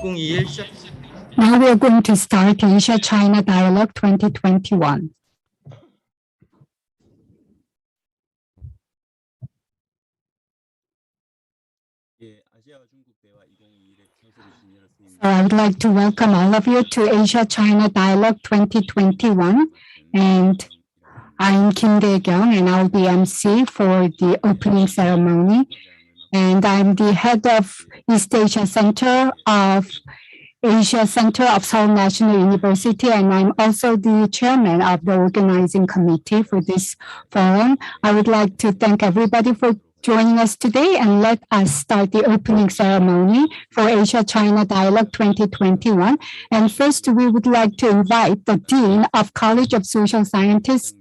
2021 시작했습니다. Now we are going to start Asia-China Dialogue 2021. So I would like to welcome all of you to Asia-China Dialogue 2021, and I'm Kim Dae-kyung, and I'll be MC for the opening ceremony. And I'm the head of East Asia Center of Seoul National University, and I'm also the chairman of the organizing committee for this forum. I would like to thank everybody for joining us today, and let us start the opening ceremony for Asia-China Dialogue 2021. And first, we would like to invite the Dean of College of Social Sciences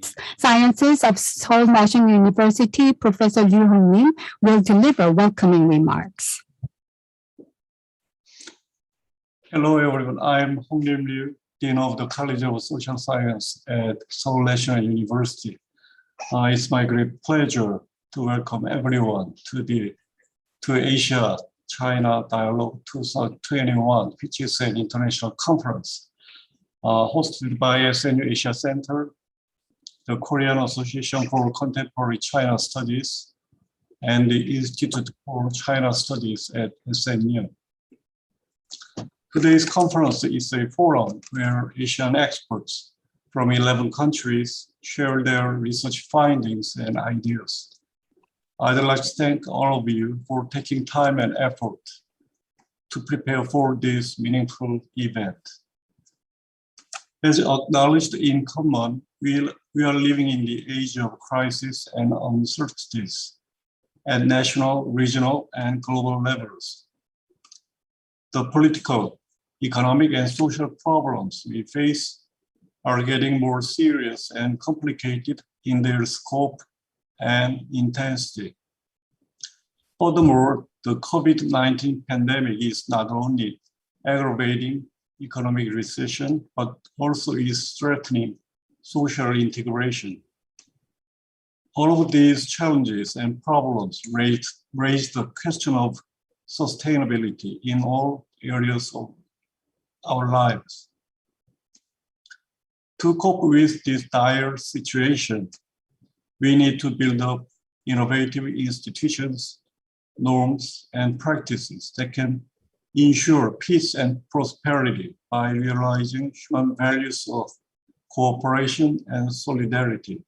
of Seoul National University, Professor Honglim, will deliver welcoming remarks. Hello, everyone. I'm Honglim, Dean of the College of Social Science at Seoul National University. It's my great pleasure to welcome everyone to Asia-China Dialogue 2021, which is an international conference hosted by SNU Asia Center, the Korean Association for Contemporary China Studies, and the Institute for China Studies at SNU. Today's conference is a forum where Asian experts from 11 countries share their research findings and ideas. I'd like to thank all of you for taking time and effort to prepare for this meaningful event. As acknowledged in common, we are living in the age of crisis and uncertainties at national, regional, and global levels. The political, economic, and social problems we face are getting more serious and complicated in their scope and intensity. Furthermore, the COVID-19 pandemic is not only aggravating economic recession, but also is threatening social integration. All of these challenges and problems raise the question of sustainability in all areas of our lives. To cope with this dire situation, we need to build up innovative institutions, norms, and practices that can ensure peace and prosperity by realizing human values of cooperation and solidarity.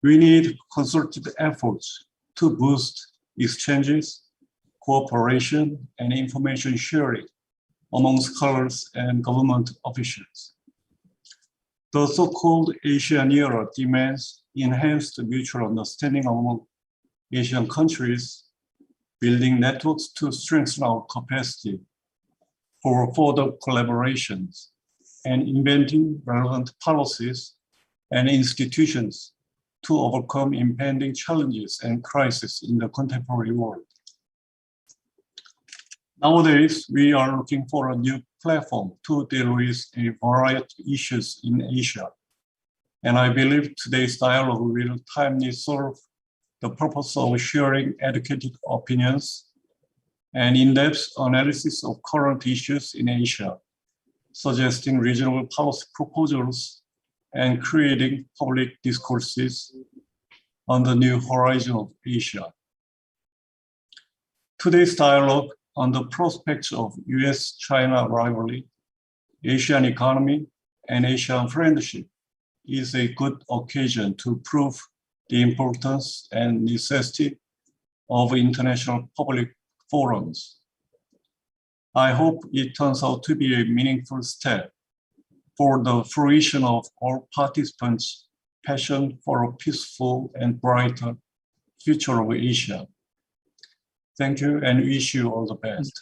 We need concerted efforts to boost exchanges, cooperation, and information sharing among scholars and government officials. The so-called Asian era demands enhanced mutual understanding among Asian countries, building networks to strengthen our capacity for further collaborations, and inventing relevant policies and institutions to overcome impending challenges and crises in the contemporary world. Nowadays, we are looking for a new platform to deal with a variety of issues in Asia. And I believe today's dialogue will timely serve the purpose of sharing educated opinions and in-depth analysis of current issues in Asia, suggesting regional policy proposals and creating public discourses on the new horizon of Asia. Today's dialogue on the prospects of US-China rivalry, Asian economy, and Asian friendship is a good occasion to prove the importance and necessity of international public forums. I hope it turns out to be a meaningful step for the fruition of all participants' passion for a peaceful and brighter future of Asia. Thank you and wish you all the best.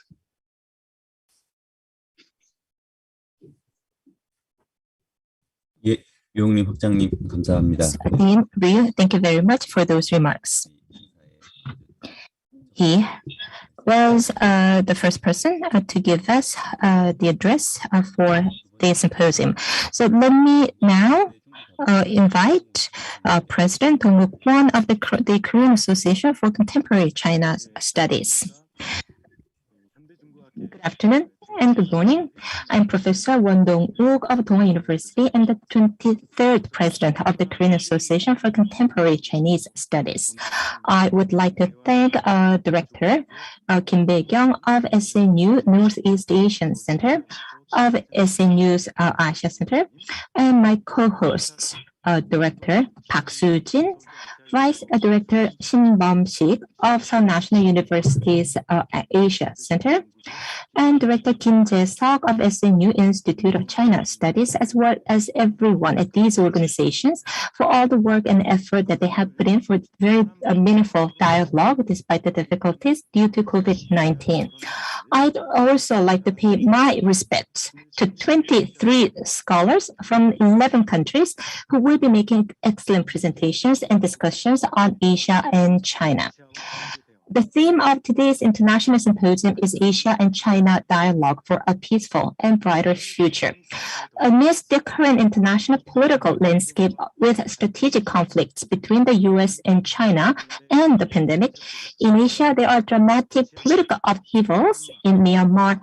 예, 유홍림 학장님 감사합니다. Dean Ryu, thank you very much for those remarks. He was the first person to give us the address for the symposium. So let me now invite President Wook of the Korean Association for Contemporary China Studies. Good afternoon. and good morning. I'm Professor Wook of Donghua University and the 23rd President of the Korean Association for Contemporary Chinese Studies. I would like to thank Director Kim Bae-kyung of SNU Northeast Asian Center, of SNU's Asia Center, and my co-hosts, Director Park Soo-jin, Vice Director Shin Bum-sik of Seoul National University's Asia Center, and Director Kim Jae-seok of SNU Institute of China Studies, as well as everyone at these organizations for all the work and effort that they have put in for very meaningful dialogue despite the difficulties due to COVID-19. I'd also like to pay my respects to 23 scholars from 11 countries who will be making excellent presentations and discussions on Asia and China. The theme of today's International Symposium is Asia and China Dialogue for a Peaceful and Brighter Future. Amidst the current international political landscape with strategic conflicts between the US and China and the pandemic, in Asia there are dramatic political upheavals in Myanmar,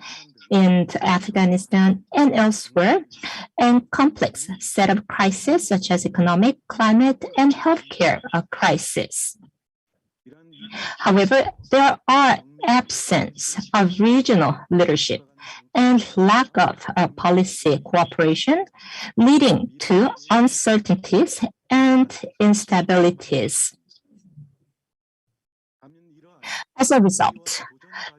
in Afghanistan, and elsewhere, and complex set of crises such as economic, climate, and healthcare crisis. However, there are absence of regional leadership and lack of policy cooperation, leading to uncertainties and instabilities. As a result,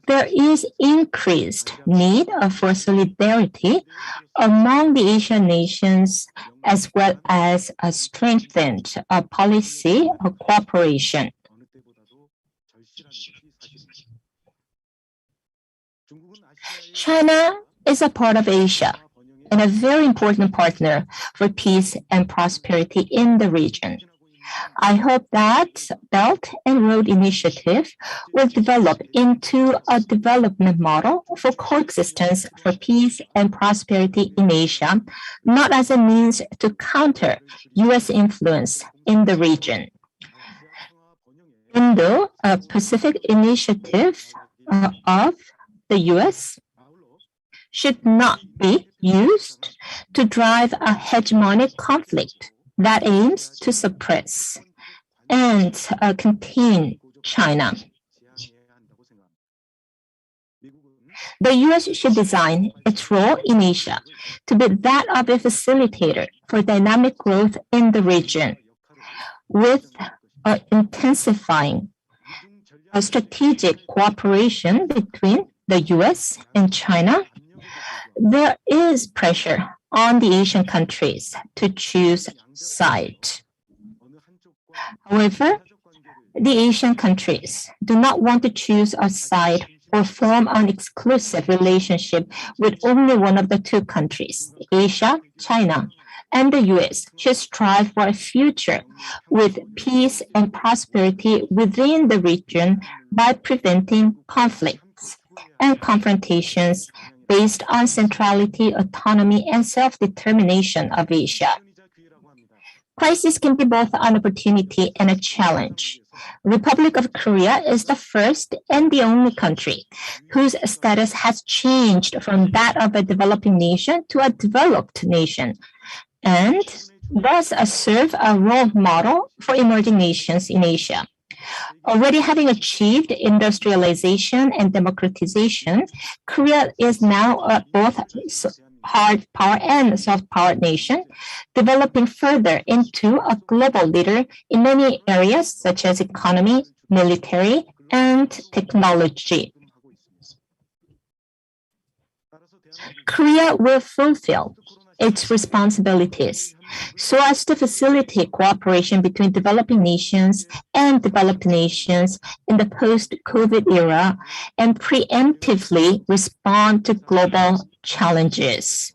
there is increased need for solidarity among the Asian nations, as well as a strengthened policy cooperation. China is a part of Asia and a very important partner for peace and prosperity in the region. I hope that Belt and Road Initiative will develop into a development model for coexistence for peace and prosperity in Asia, not as a means to counter U.S. influence in the region. Indo-Pacific Initiative of the U.S. should not be used to drive a hegemonic conflict that aims to suppress and contain China. The U.S. should design its role in Asia to be that of a facilitator for dynamic growth in the region, with intensifying a strategic cooperation between the U.S. and China. There is pressure on the Asian countries to choose side. However, the Asian countries do not want to choose a side or form an exclusive relationship with only one of the two countries. Asia, China, and the U.S. should strive for a future with peace and prosperity within the region by preventing conflicts and confrontations based on centrality, autonomy, and self-determination of Asia. Crisis can be both an opportunity and a challenge. Republic of Korea is the first and the only country whose status has changed from that of a developing nation to a developed nation, and thus serve a role model for emerging nations in Asia. Already having achieved industrialization and democratization, Korea is now both hard power and soft power nation, developing further into a global leader in many areas such as economy, military, and technology. Korea will fulfill its responsibilities so as to facilitate cooperation between developing nations and developed nations in the post-COVID era and preemptively respond to global challenges.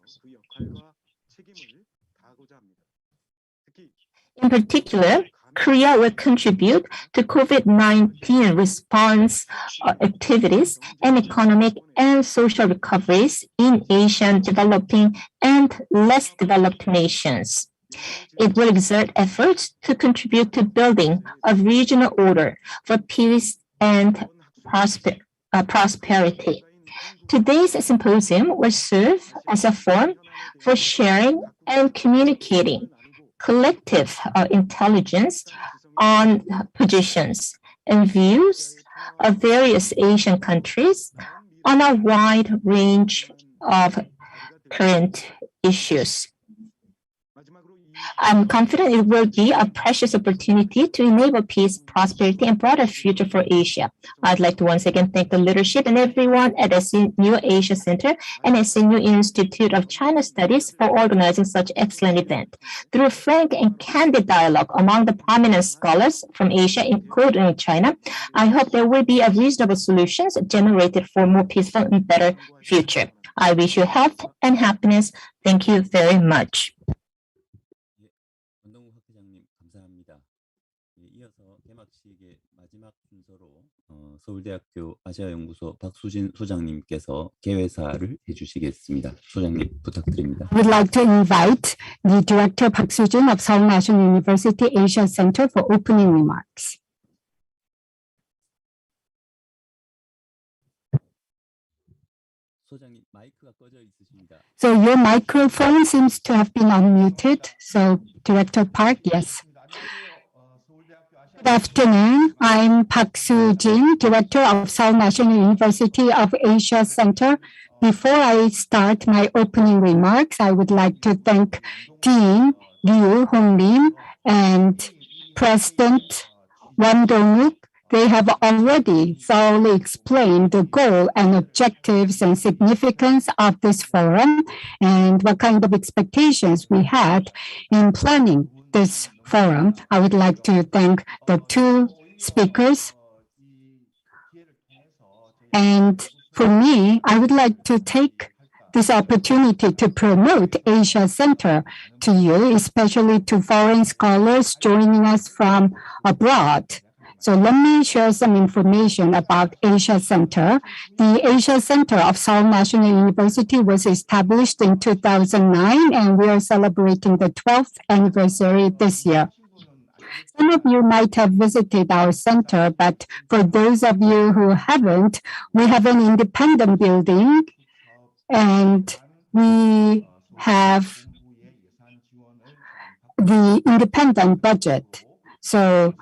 In particular, Korea will contribute to COVID-19 response activities and economic and social recoveries in Asian developing and less developed nations. It will exert efforts to contribute to building a regional order for peace and prosperity. Today's symposium will serve as a forum for sharing and communicating collective intelligence on positions and views of various Asian countries on a wide range of current issues. I'm confident it will be a precious opportunity to enable peace, prosperity, and broader future for Asia. I'd like to once again thank the leadership and everyone at SNU Asia Center and SNU Institute of China Studies for organizing such excellent event. Through frank and candid dialogue among the prominent scholars from Asia, including China, I hope there will be a reasonable solutions generated for a more peaceful and better future. I wish you health and happiness. Thank you very much. 이어서 개막식의 마지막 순서로 서울대학교 아시아연구소 박수진 소장님께서 개회사를 해주시겠습니다. 소장님 부탁드립니다. I would like to invite the Director Park Soo-jin of Seoul National University Asia Center for opening remarks. 소장님 마이크가 꺼져 있으십니다. So your microphone seems to have been unmuted. So Director Park, yes. Good afternoon. I'm Park Soo-jin, Director of Seoul National University of Asia Center. Before I start my opening remarks, I would like to thank Dean Liu Honglim and President Won Dong-wook. They have already thoroughly explained the goal and objectives and significance of this forum and what kind of expectations we had in planning this forum. I would like to thank the two speakers. And for me, I would like to take this opportunity to promote Asia Center to you, especially to foreign scholars joining us from abroad. So let me share some information about Asia Center. The Asia Center of Seoul National University was established in 2009, and we are celebrating the 12th anniversary this year. Some of you might have visited our center, but for those of you who haven't, we have an independent building, and we have the independent budget. So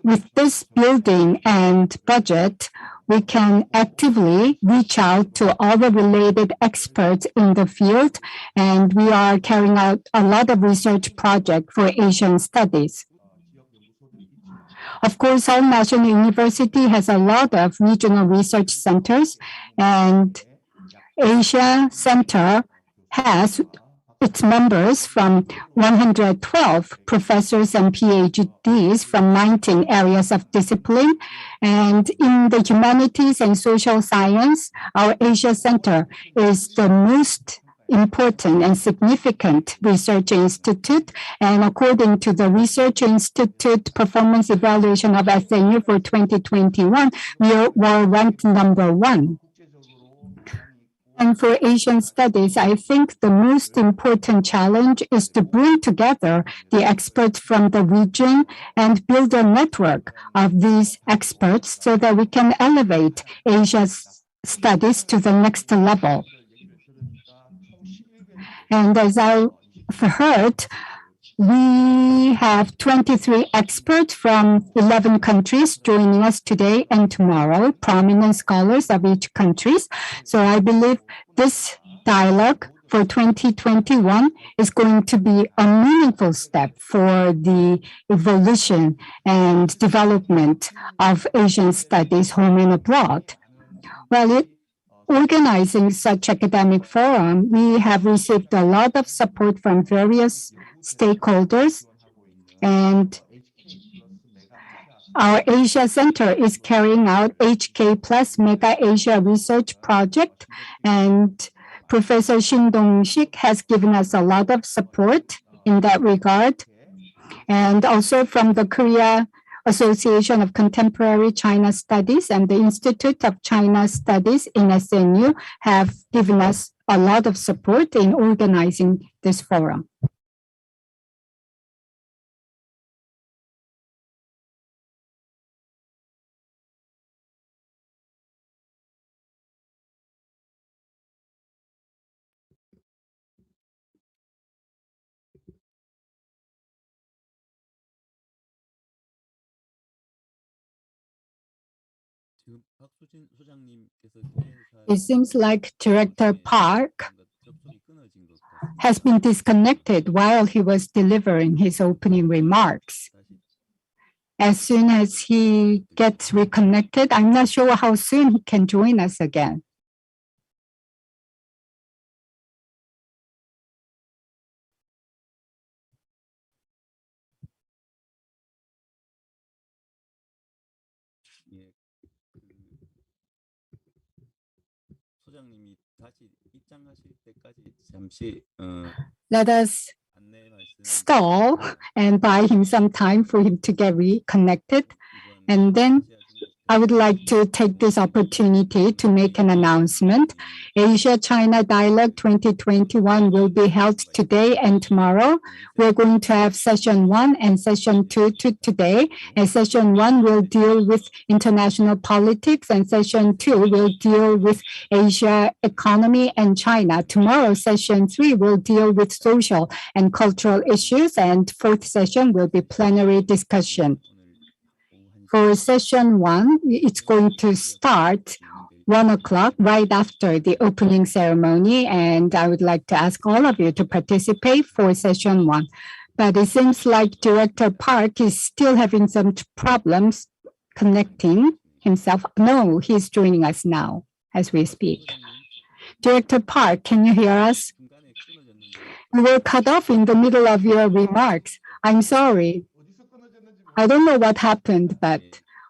with this building and budget, we can actively reach out to all the related experts in the field, and we are carrying out a lot of research projects for Asian studies. Of course, Seoul National University has a lot of regional research centers, and Asia Center has its members from 112 professors and PhDs from 19 areas of discipline. And in the humanities and social science, our Asia Center is the most important and significant research institute. And according to the Research Institute Performance Evaluation of SNU for 2021, we were ranked number 1. And for Asian studies, I think the most important challenge is to bring together the experts from the region and build a network of these experts so that we can elevate Asia's studies to the next level. And as I've heard, we have 23 experts from 11 countries joining us today and tomorrow, prominent scholars of each country. So I believe this dialogue for 2021 is going to be a meaningful step for the evolution and development of Asian studies home and abroad. Well, organizing such academic forum, we have received a lot of support from various stakeholders, and our Asia Center is carrying out HK Plus Mega Asia Research Project, and Professor Shin Dong-sik has given us a lot of support in that regard. And also from the Korea Association of Contemporary China Studies and the Institute of China Studies in SNU have given us a lot of support in organizing this forum. 지금 박수진 소장님께서 It seems like Director Park 접속이 끊어진 것 같습니다. has been disconnected while he was delivering his opening remarks. 다시 As soon as he gets reconnected, I'm not sure how soon he can join us again. 예, 소장님이 다시 입장하실 때까지 잠시 Let us 안내 말씀 stall and buy him some time for him to get reconnected. And then I would like to take this opportunity to make an announcement. Asia-China Dialogue 2021 will be held today and tomorrow. We're going to have session 1 and session 2 today. And session 1 will deal with international politics and session 2 will deal with Asia economy and China. Tomorrow, session 3 will deal with social and cultural issues, and fourth session will be plenary discussion. For session 1, it's going to start 1 o'clock right after the opening ceremony, and I would like to ask all of you to participate for session 1. But it seems like Director Park is still having some problems connecting himself. No, he's joining us now as we speak. Director Park, can you hear us? 중간에 끊어졌는데 You were cut off in the middle of your remarks. I'm sorry. I don't know what happened, but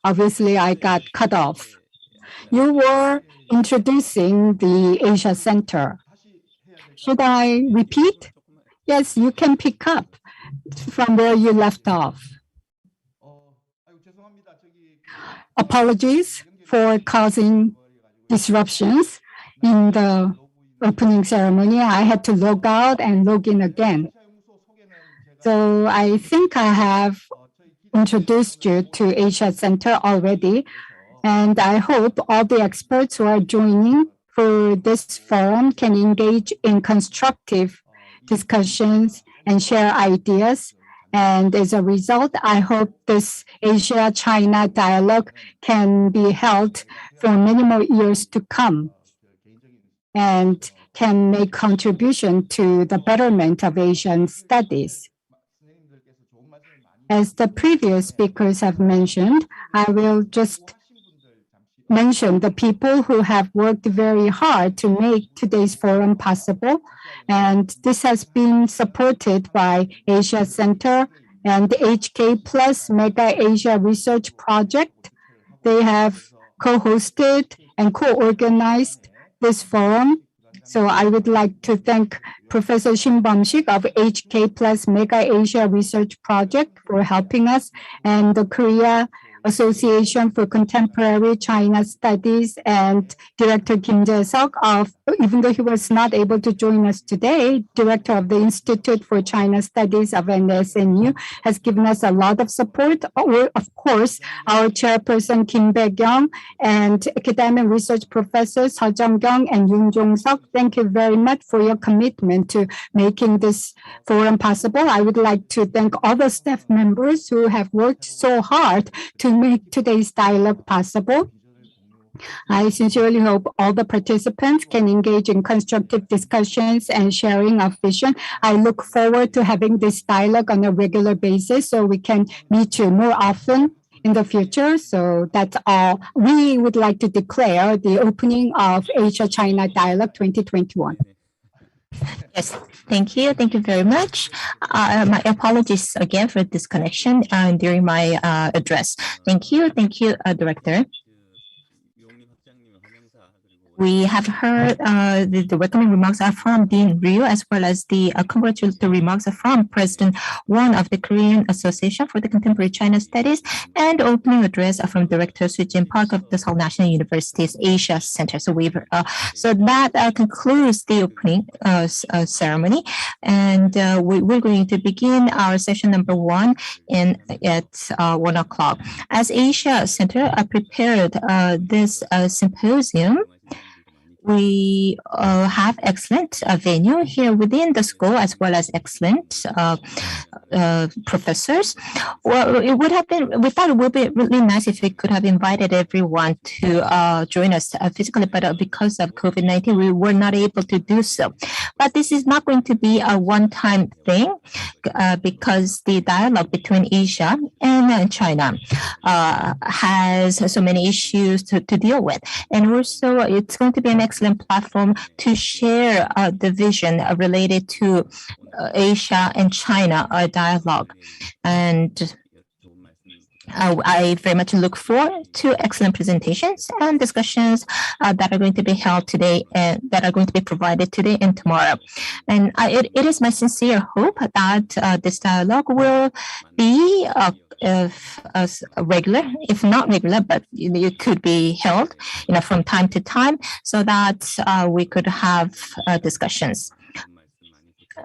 obviously I got cut off. You were introducing the Asia Center. Should I repeat? Yes, you can pick up from where you left off. Apologies for causing disruptions in the opening ceremony. I had to log out and log in again. So I think I have introduced you to Asia Center already, and I hope all the experts who are joining for this forum can engage in constructive discussions and share ideas. And as a result, I hope this Asia-China dialogue can be held for many more years to come and can make contribution to the betterment of Asian studies. As the previous speakers have mentioned, I will just mention the people who have worked very hard to make today's forum possible. And this has been supported by Asia Center and HK Plus Mega Asia Research Project. They have co-hosted and co-organized this forum. So I would like to thank Professor Shin Bum-sik of HK Plus Mega Asia Research Project for helping us, and the Korea Association for Contemporary China Studies, and Director Kim Jae-seok of, even though he was not able to join us today, Director of the Institute for China Studies of NSNU has given us a lot of support. Of course, our chairperson Kim Bae-kyung and academic research professors Seo Jung-kyung and Yoon Jong-seok, thank you very much for your commitment to making this forum possible. I would like to thank all the staff members who have worked so hard to make today's dialogue possible. I sincerely hope all the participants can engage in constructive discussions and sharing of vision. I look forward to having this dialogue on a regular basis so we can meet you more often in the future. So that's all. We would like to declare the opening of Asia-China Dialogue 2021. Yes, thank you. Thank you very much. My apologies again for disconnection during my address. Thank you. Thank you, Director. We have heard the welcoming remarks are from Dean Ryu, as well as the congratulatory remarks are from President Won of the Korean Association for the Contemporary China Studies, and opening address from Director Sujin Park of the Seoul National University's Asia Center. So that concludes the opening ceremony, and we're going to begin our session number 1 at 1 o'clock. As Asia Center prepared this symposium, we have excellent venue here within the school, as well as excellent professors. Well, we thought it would be really nice if we could have invited everyone to join us physically, but because of COVID-19, we were not able to do so. But this is not going to be a one-time thing because the dialogue between Asia and China has so many issues to deal with. And also, it's going to be an excellent platform to share the vision related to Asia and China dialogue. And I very much look forward to excellent presentations and discussions that are going to be held today and that are going to be provided today and tomorrow. And it is my sincere hope that this dialogue will be regular, if not regular, but it could be held, from time to time, so that we could have discussions.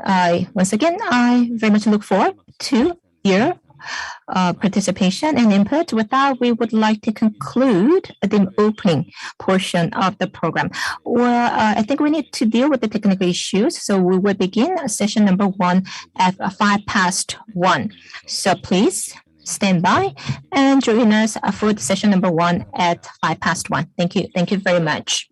Once again, I very much look forward to your participation and input. With that, we would like to conclude the opening portion of the program. Well, I think we need to deal with the technical issues, so we will begin session number 1 at 1:05. So please stand by and join us for the session number 1 at 1:05. Thank you. Thank you very much.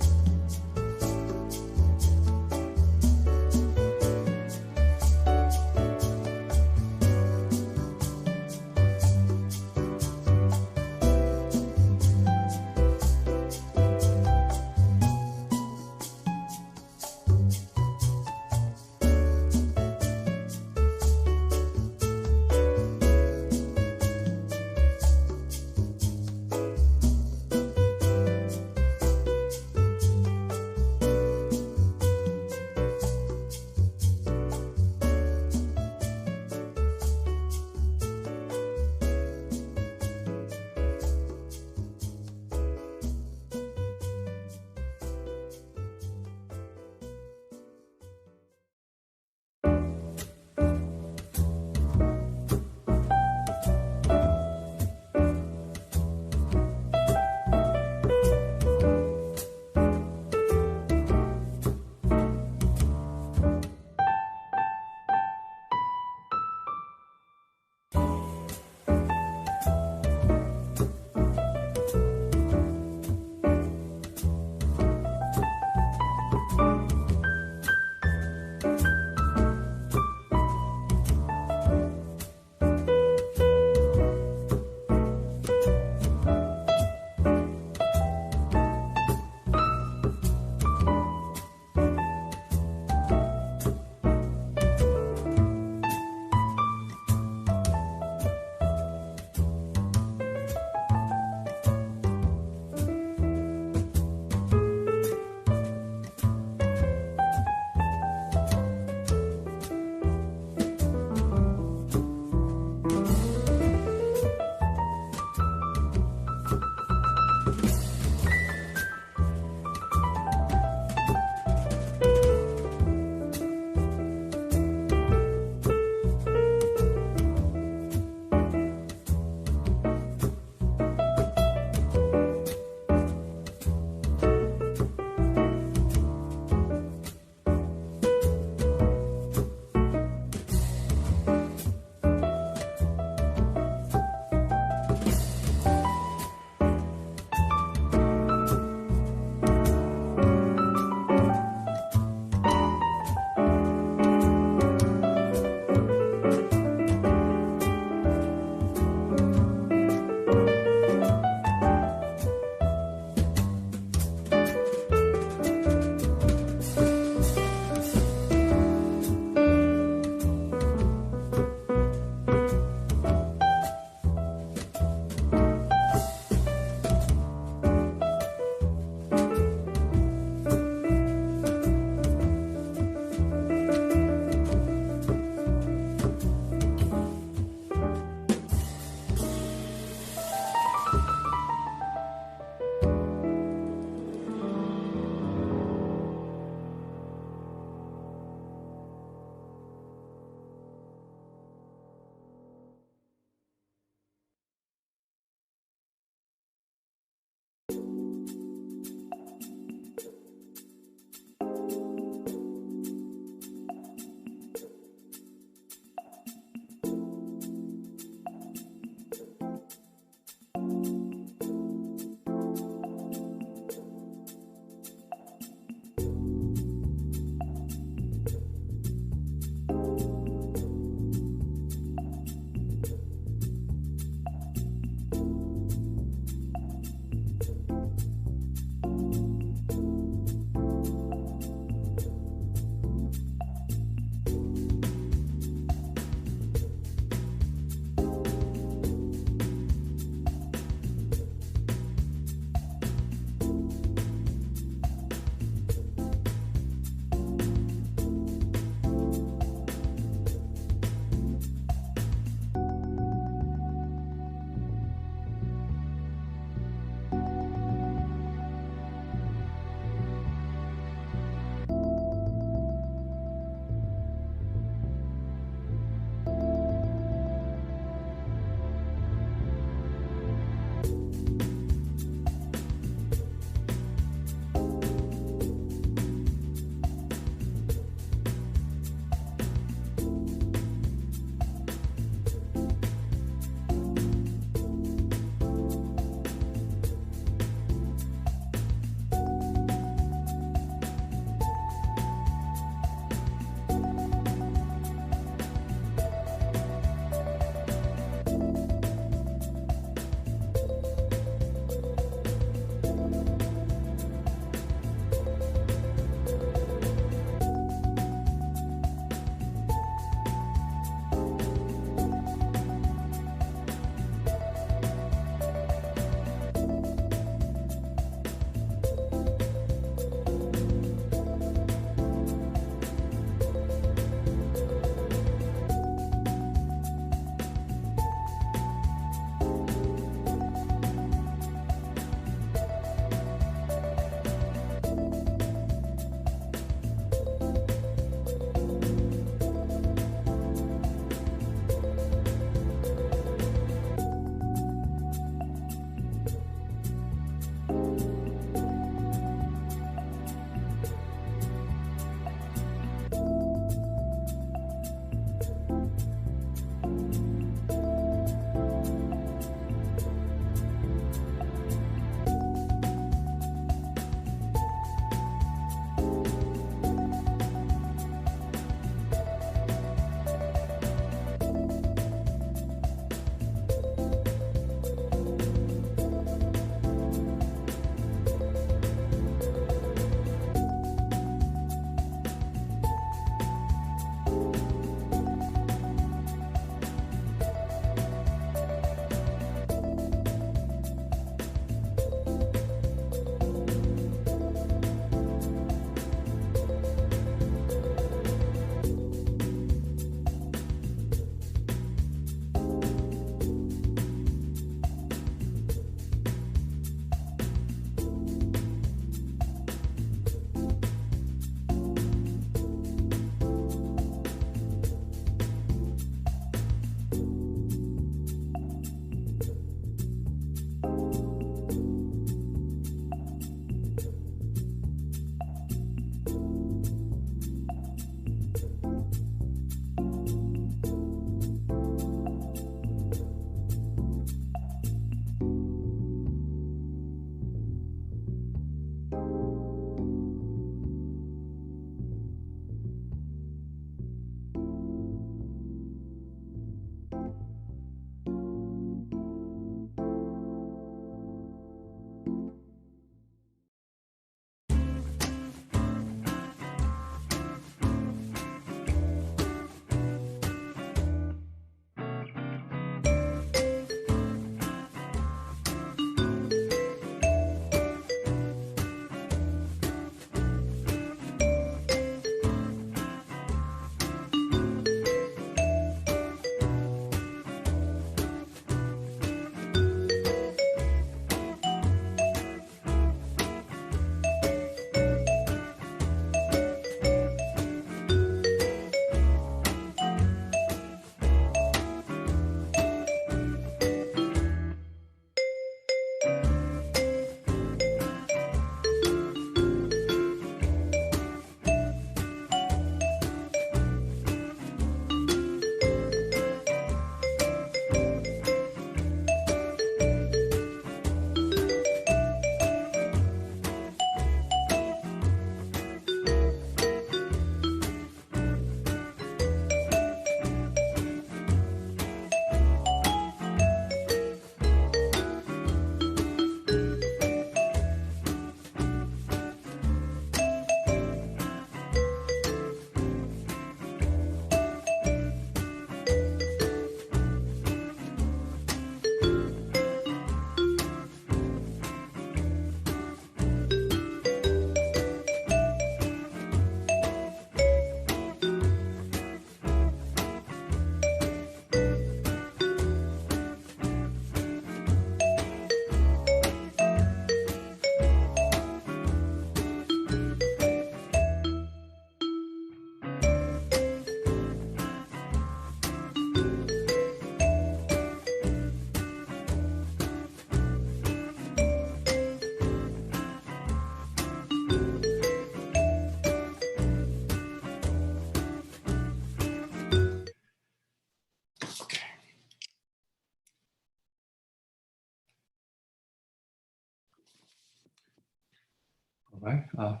All right.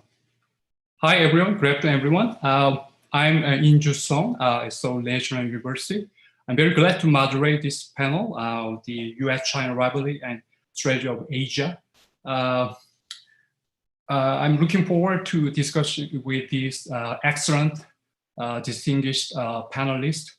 Hi, everyone. Good afternoon, everyone. I'm Injoo Sohn, Seoul National University. I'm very glad to moderate this panel, the U.S.-China rivalry and strategy of Asia. I'm looking forward to discussion with these excellent, distinguished panelists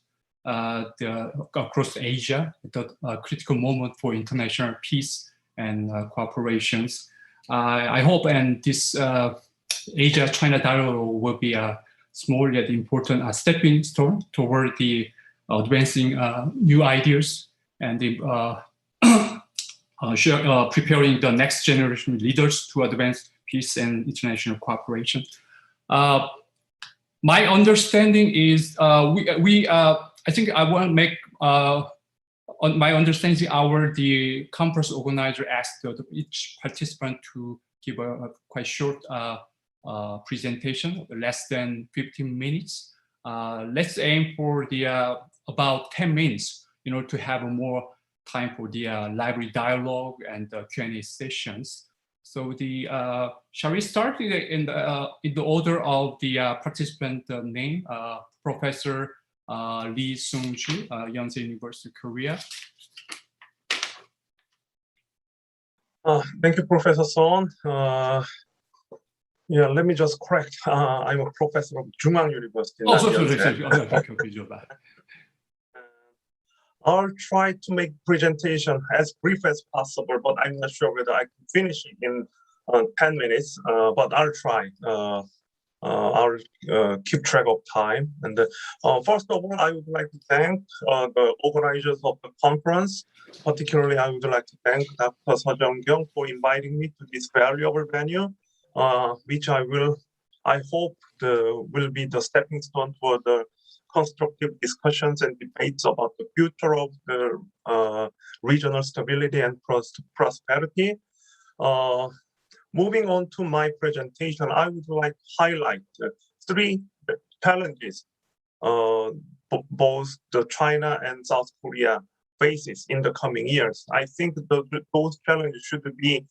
across Asia at a critical moment for international peace and cooperations. I hope and this Asia-China dialogue will be a small yet important stepping stone toward the advancing new ideas and the preparing the next generation leaders to advance peace and international cooperation. My understanding is I think I want to make on my understanding the conference organizer asked each participant to give a quite short presentation, less than 15 minutes. Let's aim for the about 10 minutes, to have more time for the lively dialogue and Q&A sessions. So shall we start in the order of the participant name? Professor Lee Seungjoo, Yonsei University, Korea. Thank you, Professor Sohn. Yeah, let me just correct. I'm a professor of Jungang University. Oh, sorry. I'll try to make presentation as brief as possible, but I'm not sure whether I can finish it in 10 minutes, but I'll try. I'll keep track of time. And first of all, I would like to thank the organizers of the conference. Particularly, I would like to thank Dr. Seungjoo for inviting me to this valuable venue, which I hope will be the stepping stone for the constructive discussions and debates about the future of the regional stability and prosperity. Moving on to my presentation, I would like to highlight three challenges both the China and South Korea faces in the coming years. I think those challenges should be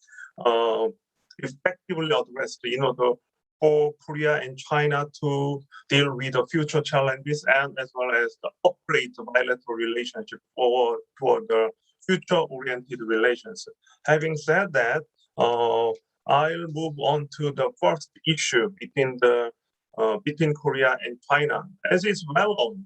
effectively addressed in order for Korea and China to deal with the future challenges and as well as the upgrade the bilateral relationship toward the future-oriented relations. Having said that, I'll move on to the first issue between Korea and China. As is well known,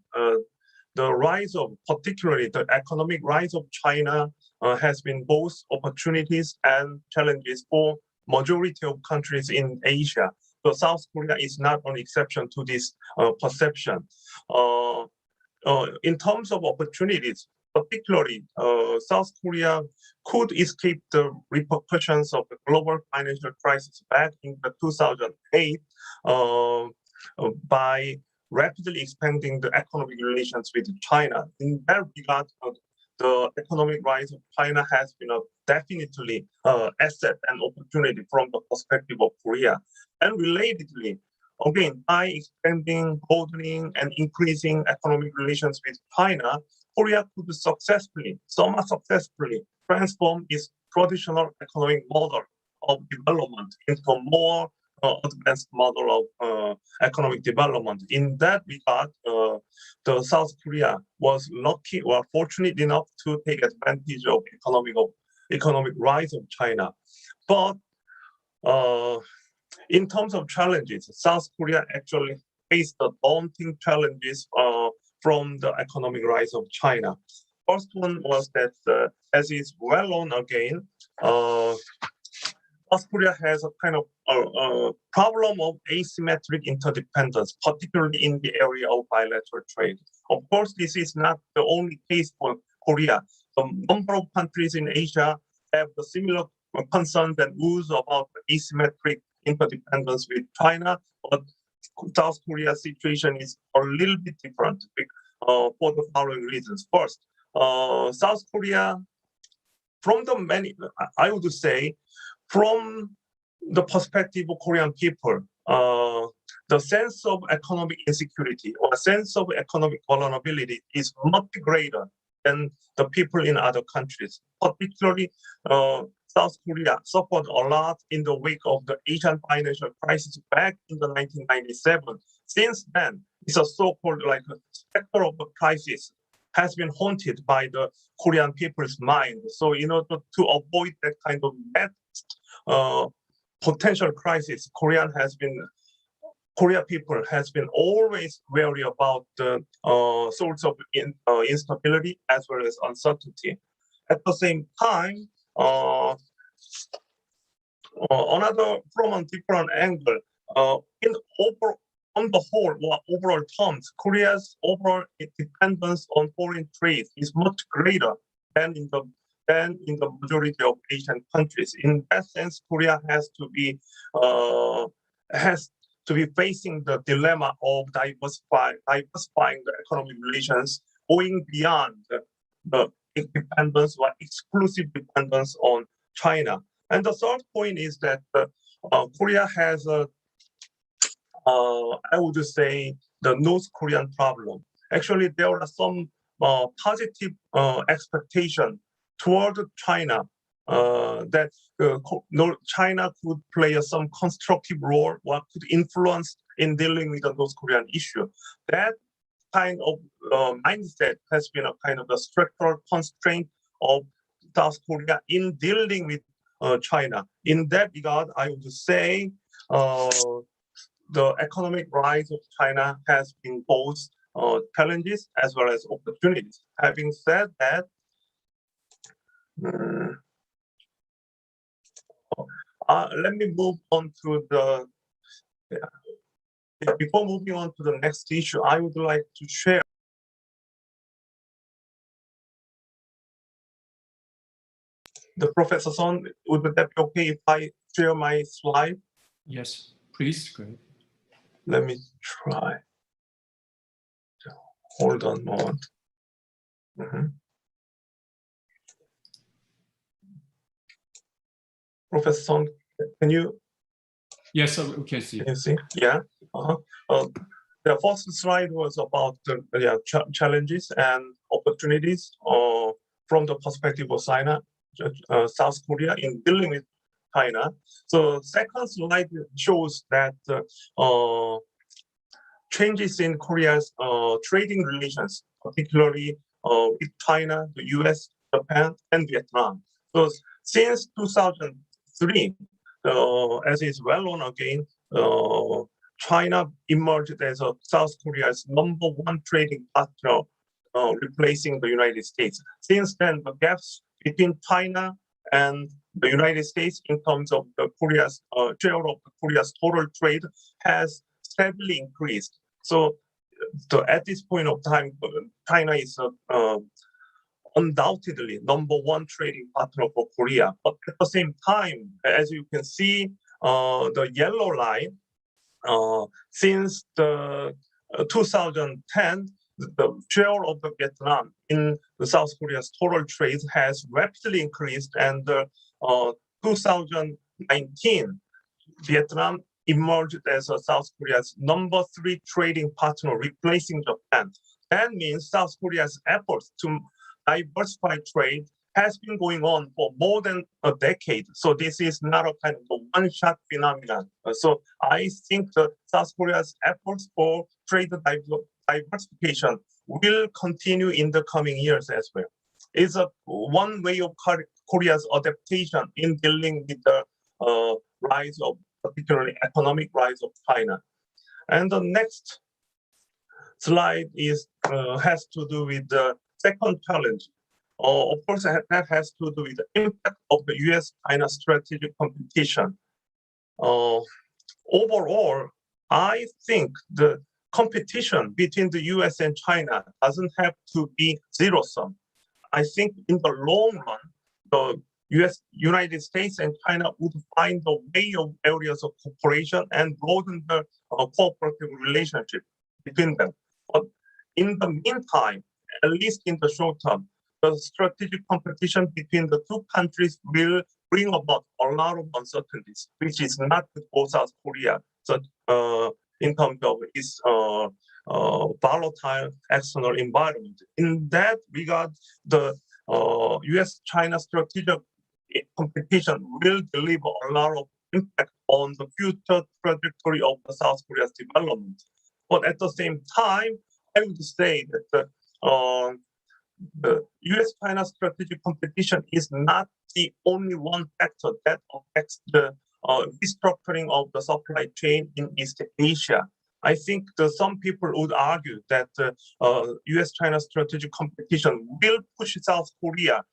the rise of, particularly the economic rise of China, has been both opportunities and challenges for majority of countries in Asia. So South Korea is not an exception to this perception. In terms of opportunities, particularly South Korea could escape the repercussions of the global financial crisis back in 2008 by rapidly expanding the economic relations with China. In that regard, the economic rise of China has been a definitely asset and opportunity from the perspective of Korea. And relatedly, again, by expanding, broadening, and increasing economic relations with China, Korea could somewhat successfully transform its traditional economic model of development into a more advanced model of economic development. In that regard, the South Korea was lucky or fortunate enough to take advantage of economic rise of China. But in terms of challenges, South Korea actually faced the daunting challenges from the economic rise of China. First one was that, as is well known again, South Korea has a kind of problem of asymmetric interdependence, particularly in the area of bilateral trade. Of course, this is not the only case for Korea. A number of countries in Asia have the similar concerns and views about asymmetric interdependence with China, but South Korea's situation is a little bit different for the following reasons. First, South Korea, from the many, I would say, from the perspective of Korean people, the sense of economic insecurity or sense of economic vulnerability is much greater than the people in other countries. Particularly, South Korea suffered a lot in the wake of the Asian financial crisis back in the 1997. Since then, it's a so-called like a specter of the crisis has been haunted by the Korean people's mind. So in order to avoid that kind of next potential crisis, Korea people has been always wary about the sorts of instability as well as uncertainty. At the same time, another from a different angle, on the whole, or overall terms, Korea's overall dependence on foreign trade is much greater than in the majority of Asian countries. In that sense, Korea has to be facing the dilemma of diversifying the economic relations, going beyond the dependence or exclusive dependence on China. And the third point is that Korea has I would say, the North Korean problem. Actually, there are some positive expectation toward China that China could play some constructive role or could influence in dealing with the North Korean issue. That kind of mindset has been a kind of a structural constraint of South Korea in dealing with China. In that regard, I would say the economic rise of China has been both challenges as well as opportunities. Having said that, let me move on to the. Before moving on to the next issue, I would like to share. The Professor Sohn, would that be okay if I share my slide? Yes, please, go ahead. Let me try. Hold on a moment. Professor Sohn, can you? Yes, we can see. Can you see? Yeah. The first slide was about the challenges and opportunities from the perspective of China, South Korea in dealing with China. So second slide shows that changes in Korea's trading relations, particularly with China, the US, Japan, and Vietnam. So since 2003, as is well known again, China emerged as South Korea's #1 trading partner, replacing the United States. Since then, the gaps between China and the United States in terms of the Korea's share of Korea's total trade has steadily increased. So at this point of time, China is undoubtedly #1 trading partner for Korea. But at the same time, as you can see, the yellow line, since the 2010, the share of the Vietnam in the South Korea's total trade has rapidly increased, and 2019, Vietnam emerged as South Korea's #3 trading partner, replacing Japan. That means South Korea's efforts to diversify trade has been going on for more than a decade. So this is not a kind of a one-shot phenomenon. So I think that South Korea's efforts for trade diversification will continue in the coming years as well. It's one way of Korea's adaptation in dealing with the rise of, particularly economic rise of China. And the next slide has to do with the second challenge. Of course, that has to do with the impact of the US-China strategic competition. Overall, I think the competition between the US and China doesn't have to be zero-sum. I think in the long run, the United States and China would find a way of areas of cooperation and broaden the cooperative relationship between them. But in the meantime, at least in the short term, the strategic competition between the two countries will bring about a lot of uncertainties, which is not good for South Korea. So, in terms of its volatile external environment. In that regard, the US-China strategic competition will deliver a lot of impact on the future trajectory of the South Korea's development. But at the same time, I would say that the US-China strategic competition is not the only one factor that affects the restructuring of the supply chain in East Asia. I think some people would argue that US-China strategic competition will push South Korea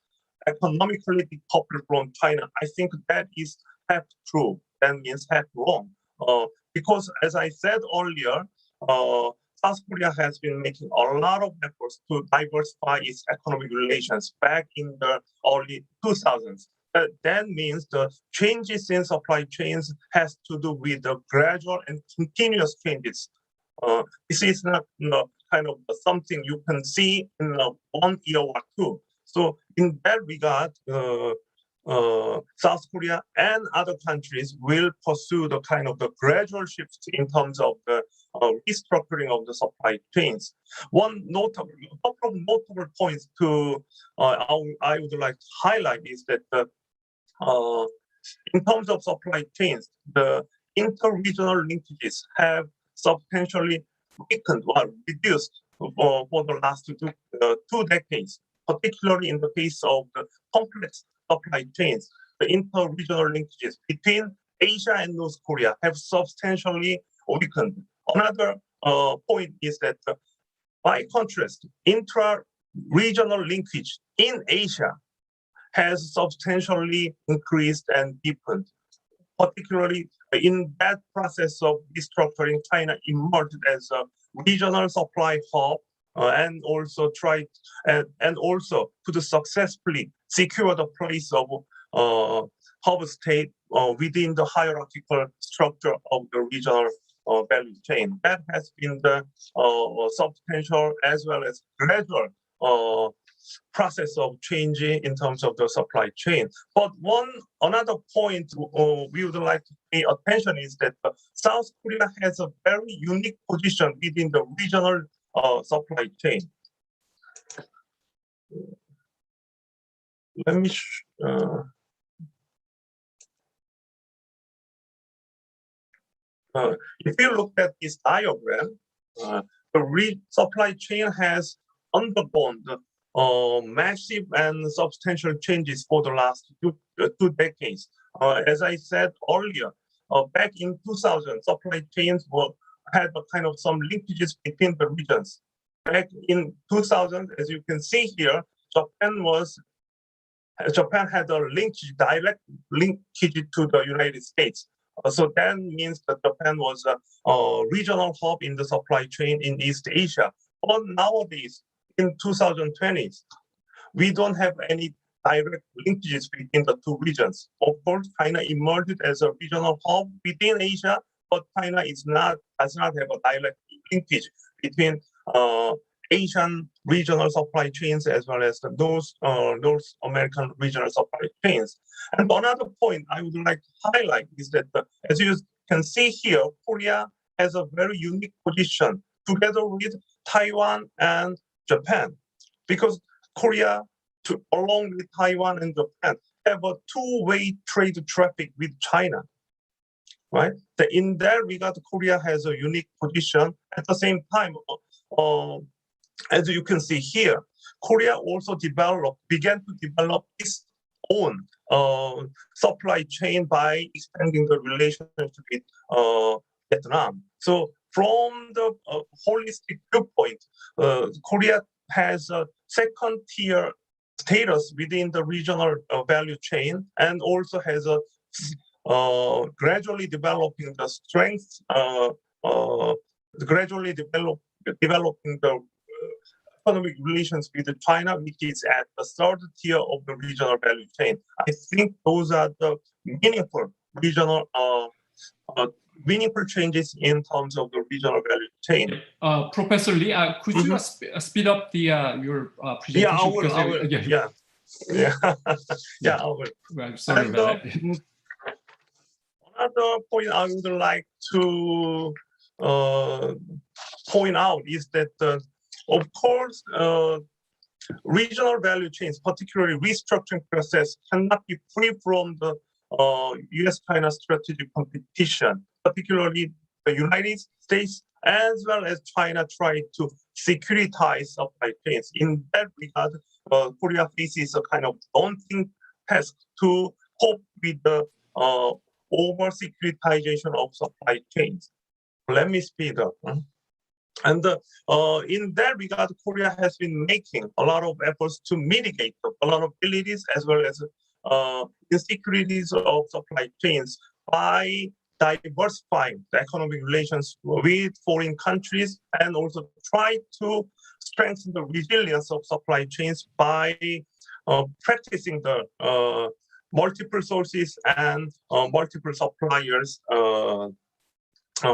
economically decoupled from China. I think that is half true. That means half wrong. Because as I said earlier, South Korea has been making a lot of efforts to diversify its economic relations back in the early 2000s. That means the changes in supply chains has to do with the gradual and continuous changes. This is not kind of something you can see in 1 year or two. So in that regard, South Korea and other countries will pursue the kind of the gradual shifts in terms of the restructuring of the supply chains. A couple of notable points I would like to highlight is that in terms of supply chains, the inter-regional linkages have substantially weakened or reduced for the last two decades, particularly in the case of the complex supply chains. The inter-regional linkages between Asia and North Korea have substantially weakened. Another point is that, by contrast, intra-regional linkage in Asia has substantially increased and deepened. Particularly in that process of restructuring, China emerged as a regional supply hub and also could successfully secure the place of hub state within the hierarchical structure of the regional value chain. That has been the substantial as well as gradual process of changing in terms of the supply chain. But another point we would like to pay attention is that South Korea has a very unique position within the regional supply chain. Let me If you look at this diagram, the supply chain has undergone massive and substantial changes for the last two decades. As I said earlier, back in 2000, supply chains had a kind of some linkages between the regions. Back in 2000, as you can see here, Japan had a direct linkage to the United States. So that means that Japan was a regional hub in the supply chain in East Asia. But nowadays, in 2020s, we don't have any direct linkages between the two regions. Of course, China emerged as a regional hub within Asia, but China does not have a direct linkage between Asian regional supply chains as well as the North American regional supply chains. And another point I would like to highlight is that, as you can see here, Korea has a very unique position together with Taiwan and Japan, because Korea, along with Taiwan and Japan, have a two-way trade traffic with China, right? In that regard, Korea has a unique position. At the same time, as you can see here, Korea also began to develop its own supply chain by expanding the relationship with Vietnam. So from the holistic viewpoint, Korea has a second-tier status within the regional value chain, and also has a gradually developing the strength, gradually developing the economic relations with China, which is at the third tier of the regional value chain. I think those are the meaningful regional meaningful changes in terms of the regional value chain. Professor Lee, could you speed up the your presentation? Yeah, I will. Yeah, I will. Well, sorry about that. Another point I would like to point out is that, of course, regional value chains, particularly restructuring process, cannot be free from the U.S.-China strategic competition, particularly the United States as well as China tried to securitize supply chains. In that regard, Korea faces a kind of daunting task to cope with the over-securitization of supply chains. Let me speed up. And in that regard, Korea has been making a lot of efforts to mitigate the vulnerabilities as well as insecurities of supply chains by diversifying the economic relations with foreign countries, and also try to strengthen the resilience of supply chains by practicing the multiple sources and multiple suppliers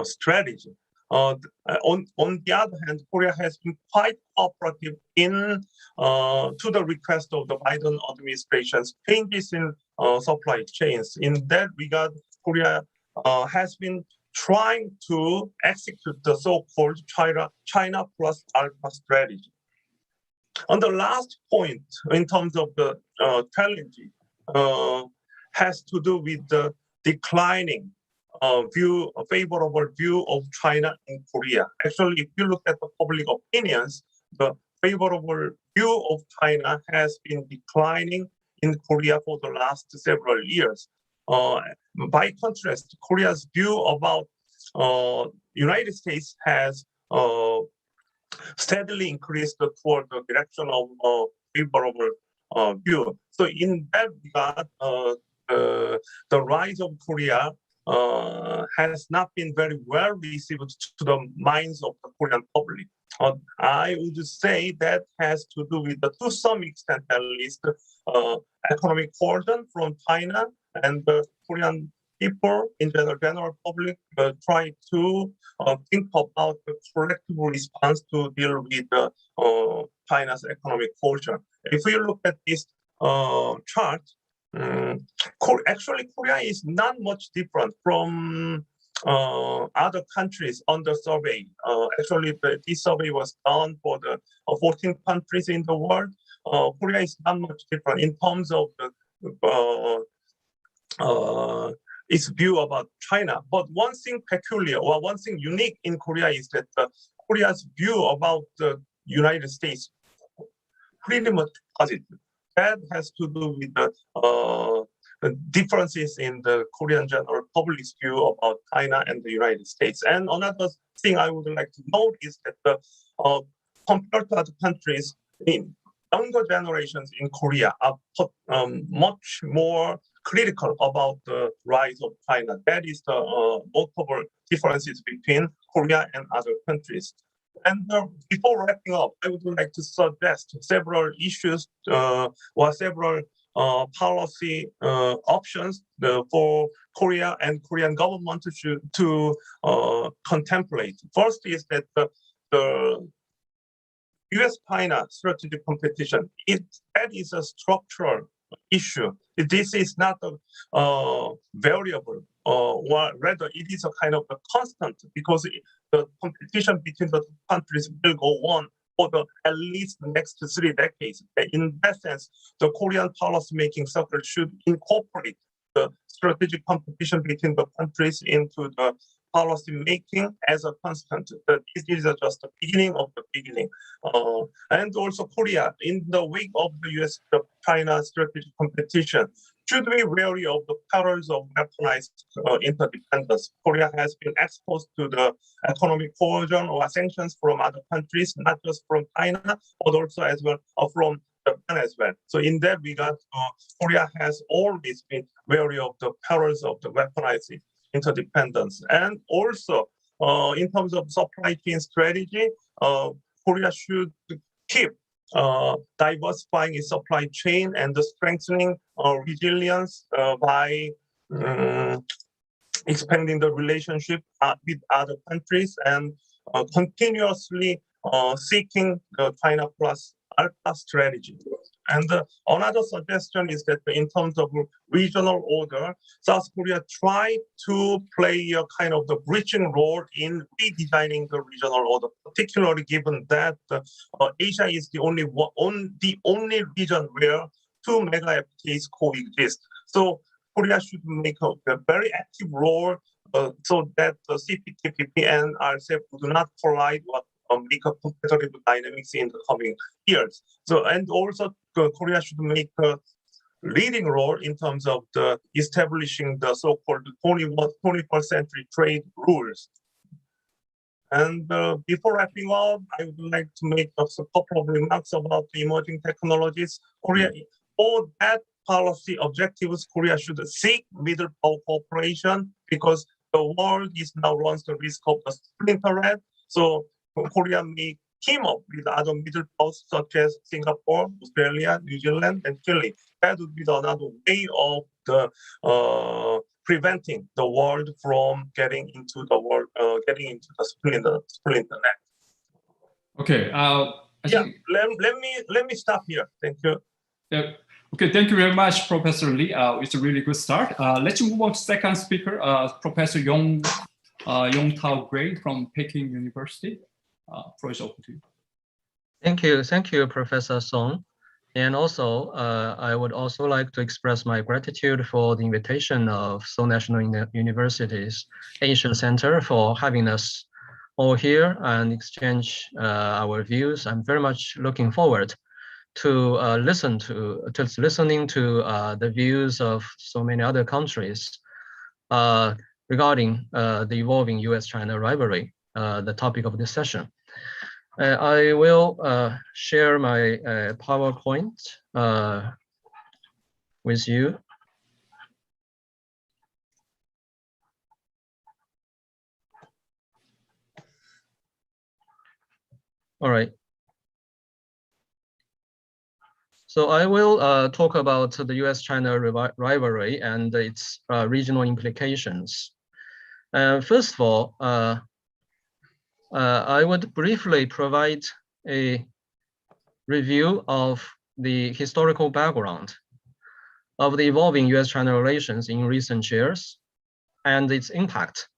strategy. On the other hand, Korea has been quite cooperative in to the request of the Biden administration's changes in supply chains. In that regard, Korea has been trying to execute the so-called China plus Alpha strategy. On the last point, in terms of the challenge, has to do with the declining favorable view of China in Korea. Actually, if you look at the public opinions, the favorable view of China has been declining in Korea for the last several years. By contrast, Korea's view about United States has steadily increased toward the direction of favorable view. So in that regard, the rise of Korea has not been very well received to the minds of the Korean public. I would say that has to do with, to some extent at least, economic coercion from China, and the Korean people in the general public try to think about the collective response to deal with China's economic coercion. If we look at this chart, actually Korea is not much different from other countries on the survey. Actually, this survey was done for the 14 countries in the world. Korea is not much different in terms of the its view about China. But one thing peculiar or one thing unique in Korea is that Korea's view about the United States pretty much positive. That has to do with the differences in the Korean general public's view about China and the United States. And another thing I would like to note is that compared to other countries, younger generations in Korea are much more critical about the rise of China. That is the notable differences between Korea and other countries. And before wrapping up, I would like to suggest several issues or several policy options for Korea and Korean government to contemplate. First is that the U.S.-China strategic competition, that is a structural issue. This is not a variable, or rather it is a kind of a constant, because the competition between the countries will go on for at least the next 3 decades. In that sense, the Korean policy-making circle should incorporate the strategic competition between the countries into the policy making as a constant. This is just the beginning of the beginning. And also Korea, in the wake of the US-China strategic competition, should be wary of the perils of weaponized interdependence. Korea has been exposed to the economic coercion or sanctions from other countries, not just from China, but also as well from Japan as well. So in that regard, Korea has always been wary of the perils of the weaponized interdependence. And also, in terms of supply chain strategy, Korea should keep diversifying its supply chain and strengthening resilience by expanding the relationship with other countries and continuously seeking the China plus Alpha strategy. And another suggestion is that in terms of regional order, South Korea tried to play a kind of the bridging role in redesigning the regional order, particularly given that Asia is the only region where 2 mega FTAs coexist. So Korea should make a very active role so that the CPTPP and RCEP do not collide or make a competitive dynamics in the coming years. So, and also Korea should make a leading role in terms of the establishing the so-called 21st century trade rules. And before wrapping up, I would like to make a couple of remarks about the emerging technologies. Korea, for that policy objectives, Korea should seek middle power cooperation because the world is now runs the risk of the splinterhead. So Korea may team up with other middle powers such as Singapore, Australia, New Zealand, and Chile. That would be another way of the preventing the world from getting into the splinter net. Okay. Let me stop here. Thank you. Yeah. Okay, thank you very much, Professor Lee. It's a really good start. Let's move on to second speaker, Professor Yongtao Gray from Peking University. Floor is open to you. Thank you, Professor Sohn. And also, I would also like to express my gratitude for the invitation of Seoul National University's Asia Center for having us all here and exchange our views. I'm very much looking forward to listening to the views of so many other countries regarding the evolving U.S.-China rivalry, the topic of this session. I will share my PowerPoint with you. All right. So I will talk about the U.S.-China rivalry and its regional implications. First of all, I would briefly provide a review of the historical background of the evolving U.S.-China relations in recent years and its impact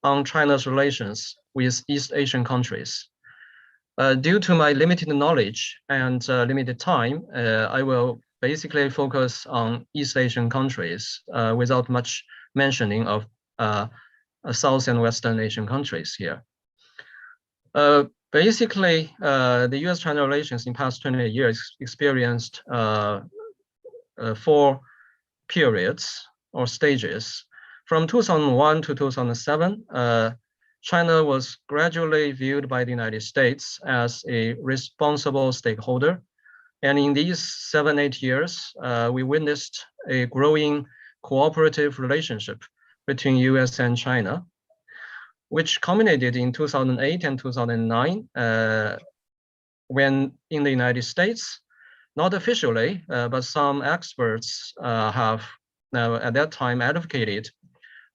on China's relations with East Asian countries. Due to my limited knowledge and limited time, I will basically focus on East Asian countries without much mentioning of South and Western Asian countries here. Basically, the U.S.-China relations in past 20 years experienced 4 periods or stages. From 2001 to 2007, China was gradually viewed by the United States as a responsible stakeholder. And in these 7-8 years, we witnessed a growing cooperative relationship between US and China, which culminated in 2008 and 2009, when in the United States, not officially, but some experts have at that time advocated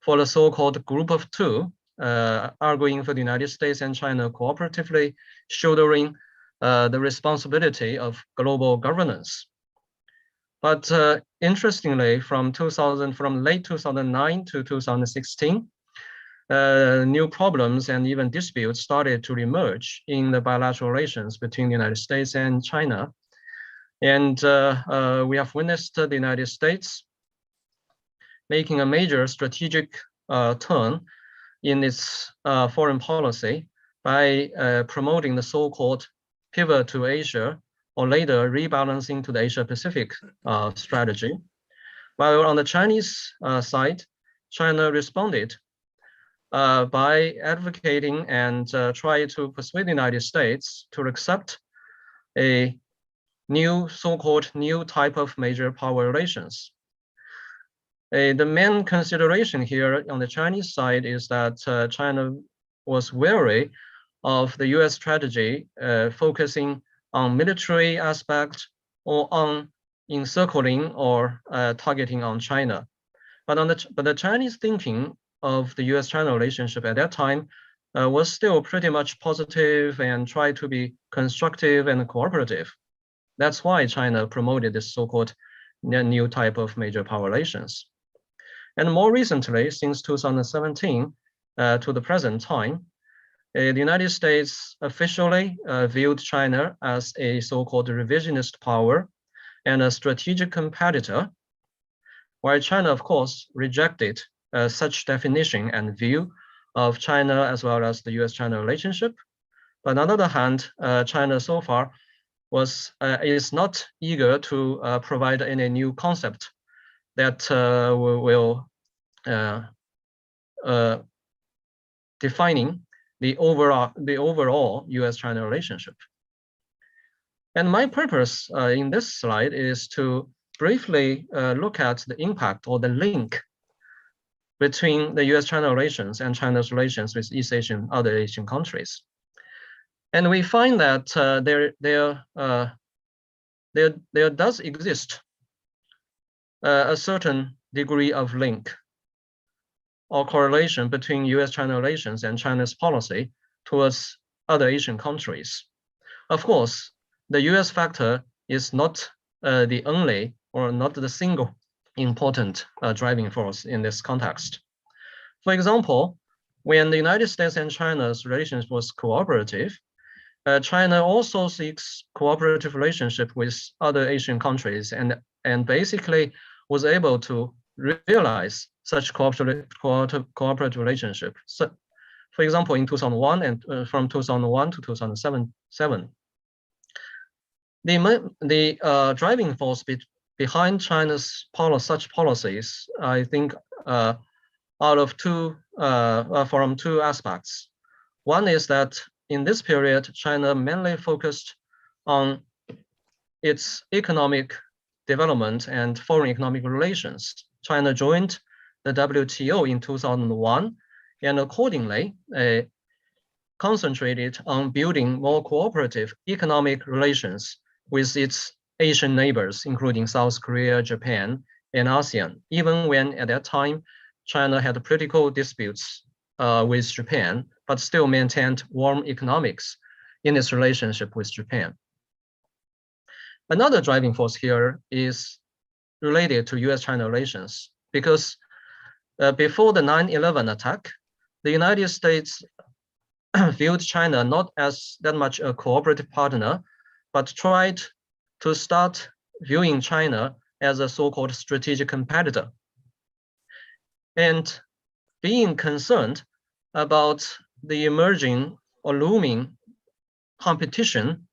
for the so-called Group of Two, arguing for the United States and China cooperatively shouldering the responsibility of global governance. But interestingly, from late 2009 to 2016, new problems and even disputes started to emerge in the bilateral relations between the United States and China. And we have witnessed the United States making a major strategic turn in its foreign policy by promoting the so-called pivot to Asia, or later rebalancing to the Asia-Pacific strategy. While on the Chinese side, China responded by advocating and try to persuade the United States to accept a new so-called new type of major power relations. The main consideration here on the Chinese side is that China was wary of the US strategy focusing on military aspect or on encircling or targeting on China. But the Chinese thinking of the US-China relationship at that time was still pretty much positive and tried to be constructive and cooperative. That's why China promoted this so-called new type of major power relations. And more recently, since 2017 to the present time, the United States officially viewed China as a so-called revisionist power and a strategic competitor, while China, of course, rejected such definition and view of China as well as the US-China relationship. But on the other hand, China so far is not eager to provide any new concept that will defining the overall US-China relationship. And my purpose in this slide is to briefly look at the impact or the link between the US-China relations and China's relations with East Asian, other Asian countries. And we find that there does exist a certain degree of link or correlation between US-China relations and China's policy towards other Asian countries. Of course, the US factor is not the only or not the single important driving force in this context. For example, when the United States and China's relations was cooperative, China also seeks cooperative relationship with other Asian countries and basically was able to realize such cooperative relationship. So, for example, in 2001 and from 2001 to 2007, the driving force behind China's such policies, I think, from two aspects. One is that in this period, China mainly focused on its economic development and foreign economic relations. China joined the WTO in 2001 and accordingly concentrated on building more cooperative economic relations with its Asian neighbors, including South Korea, Japan, and ASEAN, even when at that time, China had critical disputes with Japan, but still maintained warm economics in its relationship with Japan. Another driving force here is related to US-China relations, because before the 9/11 attack, the United States viewed China not as that much a cooperative partner, but tried to start viewing China as a so-called strategic competitor. And being concerned about the emerging or looming competition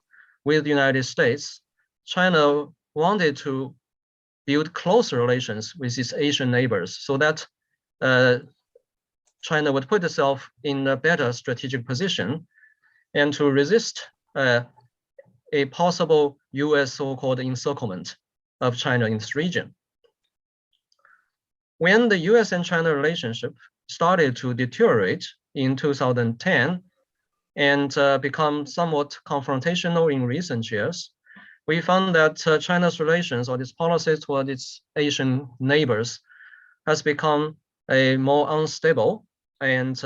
with the United States, China wanted to build closer relations with its Asian neighbors so that China would put itself in a better strategic position and to resist a possible US so-called encirclement of China in this region. When the US and China relationship started to deteriorate in 2010 and become somewhat confrontational in recent years, we found that China's relations or its policies toward its Asian neighbors has become more unstable, and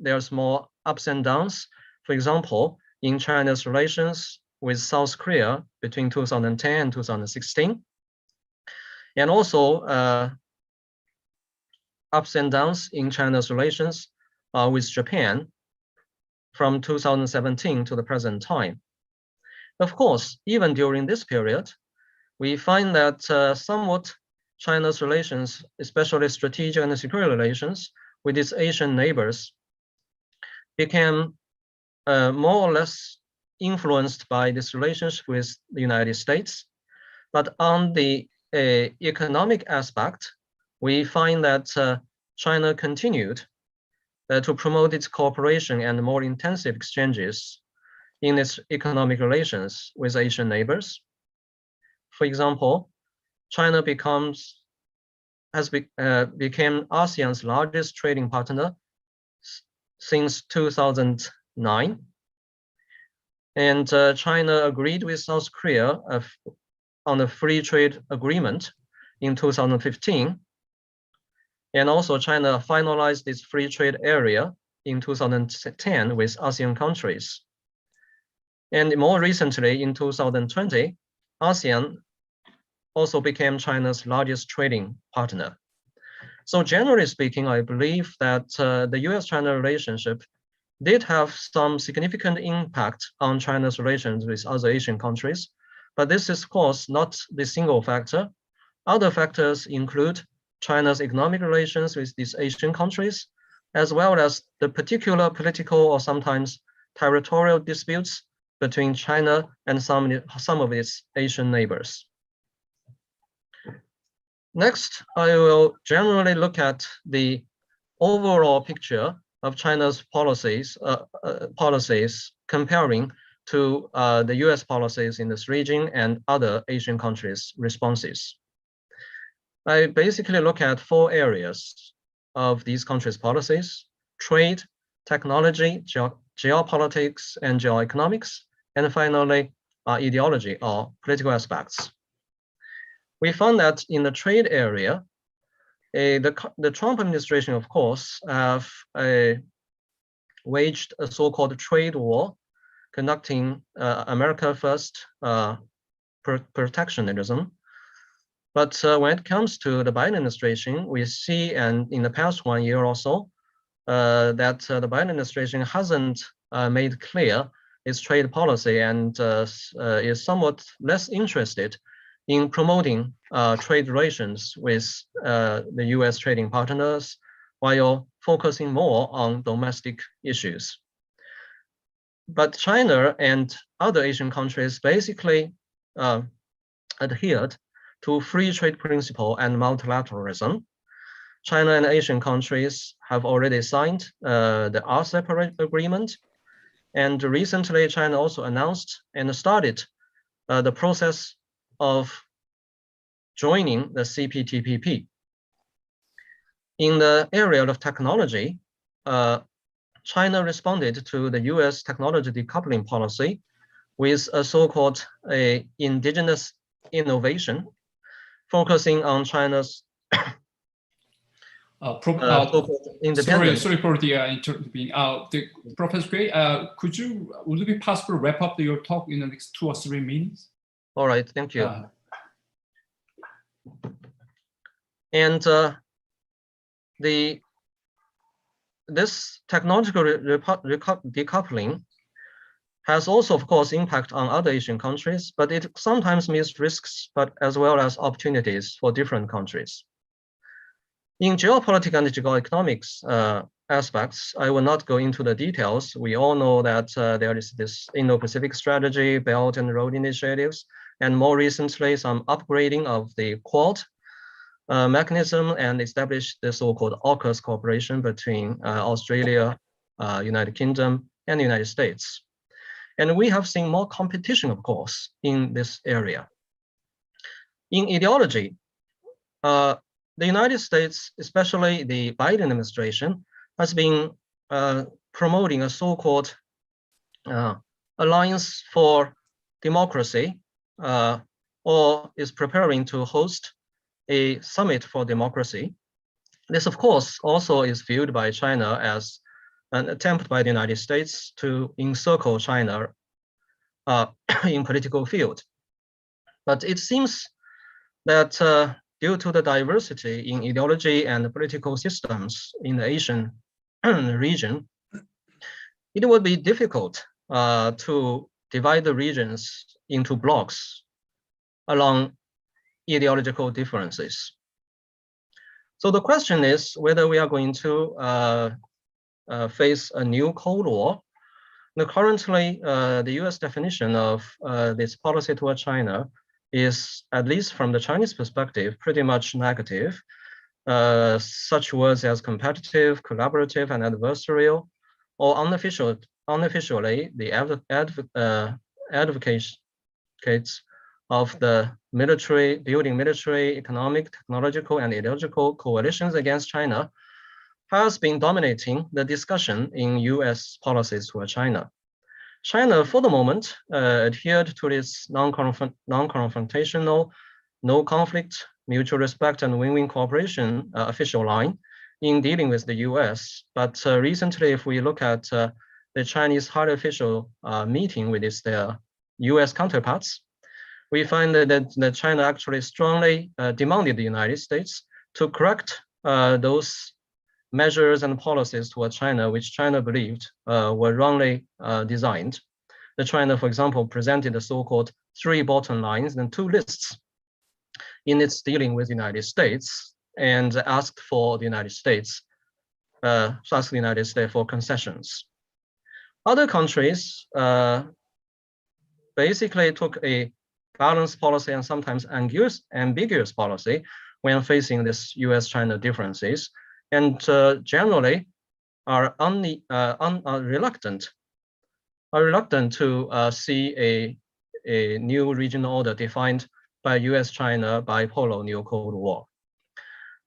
there's more ups and downs. For example, in China's relations with South Korea between 2010 and 2016, and also ups and downs in China's relations with Japan from 2017 to the present time. Of course, even during this period, we find that somewhat China's relations, especially strategic and security relations with its Asian neighbors, became more or less influenced by this relationship with the United States. But on the economic aspect, we find that China continued to promote its cooperation and more intensive exchanges in its economic relations with Asian neighbors. For example, China became ASEAN's largest trading partner since 2009. And China agreed with South Korea on a free trade agreement in 2015. And also China finalized its free trade area in 2010 with ASEAN countries. And more recently, in 2020, ASEAN also became China's largest trading partner. So generally speaking, I believe that the US-China relationship did have some significant impact on China's relations with other Asian countries, but this is, of course, not the single factor. Other factors include China's economic relations with these Asian countries, as well as the particular political or sometimes territorial disputes between China and some of its Asian neighbors. Next, I will generally look at the overall picture of China's policies comparing to the US policies in this region and other Asian countries' responses. I basically look at 4 areas of these countries' policies: trade, technology, geopolitics, and geoeconomics, and finally, ideology or political aspects. We found that in the trade area, the Trump administration, of course, have waged a so-called trade war, conducting America first protectionism. But when it comes to the Biden administration, we see, and in the past 1 year or so, that the Biden administration hasn't made clear its trade policy and is somewhat less interested in promoting trade relations with the US trading partners while focusing more on domestic issues. But China and other Asian countries basically adhered to free trade principle and multilateralism. China and Asian countries have already signed the RCEP agreement. And recently, China also announced and started the process of joining the CPTPP. In the area of technology, China responded to the US technology decoupling policy with a so-called indigenous innovation, focusing on China's independence. Sorry for the intervening. Professor Gray, would it be possible to wrap up your talk in the next 2 or 3 minutes? All right, thank you. And this technological decoupling has also, of course, impact on other Asian countries, but it sometimes means risks, but as well as opportunities for different countries. In geopolitics and geoeconomics aspects, I will not go into the details. We all know that there is this Indo-Pacific strategy, Belt and Road initiatives, and more recently, some upgrading of the Quad mechanism and established the so-called AUKUS cooperation between Australia, United Kingdom, and the United States. And we have seen more competition, of course, in this area. In ideology, the United States, especially the Biden administration, has been promoting a so-called Alliance for Democracy, or is preparing to host a summit for democracy. This, of course, also is viewed by China as an attempt by the United States to encircle China in political field. But it seems that due to the diversity in ideology and political systems in the Asian region, it would be difficult to divide the regions into blocks along ideological differences. So the question is whether we are going to face a new Cold War. Now, currently, the US definition of this policy toward China is, at least from the Chinese perspective, pretty much negative. Such words as competitive, collaborative, and adversarial, or unofficially, the advocates of the military, building military, economic, technological, and ideological coalitions against China has been dominating the discussion in US policies toward China. China, for the moment, adhered to its non-confrontational, no conflict, mutual respect, and win-win cooperation official line in dealing with the US. But recently, if we look at the Chinese high official meeting with their US counterparts, we find that China actually strongly demanded the United States to correct those measures and policies toward China, which China believed were wrongly designed. The China, for example, presented the so-called 3 bottom lines and 2 lists in its dealing with the United States, and asked for the United States, for concessions. Other countries basically took a balanced policy and sometimes ambiguous policy when facing this US-China differences, and generally are reluctant to see a new regional order defined by US-China bipolar new Cold War.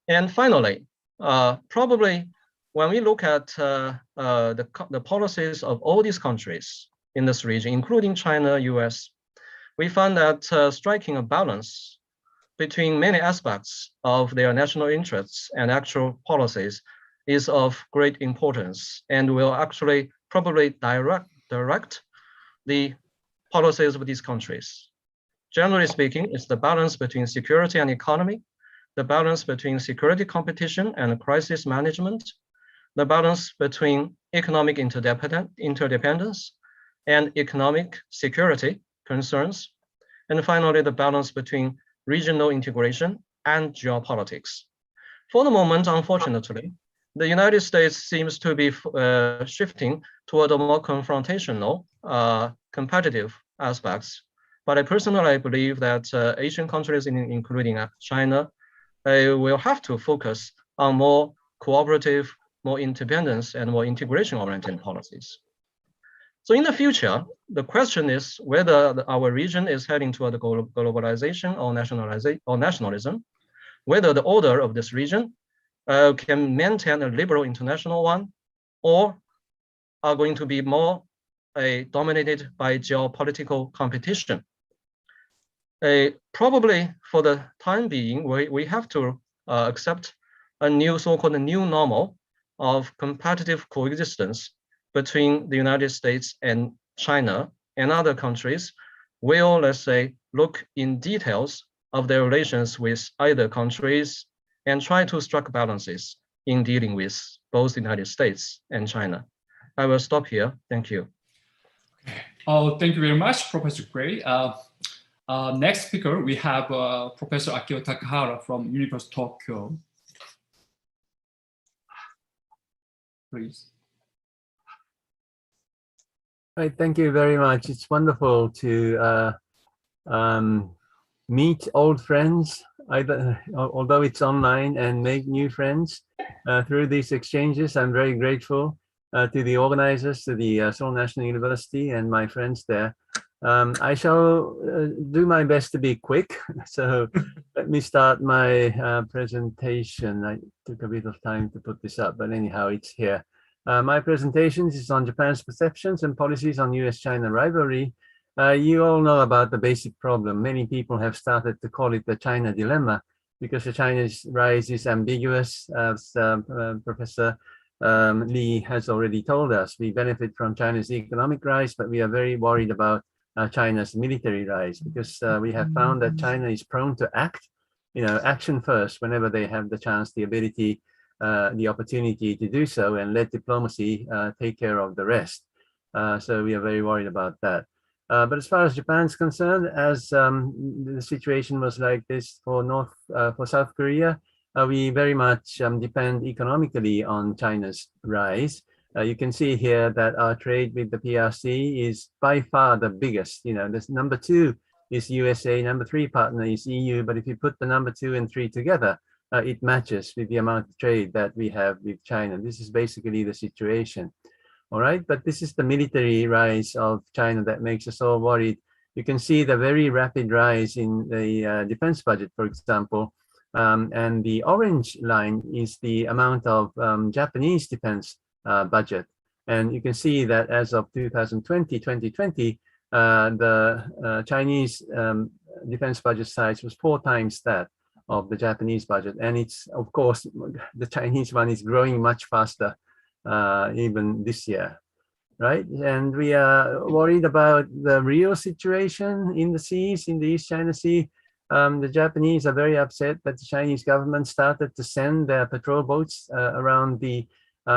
And finally, probably when we look at the policies of all these countries in this region, including China, US, we find that striking a balance between many aspects of their national interests and actual policies is of great importance, and will actually probably direct the policies of these countries. Generally speaking, it's the balance between security and economy, the balance between security competition and crisis management, the balance between economic interdependence and economic security concerns, and finally, the balance between regional integration and geopolitics. For the moment, unfortunately, the United States seems to be shifting toward a more confrontational, competitive aspects. But I personally believe that Asian countries, including China, will have to focus on more cooperative, more independence, and more integration-oriented policies. So in the future, the question is whether our region is heading toward globalization or nationalism, whether the order of this region can maintain a liberal international one, or are going to be more dominated by geopolitical competition. Probably for the time being, we have to accept a new so-called new normal of competitive coexistence between the United States and China, and other countries will, let's say, look in details of their relations with either countries and try to strike balances in dealing with both the United States and China. I will stop here. Thank you. Oh, thank you very much, Professor Gray. Next speaker, we have Professor Akio Takahara from University of Tokyo. please. Right, thank you very much. It's wonderful to meet old friends, although it's online, and make new friends through these exchanges. I'm very grateful to the organizers, to the Seoul National University and my friends there. I shall do my best to be quick. So let me start my presentation. I took a bit of time to put this up, but anyhow, it's here. My presentation is on Japan's perceptions and policies on US-China rivalry. You all know about the basic problem. Many people have started to call it the China dilemma because the China's rise is ambiguous, as Professor Lee has already told us. We benefit from China's economic rise, but we are very worried about China's military rise because we have found that China is prone to act, action first whenever they have the chance, the ability, the opportunity to do so, and let diplomacy take care of the rest. So we are very worried about that. But as far as Japan's concerned, as the situation was like this for South Korea, we very much depend economically on China's rise. You can see here that our trade with the PRC is by far the biggest. This number 2 is USA, number 3 partner is EU, but if you put the number 2 and 3 together, it matches with the amount of trade that we have with China. This is basically the situation. All right, but this is the military rise of China that makes us all worried. You can see the very rapid rise in the defense budget, for example, and the orange line is the amount of Japanese defense budget. And you can see that as of 2020, the Chinese defense budget size was 4 times that of the Japanese budget. And it's, of course, the Chinese one is growing much faster even this year, right? And we are worried about the real situation in the seas, in the East China Sea. The Japanese are very upset that the Chinese government started to send their patrol boats around the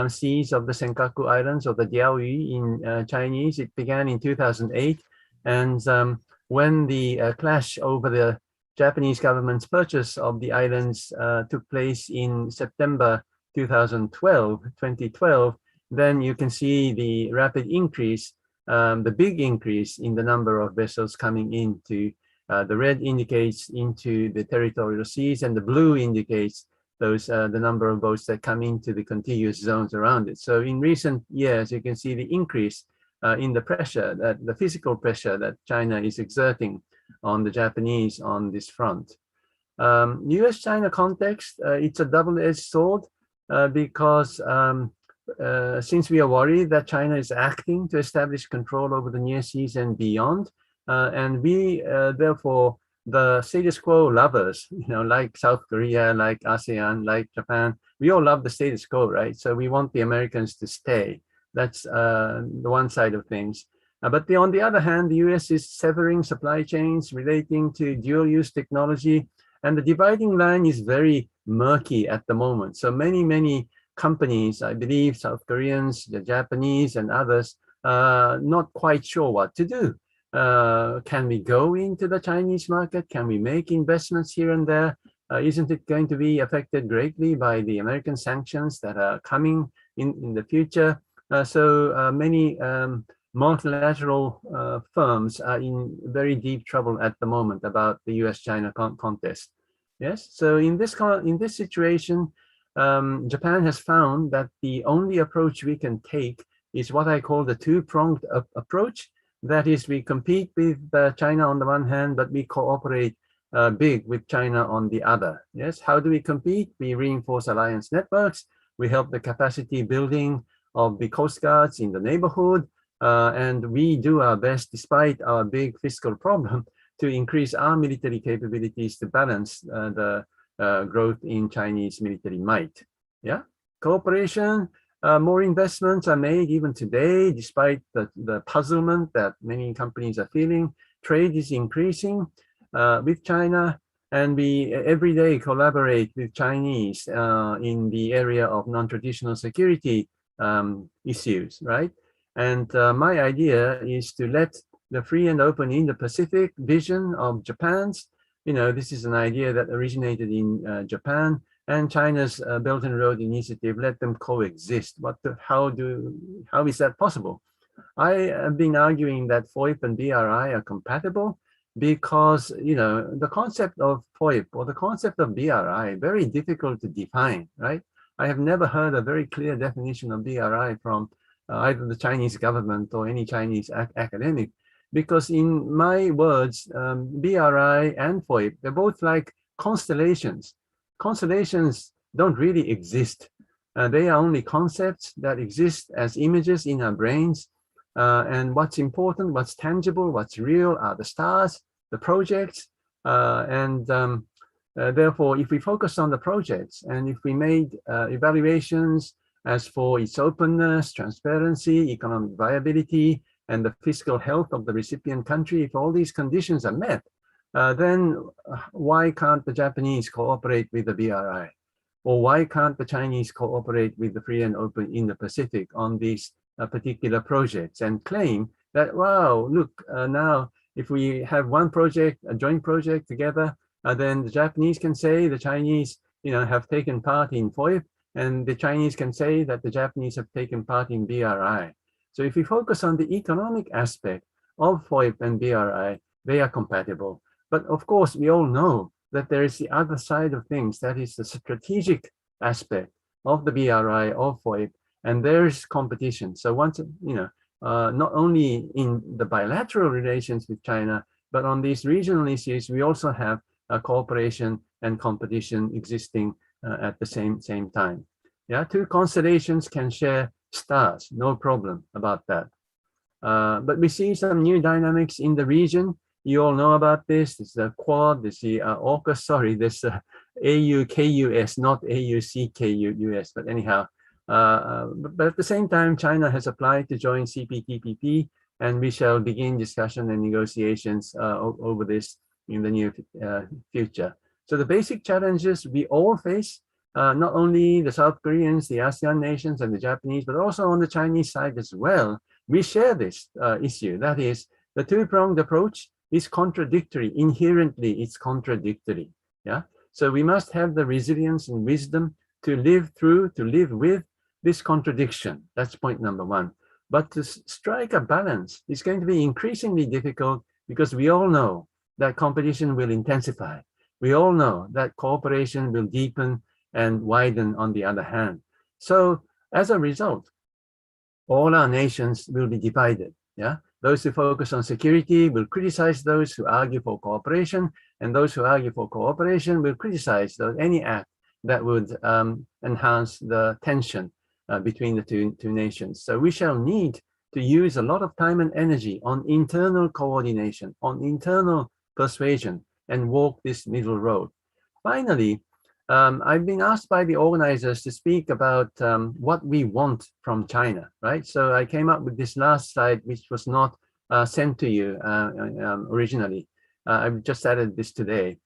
seas of the Senkaku Islands, or the Diaoyu in Chinese. It began in 2008. And when the clash over the Japanese government's purchase of the islands took place in September 2012, then you can see the rapid increase, the big increase in the number of vessels coming into. The red indicates into the territorial seas, and the blue indicates the number of boats that come into the contiguous zones around it. So in recent years, you can see the increase in the pressure, the physical pressure that China is exerting on the Japanese on this front. US-China context, it's a double-edged sword because since we are worried that China is acting to establish control over the near seas and beyond, and we therefore, the status quo lovers, like South Korea, like ASEAN, like Japan, we all love the status quo, right? So we want the Americans to stay. That's the one side of things. But on the other hand, the US is severing supply chains relating to dual-use technology, and the dividing line is very murky at the moment. So many companies, I believe, South Koreans, the Japanese, and others, not quite sure what to do. Can we go into the Chinese market? Can we make investments here and there? Isn't it going to be affected greatly by the American sanctions that are coming in the future? So many multilateral firms are in very deep trouble at the moment about the US-China contest. Yes, so in this situation, Japan has found that the only approach we can take is what I call the two-pronged approach. That is, we compete with China on the one hand, but we cooperate big with China on the other. Yes, how do we compete? We reinforce alliance networks. We help the capacity building of the coast guards in the neighborhood. And we do our best, despite our big fiscal problem, to increase our military capabilities to balance the growth in Chinese military might. Yeah, cooperation, more investments are made even today, despite the puzzlement that many companies are feeling. Trade is increasing with China, and we every day collaborate with Chinese in the area of non-traditional security issues, right? And my idea is to let the free and open Indo-Pacific vision of Japan's, this is an idea that originated in Japan, and China's Belt and Road Initiative, let them coexist. How is that possible? I have been arguing that FOIP and BRI are compatible because, you know, the concept of FOIP or the concept of BRI, very difficult to define, right? I have never heard a very clear definition of BRI from either the Chinese government or any Chinese academic, because in my words, BRI and FOIP, they're both like constellations. Constellations don't really exist. They are only concepts that exist as images in our brains. And what's important, what's tangible, what's real are the stars, the projects. Therefore, if we focus on the projects and if we made evaluations as for its openness, transparency, economic viability, and the fiscal health of the recipient country, if all these conditions are met, then why can't the Japanese cooperate with the BRI? Or why can't the Chinese cooperate with the Free and Open Indo-Pacific on these particular projects and claim that, wow, look, now if we have one project, a joint project together, then the Japanese can say the Chinese, you know, have taken part in FOIP, and the Chinese can say that the Japanese have taken part in BRI. So if we focus on the economic aspect of FOIP and BRI, they are compatible. But of course, we all know that there is the other side of things, that is the strategic aspect of the BRI, of FOIP, and there's competition. So once, you know, not only in the bilateral relations with China, but on these regional issues, we also have cooperation and competition existing at the same time. Yeah, two constellations can share stars, no problem about that. But we see some new dynamics in the region. You all know about this. This is the Quad, this is the AUKUS, sorry, this AUKUS, not AUCKUS, but anyhow. But at the same time, China has applied to join CPTPP, and we shall begin discussion and negotiations over this in the near future. So the basic challenges we all face, not only the South Koreans, the ASEAN nations, and the Japanese, but also on the Chinese side as well, we share this issue. That is, the two-pronged approach is contradictory. Inherently, it's contradictory. Yeah. So we must have the resilience and wisdom to live through, to live with this contradiction. That's point number one. But to strike a balance is going to be increasingly difficult because we all know that competition will intensify. We all know that cooperation will deepen and widen on the other hand. So as a result, all our nations will be divided. Yeah, those who focus on security will criticize those who argue for cooperation, and those who argue for cooperation will criticize any act that would enhance the tension between the two nations. So we shall need to use a lot of time and energy on internal coordination, on internal persuasion, and walk this middle road. Finally, I've been asked by the organizers to speak about what we want from China, right? So I came up with this last slide, which was not sent to you originally. I've just added this today.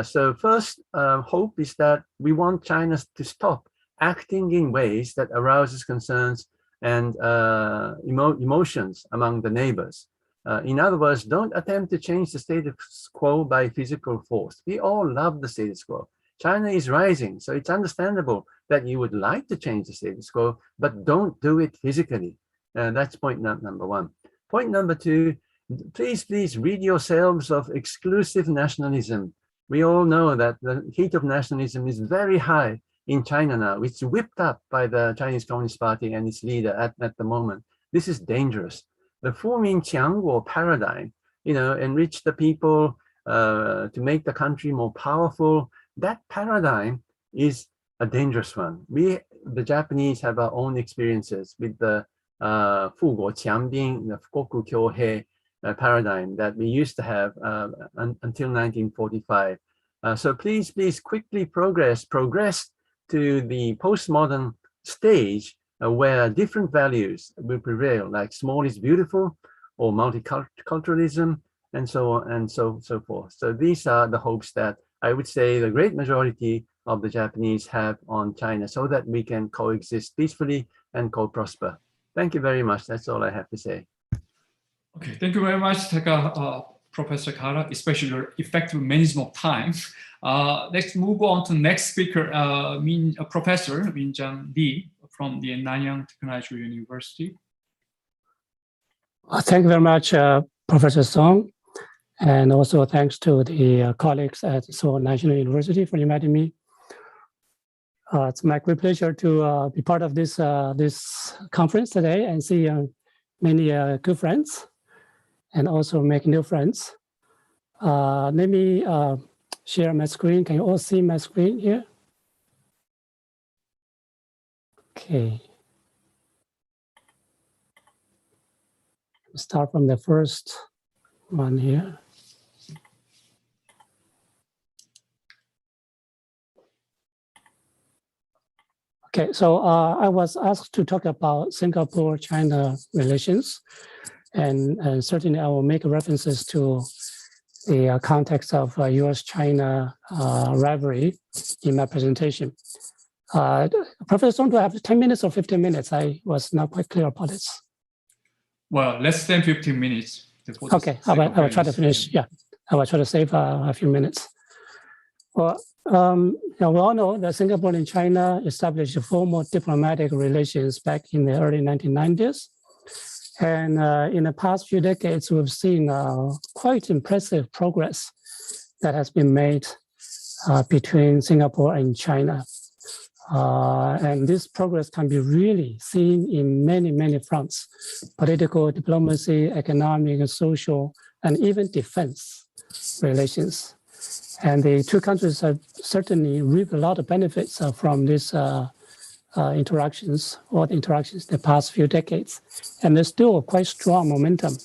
So first hope is that we want China to stop acting in ways that arouses concerns and emotions among the neighbors. In other words, don't attempt to change the status quo by physical force. We all love the status quo. China is rising, so it's understandable that you would like to change the status quo, but don't do it physically. That's point number one. Point number two, please rid yourselves of exclusive nationalism. We all know that the heat of nationalism is very high in China now. It's whipped up by the Chinese Communist Party and its leader at the moment. This is dangerous. The Mingjiang or paradigm, you know, enrich the people to make the country more powerful. That paradigm is a dangerous one. We, the Japanese, have our own experiences with the the Fukoku Kyohei paradigm that we used to have until 1945. So please quickly progress to the postmodern stage where different values will prevail, like small is beautiful or multiculturalism, and so on and so forth. So these are the hopes that I would say the great majority of the Japanese have on China, so that we can coexist peacefully and co-prosper. Thank you very much. That's all I have to say. Okay, thank you very much, Taka, Professor Takahara, especially your effective management of time. Let's move on to the next speaker, Professor Mingjiang Lee from the Nanyang Technological University. Thank you very much, Professor Sohn, and also thanks to the colleagues at Seoul National University for inviting me. It's my great pleasure to be part of this conference today and see many good friends and also make new friends. Let me share my screen. Can you all see my screen here? Okay. Start from the first one here. Okay, so I was asked to talk about Singapore-China relations, and certainly I will make references to the context of U.S.-China rivalry in my presentation. Professor Sohn, do I have 10 minutes or 15 minutes? I was not quite clear about this. Well, less than 15 minutes. Okay, I will try to finish. Yeah, I will try to save a few minutes. Well, now we all know that Singapore and China established formal diplomatic relations back in the early 1990s. And in the past few decades, we've seen quite impressive progress that has been made between Singapore and China. And this progress can be really seen in many, many fronts: political, diplomacy, economic, social, and even defense relations. And the two countries have certainly reaped a lot of benefits from these interactions the past few decades. And there's still a quite strong momentum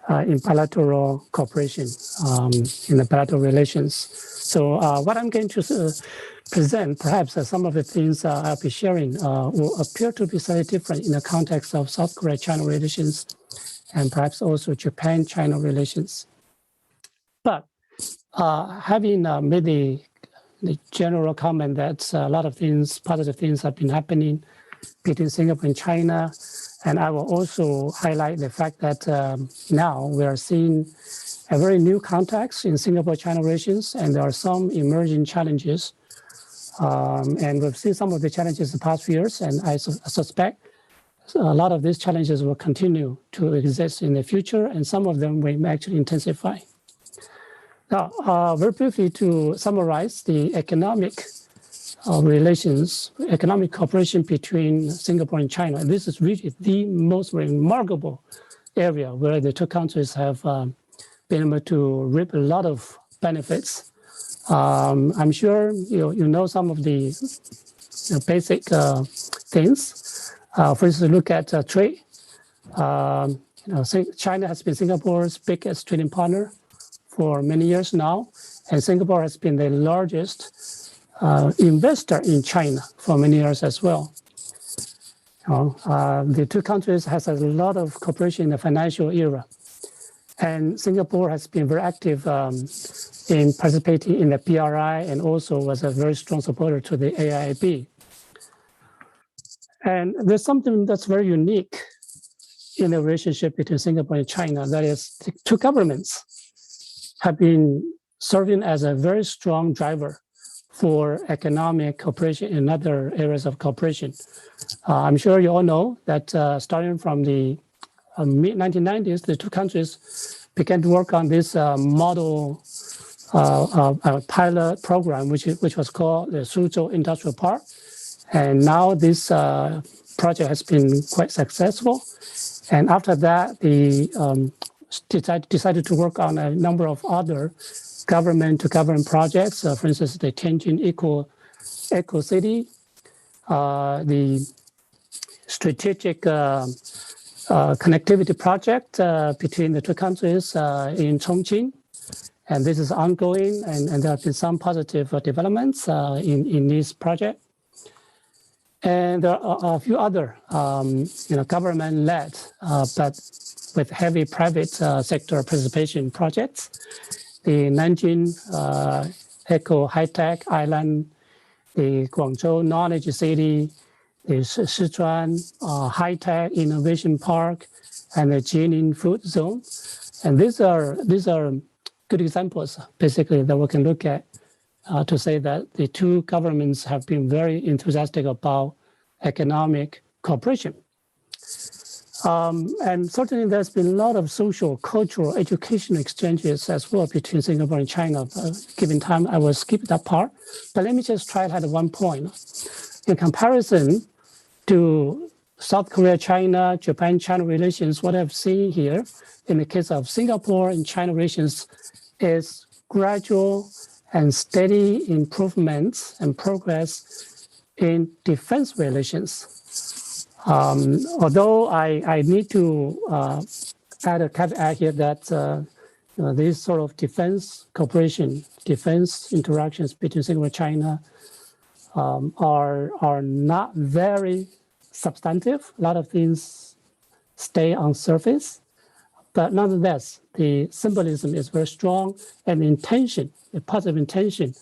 in bilateral cooperation, in the bilateral relations. So what I'm going to present, perhaps some of the things I'll be sharing will appear to be slightly different in the context of South Korea-China relations and perhaps also Japan-China relations. But having made the general comment that a lot of things, positive things have been happening between Singapore and China, and I will also highlight the fact that now we are seeing a very new context in Singapore-China relations, and there are some emerging challenges. And we've seen some of the challenges in the past few years, and I suspect a lot of these challenges will continue to exist in the future, and some of them may actually intensify. Now, very briefly to summarize the economic relations, economic cooperation between Singapore and China. This is really the most remarkable area where the two countries have been able to reap a lot of benefits. I'm sure you know some of the basic things. For instance, look at trade. China has been Singapore's biggest trading partner for many years now, and Singapore has been the largest investor in China for many years as well. The two countries has a lot of cooperation in the financial era, and Singapore has been very active in participating in the BRI and also was a very strong supporter to the AIIB. And there's something that's very unique in the relationship between Singapore and China. That is, the two governments have been serving as a very strong driver for economic cooperation in other areas of cooperation. I'm sure you all know that starting from the mid-1990s, the two countries began to work on this model pilot program, which was called the Suzhou Industrial Park. And now this project has been quite successful. And after that, they decided to work on a number of other government-to-government projects. For instance, the Tianjin Eco City, the strategic connectivity project between the two countries in Chongqing. And this is ongoing, and there have been some positive developments in this project. And there are a few other, government-led, but with heavy private sector participation projects. The Nanjing Eco High-Tech Island, the Guangzhou Knowledge City, the Sichuan High-Tech Innovation Park, and the Jilin Food Zone. And these are good examples, basically, that we can look at to say that the two governments have been very enthusiastic about economic cooperation. And certainly there's been a lot of social, cultural, educational exchanges as well between Singapore and China. Given time, I will skip that part. But let me just try to add one point. In comparison to South Korea, China, Japan, China relations, what I've seen here in the case of Singapore and China relations is gradual and steady improvements and progress in defense relations. Although I need to add a caveat here that these sort of defense cooperation, defense interactions between Singapore and China are not very substantive. A lot of things stay on surface, but nonetheless, the symbolism is very strong and the intention, the positive intention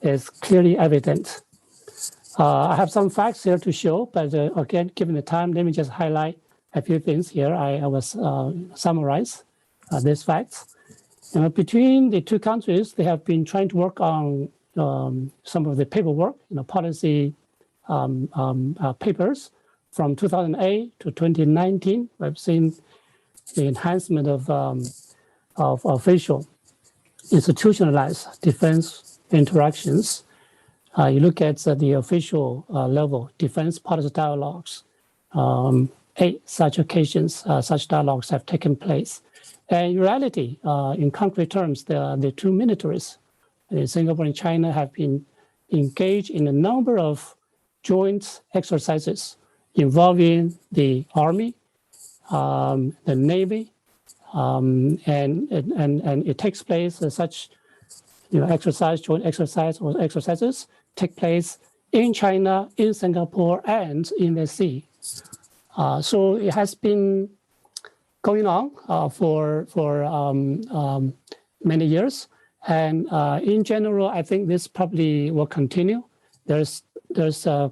is clearly evident. I have some facts here to show, but again, given the time, let me just highlight a few things here. I will summarize these facts. Between the two countries, they have been trying to work on some of the paperwork, policy papers from 2008 to 2019. We've seen the enhancement of official institutionalized defense interactions. You look at the official level, defense policy dialogues. 8 such occasions, such dialogues have taken place. And in reality, in concrete terms, the two militaries, Singapore and China, have been engaged in a number of joint exercises involving the Army, the Navy, and it takes place such joint exercise or exercises take place in China, in Singapore, and in the sea. So it has been going on for many years, and in general, I think this probably will continue. There's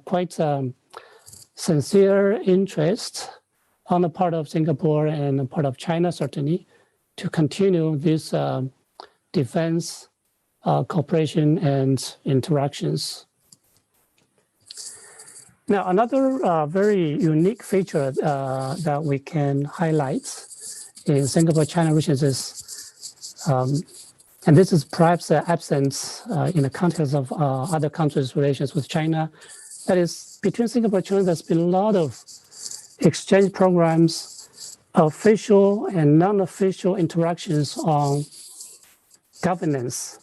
quite sincere interest on the part of Singapore and the part of China, certainly, to continue this defense cooperation and interactions. Now, another very unique feature that we can highlight in Singapore-China relations is, and this is perhaps absent in the context of other countries' relations with China, that is, between Singapore and China, there's been a lot of exchange programs, official and non-official interactions on governance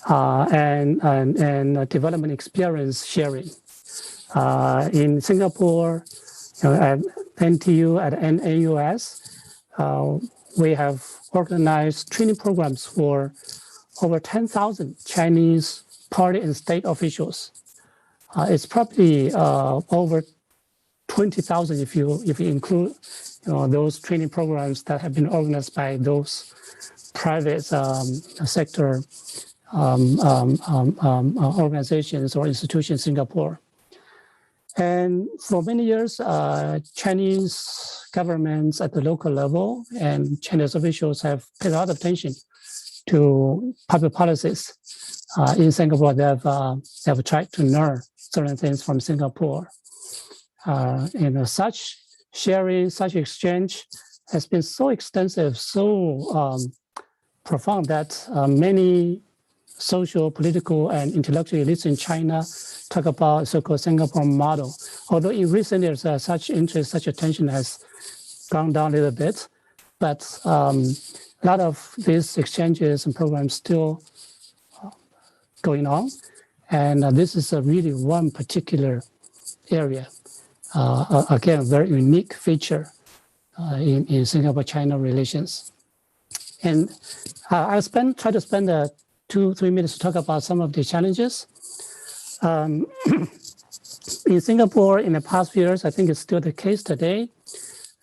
and development experience sharing. In Singapore, at NTU, at NAUS, we have organized training programs for over 10,000 Chinese party and state officials. It's probably over 20,000 if you include those training programs that have been organized by those private sector organizations or institutions in Singapore. And for many years, Chinese governments at the local level and Chinese officials have paid a lot of attention to public policies in Singapore. They have tried to learn certain things from Singapore. Such sharing, such exchange has been so extensive, so profound that many social, political, and intellectual elites in China talk about so-called Singapore model. Although in recent years, such interest, such attention has gone down a little bit, but a lot of these exchanges and programs still going on. And this is really one particular area. Again, a very unique feature in Singapore-China relations. And I'll try to spend 2-3 minutes to talk about some of the challenges. In Singapore, in the past few years, I think it's still the case today,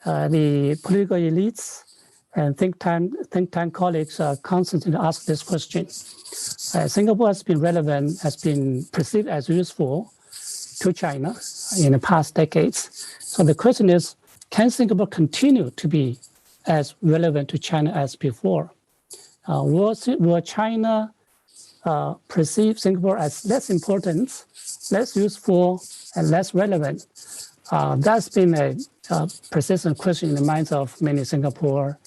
the political elites and think tank colleagues constantly ask this question. Singapore has been relevant, has been perceived as useful to China in the past decades. So the question is, can Singapore continue to be as relevant to China as before? Will China perceive Singapore as less important, less useful, and less relevant? That's been a persistent question in the minds of many Singapore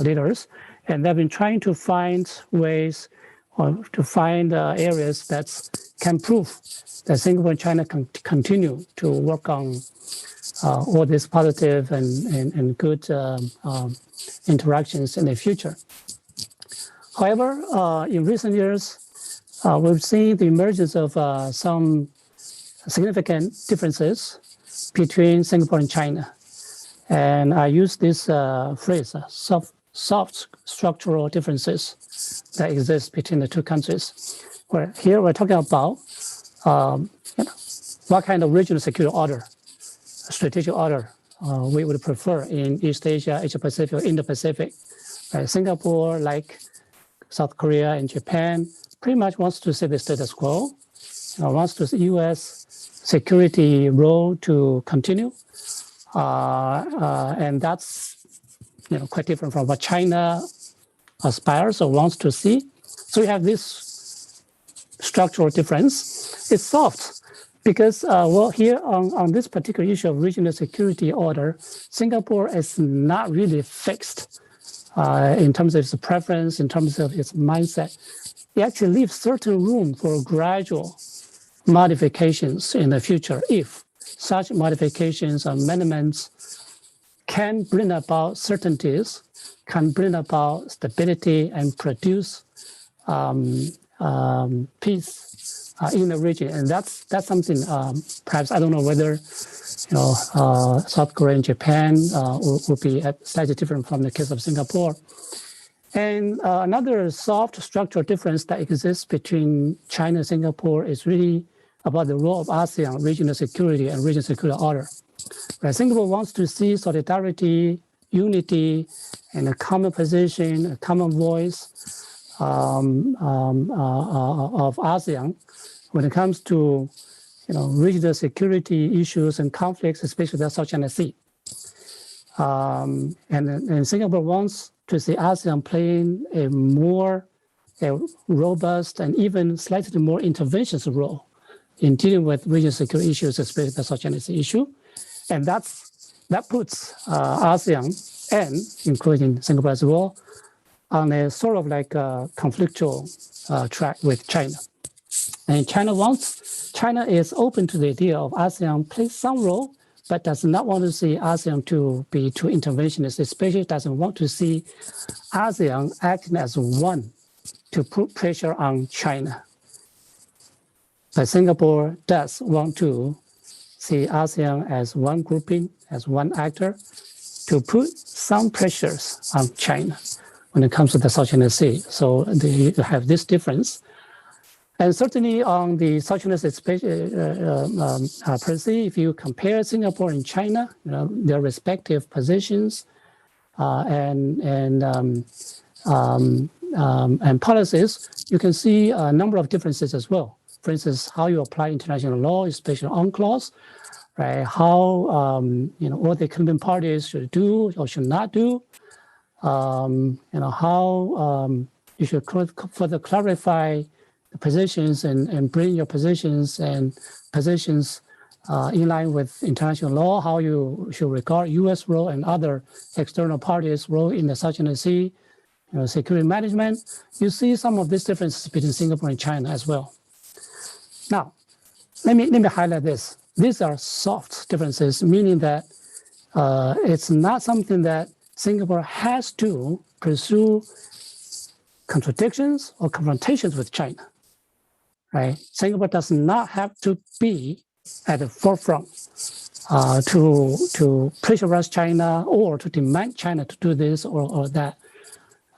leaders, and they've been trying to find ways or to find areas that can prove that Singapore and China can continue to work on all these positive and good interactions in the future. However, in recent years, we've seen the emergence of some significant differences between Singapore and China. And I use this phrase, soft structural differences that exist between the two countries. Where here we're talking about what kind of regional security order, strategic order we would prefer in East Asia, Asia Pacific, Indo-Pacific. Singapore, like South Korea and Japan, pretty much wants to see the status quo, wants to see U.S. security role to continue, and that's quite different from what China aspires or wants to see. So we have this structural difference. It's soft because, well, here on this particular issue of regional security order, Singapore is not really fixed in terms of its preference, in terms of its mindset. It actually leaves certain room for gradual modifications in the future if such modifications or amendments can bring about certainties, can bring about stability and produce peace in the region. And that's something perhaps I don't know whether South Korea and Japan will be slightly different from the case of Singapore. And another soft structural difference that exists between China and Singapore is really about the role of ASEAN, regional security and regional security order. Where Singapore wants to see solidarity, unity, and a common position, a common voice of ASEAN when it comes to regional security issues and conflicts, especially the South China Sea. And Singapore wants to see ASEAN playing a more robust and even slightly more interventionist role in dealing with regional security issues, especially the South China Sea issue. And that puts ASEAN, and including Singapore as well, on a sort of like a conflictual track with China. And China is open to the idea of ASEAN plays some role, but does not want to see ASEAN to be too interventionist, especially doesn't want to see ASEAN acting as one to put pressure on China. But Singapore does want to see ASEAN as one grouping, as one actor, to put some pressures on China when it comes to the South China Sea. So you have this difference. And certainly on the South China Sea per se, if you compare Singapore and China, their respective positions and policies, you can see a number of differences as well. For instance, how you apply international law, especially UNCLOS, right? How what the economic parties should do or should not do. How you should further clarify the positions and bring your positions in line with international law. How you should regard U.S. role and other external parties' role in the South China Sea, security management. You see some of these differences between Singapore and China as well. Now, let me highlight this. These are soft differences, meaning that it's not something that Singapore has to pursue contradictions or confrontations with China, right? Singapore does not have to be at the forefront to pressurize China or to demand China to do this or that.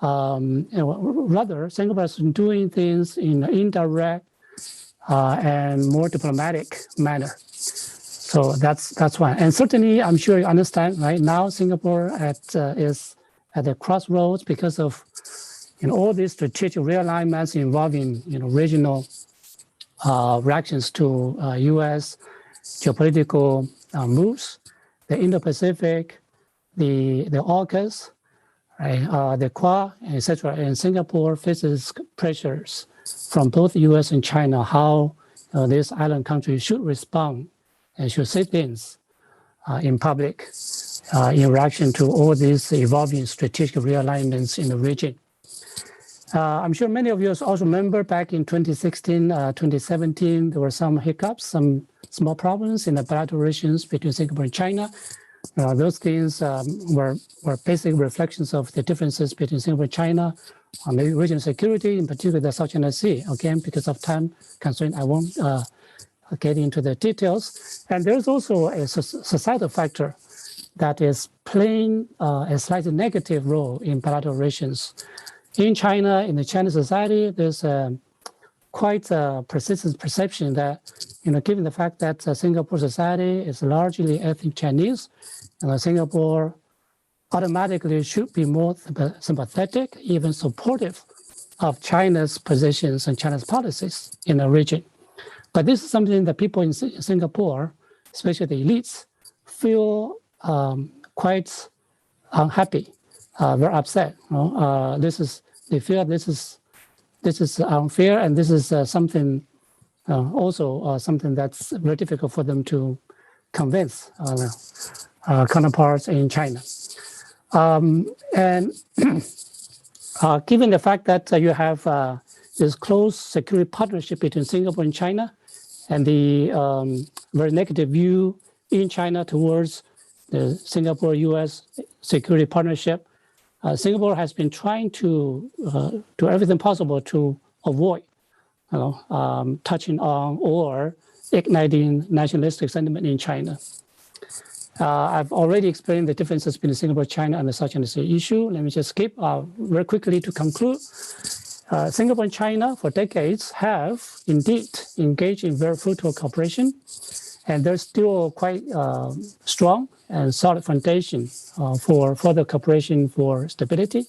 Rather, Singapore has been doing things in an indirect and more diplomatic manner. So that's why. And certainly, I'm sure you understand, right now, Singapore is at the crossroads because of all these strategic realignments involving regional reactions to U.S. geopolitical moves, the Indo-Pacific, the AUKUS, right? The Quad, etc. And Singapore faces pressures from both U.S. and China how this island country should respond and should say things in public in reaction to all these evolving strategic realignments in the region. I'm sure many of you also remember back in 2016, 2017, there were some hiccups, some small problems in the bilateral relations between Singapore and China. Those things were basic reflections of the differences between Singapore and China on the regional security, in particular the South China Sea. Again, because of time constraint, I won't get into the details. And there's also a societal factor that is playing a slightly negative role in bilateral relations. In China, in the Chinese society, there's quite a persistent perception that, given the fact that Singapore society is largely ethnic Chinese, Singapore automatically should be more sympathetic, even supportive of China's positions and China's policies in the region. But this is something that people in Singapore, especially the elites, feel quite unhappy, very upset. They feel this is unfair, and this is something something that's very difficult for them to convince counterparts in China. And given the fact that you have this close security partnership between Singapore and China, and the very negative view in China towards the Singapore-U.S. security partnership, Singapore has been trying to do everything possible to avoid touching on or igniting nationalistic sentiment in China. I've already explained the differences between Singapore, China, and the South China Sea issue. Let me just skip very quickly to conclude. Singapore and China for decades have indeed engaged in very fruitful cooperation, and there's still quite strong and solid foundation for further cooperation for stability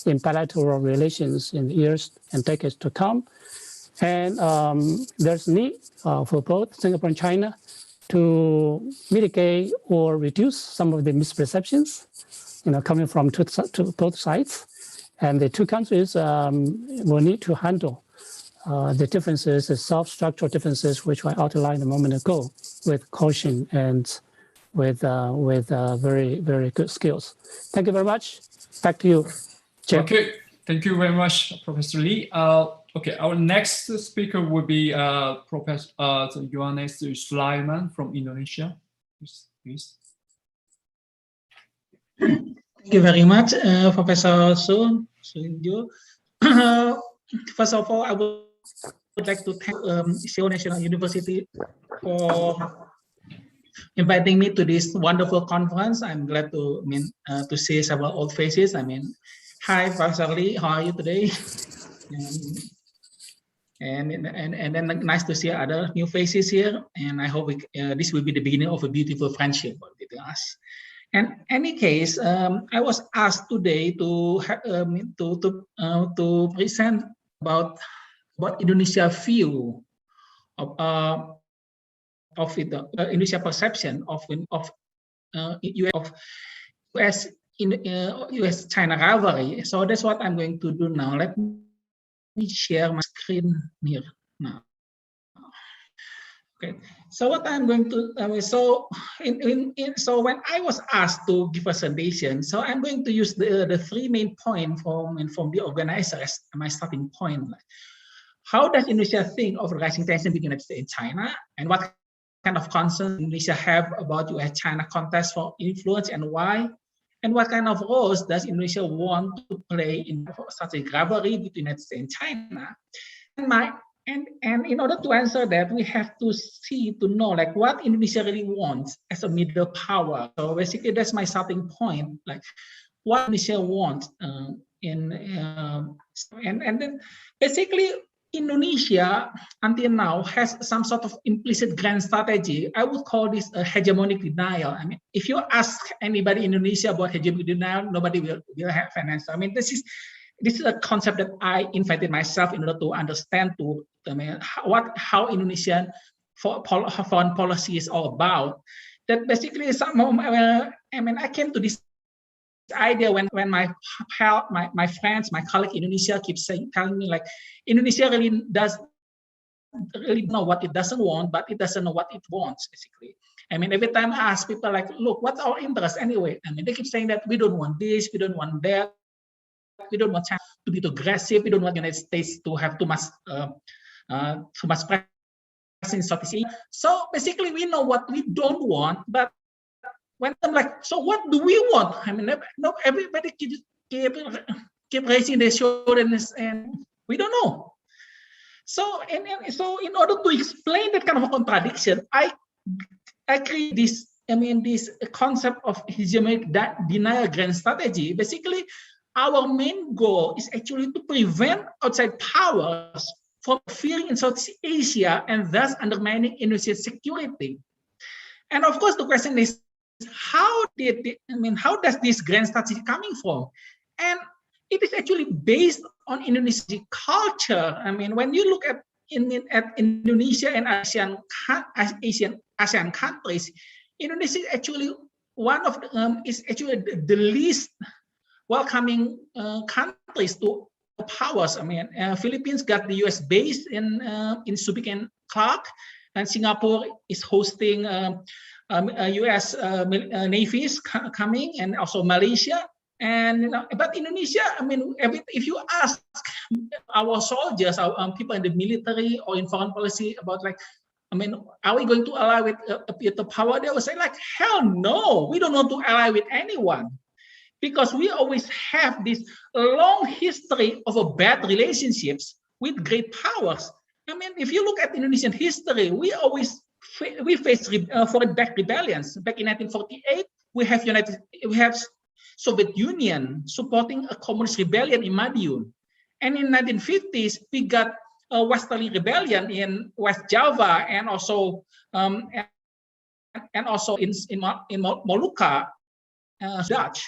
in bilateral relations in the years and decades to come. And there's need for both Singapore and China to mitigate or reduce some of the misperceptions, coming from both sides. And the two countries will need to handle the differences, the soft structural differences, which I outlined a moment ago, with caution and with very, very good skills. Thank you very much. Back to you, Chair. Okay, thank you very much, Professor Lee. Okay, our next speaker will be Professor Yohanese Sulaiman from Indonesia. Please. Thank you very much, Professor Soungjoo. First of all, I would like to thank Seoul National University for inviting me to this wonderful conference. I'm glad to see several old faces. Hi, Professor Lee, how are you today? And then nice to see other new faces here. And I hope this will be the beginning of a beautiful friendship between us. And in any case, I was asked today to present about Indonesia view of Indonesia perception of US-China rivalry. So that's what I'm going to do now. Let me share my screen here now. Okay, so what I'm going to so when I was asked to give a presentation, so I'm going to use the three main points from the organizer as my starting point. How does Indonesia think of rising tension between the United States and China, and what kind of concerns Indonesia have about US-China contest for influence and why? And what kind of roles does Indonesia want to play in such a rivalry between the United States and China? And in order to answer that, we have to know like what Indonesia really wants as a middle power. So basically, that's my starting point. Like what Indonesia wants, and then basically Indonesia until now has some sort of implicit grand strategy. I would call this a hegemonic denial. If you ask anybody in Indonesia about hegemonic denial, nobody will have an answer. This is a concept that I invited myself in order to understand how Indonesian foreign policy is all about. That basically I came to this idea when my friends, my colleague in Indonesia keep telling me like Indonesia really know what it doesn't want, but it doesn't know what it wants, basically. I mean, every time I ask people like, look, what's our interest anyway? I mean, they keep saying that we don't want this, we don't want that, we don't want China to be too aggressive, we don't want the United States to have too much presence in Southeast Asia. So basically, we know what we don't want, but when I'm like, so what do we want? I mean, no, everybody keep raising their shoulders, and we don't know. So, in order to explain that kind of a contradiction, I create this. I mean, this concept of hegemonic denial grand strategy. Basically, our main goal is actually to prevent outside powers from fearing in Southeast Asia and thus undermining Indonesia's security. And of course, the question is, how does this grand strategy coming from? And it is actually based on Indonesian culture. I mean, when you look at Indonesia and ASEAN countries, Indonesia is actually one of the least welcoming countries to powers. I mean, Philippines got the U.S. base in Subic and Clark, and Singapore is hosting U.S. navies coming, and also Malaysia. And but Indonesia, I mean, if you ask our soldiers, our people in the military or in foreign policy about like, I mean, are we going to ally with the power? They will say like, hell no, we don't want to ally with anyone, because we always have this long history of bad relationships with great powers. I mean, if you look at Indonesian history, we faced foreign-backed rebellions. Back in 1948, we have Soviet Union supporting a communist rebellion in Madiun. And in 1950s, we got a Westerly rebellion in West Java, and also in Molucca, Dutch.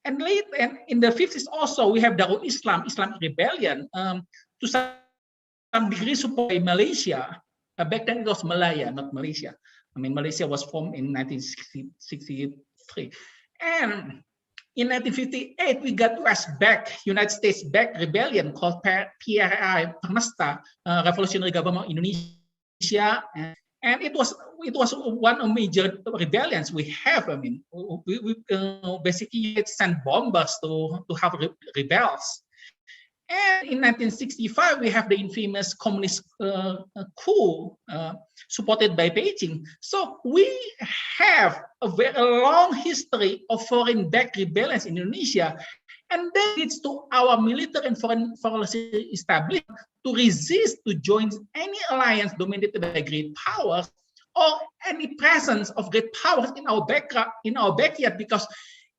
And late and in the 50s also, we have Darul Islam, Islamic rebellion, to some degree supported by Malaysia. Back then it was Malaya, not Malaysia. I mean, Malaysia was formed in 1963. And in 1958, we got United States-backed rebellion called PRI, Pernesta, Revolutionary Government of Indonesia, and it was one of major rebellions we have. I mean, we basically sent bombers to have rebels. And in 1965, we have the infamous communist coup supported by Peking. So we have a very long history of foreign-backed rebellions in Indonesia, and that leads to our military and foreign policy establishment to resist to join any alliance dominated by great powers or any presence of great powers in our backyard, because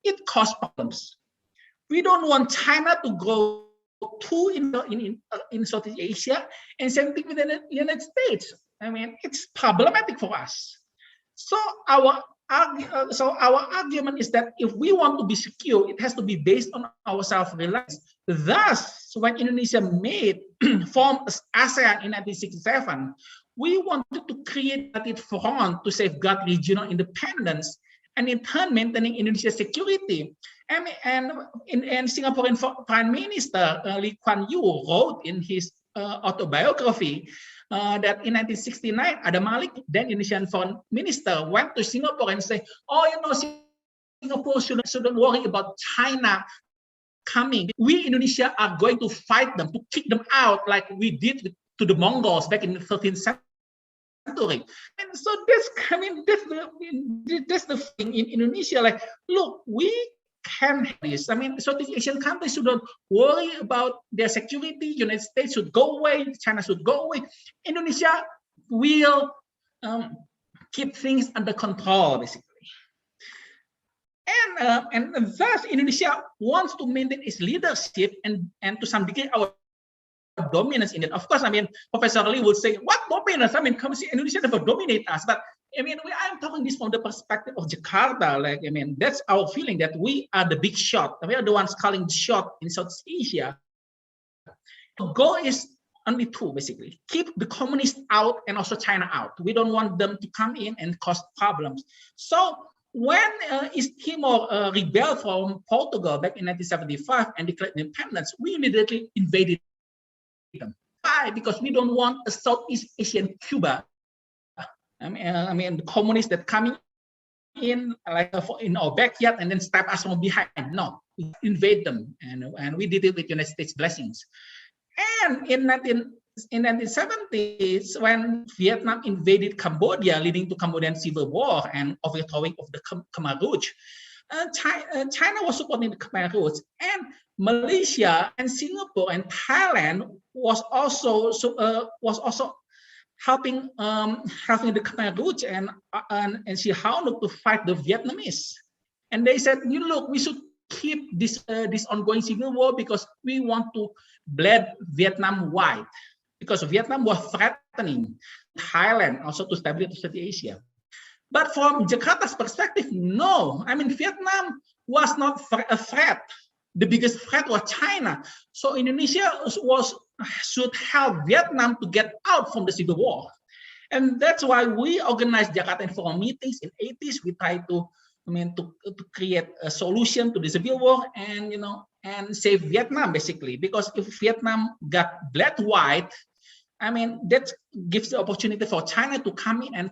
it causes problems. We don't want China to grow too in Southeast Asia, and same thing with the United States. I mean, it's problematic for us. So our argument is that if we want to be secure, it has to be based on our self-reliance. Thus, when Indonesia formed ASEAN in 1967, we wanted to create a front to safeguard regional independence, and in turn maintaining Indonesia's security. And Singaporean Prime Minister Lee Kuan Yew wrote in his autobiography that in 1969, Adam Malik, then Indonesian Foreign Minister, went to Singapore and said, "Oh, you know, Singapore shouldn't worry about China coming. We Indonesia are going to fight them, to kick them out, like we did to the Mongols back in the 13th century." And so that's the thing in Indonesia. Like, look, we can have this. I mean, Southeast Asian countries shouldn't worry about their security. United States should go away. China should go away. Indonesia will keep things under control, basically. And thus, Indonesia wants to maintain its leadership and to some degree our dominance in it. Of course, I mean, Professor Lee would say, what dominance? I mean, come see, Indonesia never dominate us. But I mean, I'm talking this from the perspective of Jakarta. Like, I mean, that's our feeling that we are the big shot. We are the ones calling the shot in Southeast Asia. The goal is only two, basically. Keep the communists out and also China out. We don't want them to come in and cause problems. So when East Timor rebelled from Portugal back in 1975 and declared independence, we immediately invaded them. Why? Because we don't want a Southeast Asian Cuba. I mean, the communists that coming in like in our backyard and then stab us from behind. No, we invade them, and we did it with United States blessings. And in 1970s, when Vietnam invaded Cambodia, leading to Cambodian civil war and overthrowing of the Khmer Rouge, China was supporting the Khmer Rouge, and Malaysia and Singapore and Thailand was also helping the Khmer Rouge and Sihanouk to fight the Vietnamese. And they said, look, we should keep this ongoing civil war because we want to bleed Vietnam wide, because Vietnam was threatening Thailand also to stability of South Asia. But from Jakarta's perspective, no. I mean, Vietnam was not a threat. The biggest threat was China. So Indonesia should help Vietnam to get out from the civil war. And that's why we organized Jakarta Informal meetings in the 80s. We tried to create a solution to the civil war and, and save Vietnam basically. Because if Vietnam got bled white, I mean, that gives the opportunity for China to come in and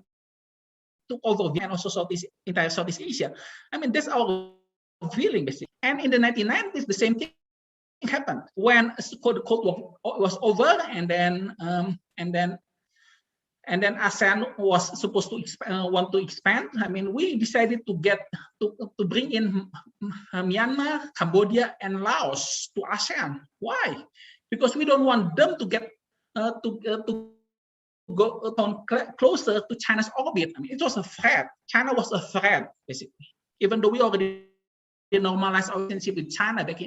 took over Vietnam and also entire Southeast Asia. I mean, that's our feeling basically. And in the 1990s, the same thing happened when the Cold War was over, and then ASEAN was supposed to want to expand. I mean, we decided to bring in Myanmar, Cambodia, and Laos to ASEAN. Why? Because we don't want them to get to go closer to China's orbit. I mean, it was a threat. China was a threat, basically. Even though we already normalized our relationship with China back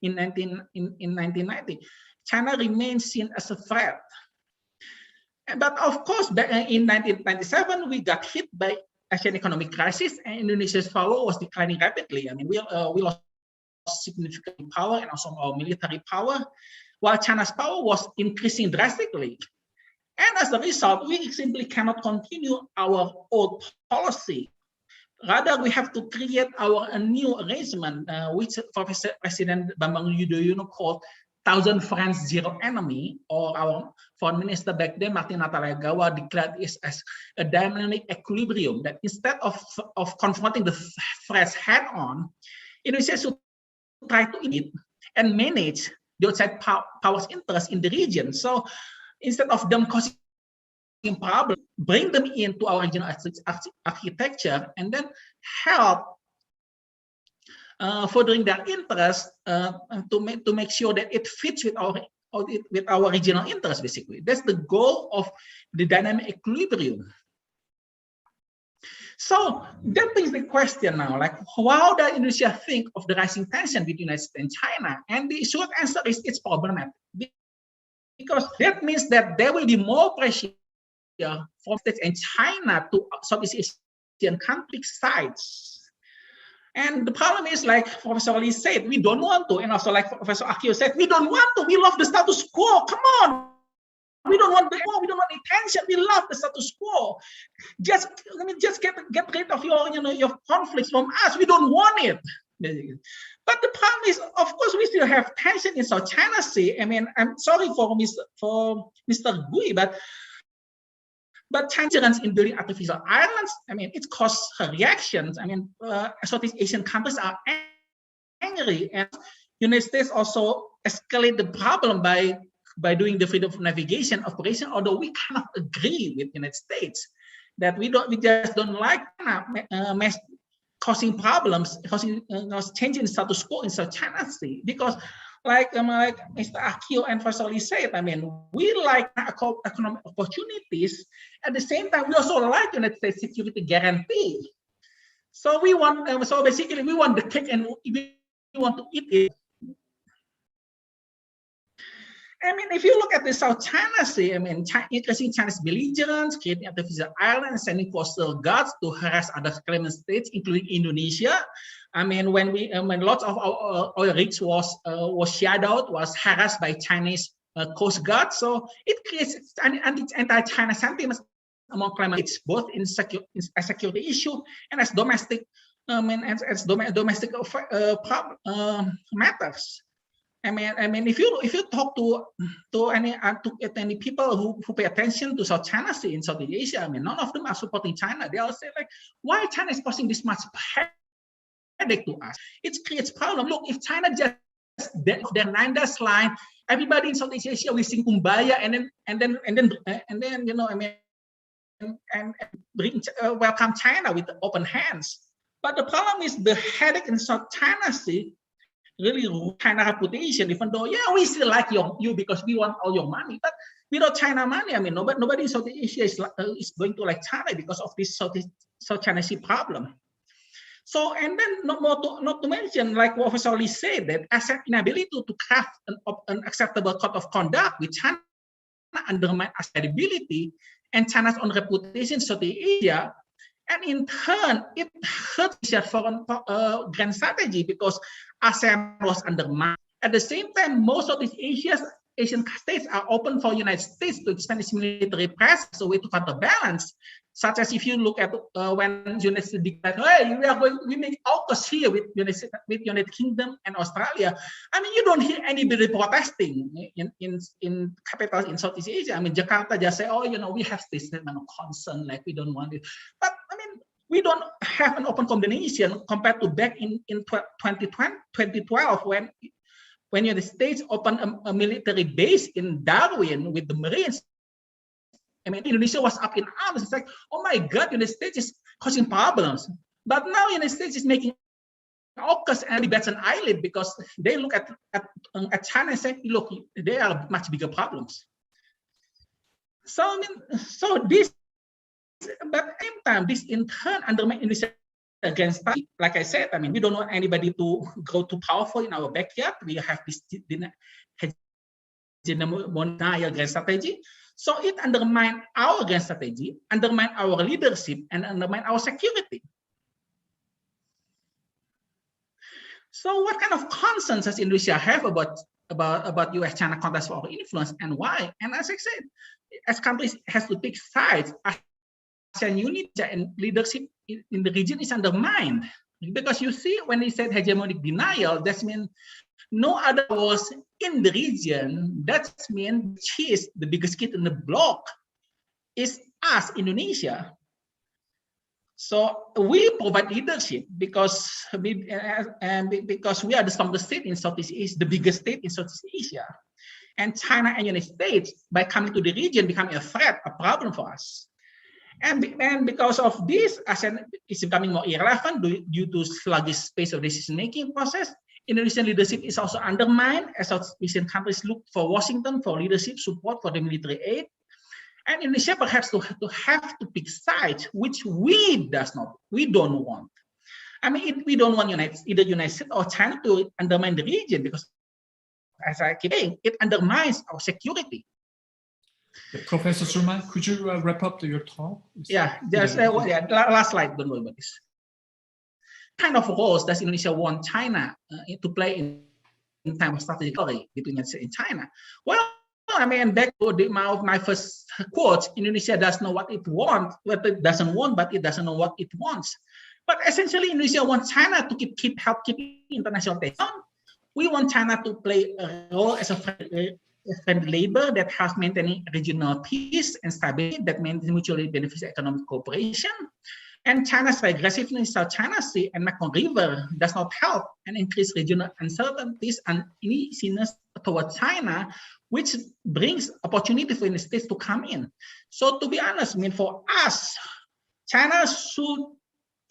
in 1990, China remains seen as a threat. But of course, back in 1997, we got hit by Asian economic crisis, and Indonesia's power was declining rapidly. I mean, we lost significant power and also our military power, while China's power was increasing drastically. And as a result, we simply cannot continue our old policy. Rather, we have to create a new arrangement, which Professor President Bambang Yudhoyono called 1,000 friends, 0 enemy, or our foreign minister back then, Martin Natalegawa, declared this as a dynamic equilibrium, that instead of confronting the threats head-on, Indonesia should try to limit and manage the outside powers' interests in the region. So instead of them causing problems, bring them into our regional architecture and then help furthering their interest to make sure that it fits with our regional interests, basically. That's the goal of the dynamic equilibrium. So that brings the question now, like, how does Indonesia think of the rising tension between the United States and China? And the short answer is it's problematic. Because that means that there will be more pressure from States and China to Southeast Asian country sides. And the problem is, like Professor Lee said, we don't want to, and also like Professor Akio said, we don't want to. We love the status quo. Come on, we don't want the war. We don't want the tension. We love the status quo. Just get rid of your conflicts from us. We don't want it. But the problem is, of course, we still have tension in South China Sea. I mean, I'm sorry for Mr. Gui, but China's in building artificial islands, I mean, it caused reactions. I mean, Southeast Asian countries are angry, and United States also escalate the problem by doing the freedom of navigation operation. Although we cannot agree with United States that we just don't like causing problems, changing the status quo in South China Sea, because like Mr. Akio and Professor Lee said, I mean, we like economic opportunities. At the same time, we also like United States security guarantee. So we want, so basically, we want the cake and we want to eat it. I mean, if you look at the South China Sea, I mean, increasing China's belligerence, creating artificial islands, sending coastal guards to harass other claimant states, including Indonesia. I mean, when lots of our oil rigs was shadowed, was harassed by Chinese Coast Guard, so it creates anti-China sentiments among climate, it's both in a security issue and as domestic, as domestic matters. I mean, if you talk to any people who pay attention to South China Sea in Southeast Asia, I mean, none of them are supporting China. They all say like, why China is causing this much headache to us? It creates problem. Look, if China just their 9-dash line, everybody in Southeast Asia will sing Kumbaya and then you know, I mean, and welcome China with open hands. But the problem is the headache in South China Sea really China reputation, even though, yeah, we still like you because we want all your money. But without China money, I mean, nobody in Southeast Asia is going to like China because of this South China Sea problem. So, and then not to mention, like Professor Lee said, that as an inability to craft an acceptable code of conduct with China undermine its credibility and China's own reputation in Southeast Asia. And in turn, it hurts their foreign grand strategy because ASEAN was undermined. At the same time, most of these Asian states are open for United States to expand its military presence, a way to counterbalance. Such as if you look at when United States declared, hey, we make AUKUS here with United Kingdom and Australia. I mean, you don't hear anybody protesting in capitals in Southeast Asia. I mean, Jakarta just say, oh, you know, we have this statement of concern, like we don't want it. But I mean, we don't have an open combination compared to back in 2012 when United States opened a military base in Darwin with the Marines. I mean, Indonesia was up in arms. It's like, oh my God, United States is causing problems. But now United States is making AUKUS and bats an eyelid because they look at China and say, look, they are much bigger problems. So I mean, but at the same time, this in turn undermines Indonesia against, like I said, I mean, we don't want anybody to grow too powerful in our backyard. We have this denial grand strategy. So it undermines our grand strategy, undermines our leadership, and undermines our security. So what kind of concerns does Indonesia have about US-China contest for influence and why? And as I said, as countries has to pick sides, ASEAN unity and leadership in the region is undermined. Because you see, when he said hegemonic denial, that means no other powers in the region, that means she's the biggest kid in the block, is us, Indonesia. So we provide leadership because we are the strongest state in Southeast Asia, the biggest state in Southeast Asia. And China and United States, by coming to the region, becoming a threat, a problem for us. And because of this, ASEAN is becoming more irrelevant due to sluggish pace of decision-making process. Indonesian leadership is also undermined as South Asian countries look for Washington for leadership support for the military aid. And Indonesia perhaps to have to pick sides, which we don't want. I mean, we don't want either United States or China to undermine the region because, as I keep saying, it undermines our security. Professor Sulaiman, could you wrap up your talk? Yeah, just last slide. Don't worry about this. What kind of roles does Indonesia want China to play in time of strategic rivalry between United States and China? Well, I mean, back to my first quote, Indonesia does know what it wants, what it doesn't want, but it doesn't know what it wants. But essentially, Indonesia wants China to help keep international tension. We want China to play a role as a friendly neighbor that has maintaining regional peace and stability that maintains mutually beneficial economic cooperation. And China's aggressiveness in South China Sea and Mekong River does not help and increase regional uncertainties and uneasiness toward China, which brings opportunity for the States to come in. So to be honest, I mean, for us, China should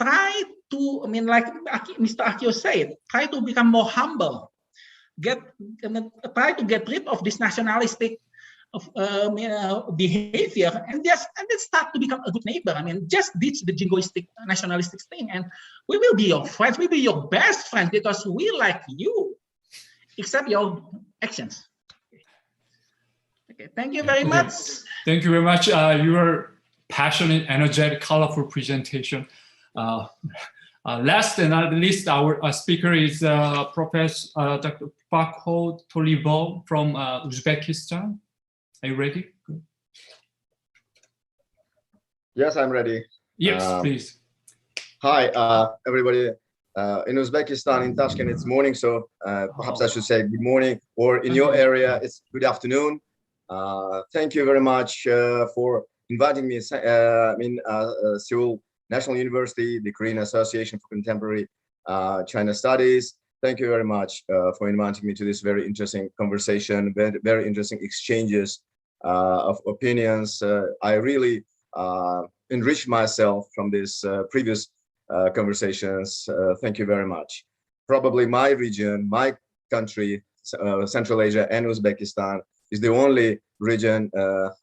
try to, I mean, like Mr. Akio said, try to become more humble, try to get rid of this nationalistic behavior and then start to become a good neighbor. I mean, just ditch the jingoistic, nationalistic thing, and we will be your friends. We will be your best friends because we like you, except your actions. Okay, thank you very much. Thank you very much. Your passionate, energetic, colorful presentation. Last and not least, our speaker is Professor Dr. Bakho Tolibov from Uzbekistan. Are you ready? Good. Yes, I'm ready. Yes, please. Hi, everybody. In Uzbekistan, in Tashkent, it's morning, so perhaps I should say good morning, or in your area, it's good afternoon. Thank you very much for inviting me in Seoul National University, the Korean Association for Contemporary China Studies. Thank you very much for inviting me to this very interesting conversation, very interesting exchanges of opinions. I really enriched myself from these previous conversations. Thank you very much. Probably my region, my country, Central Asia and Uzbekistan is the only region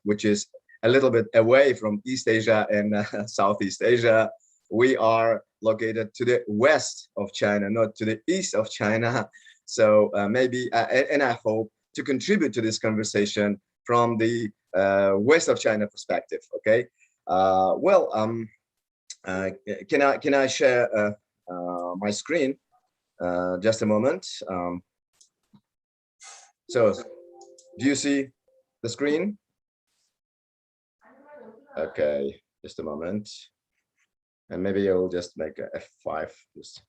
which is a little bit away from East Asia and Southeast Asia. We are located to the west of China, not to the east of China. So maybe, and I hope to contribute to this conversation from the west of China perspective. Okay. Can I share my screen? Just a moment. So, do you see the screen? Okay, just a moment. And maybe I'll just make a F5, this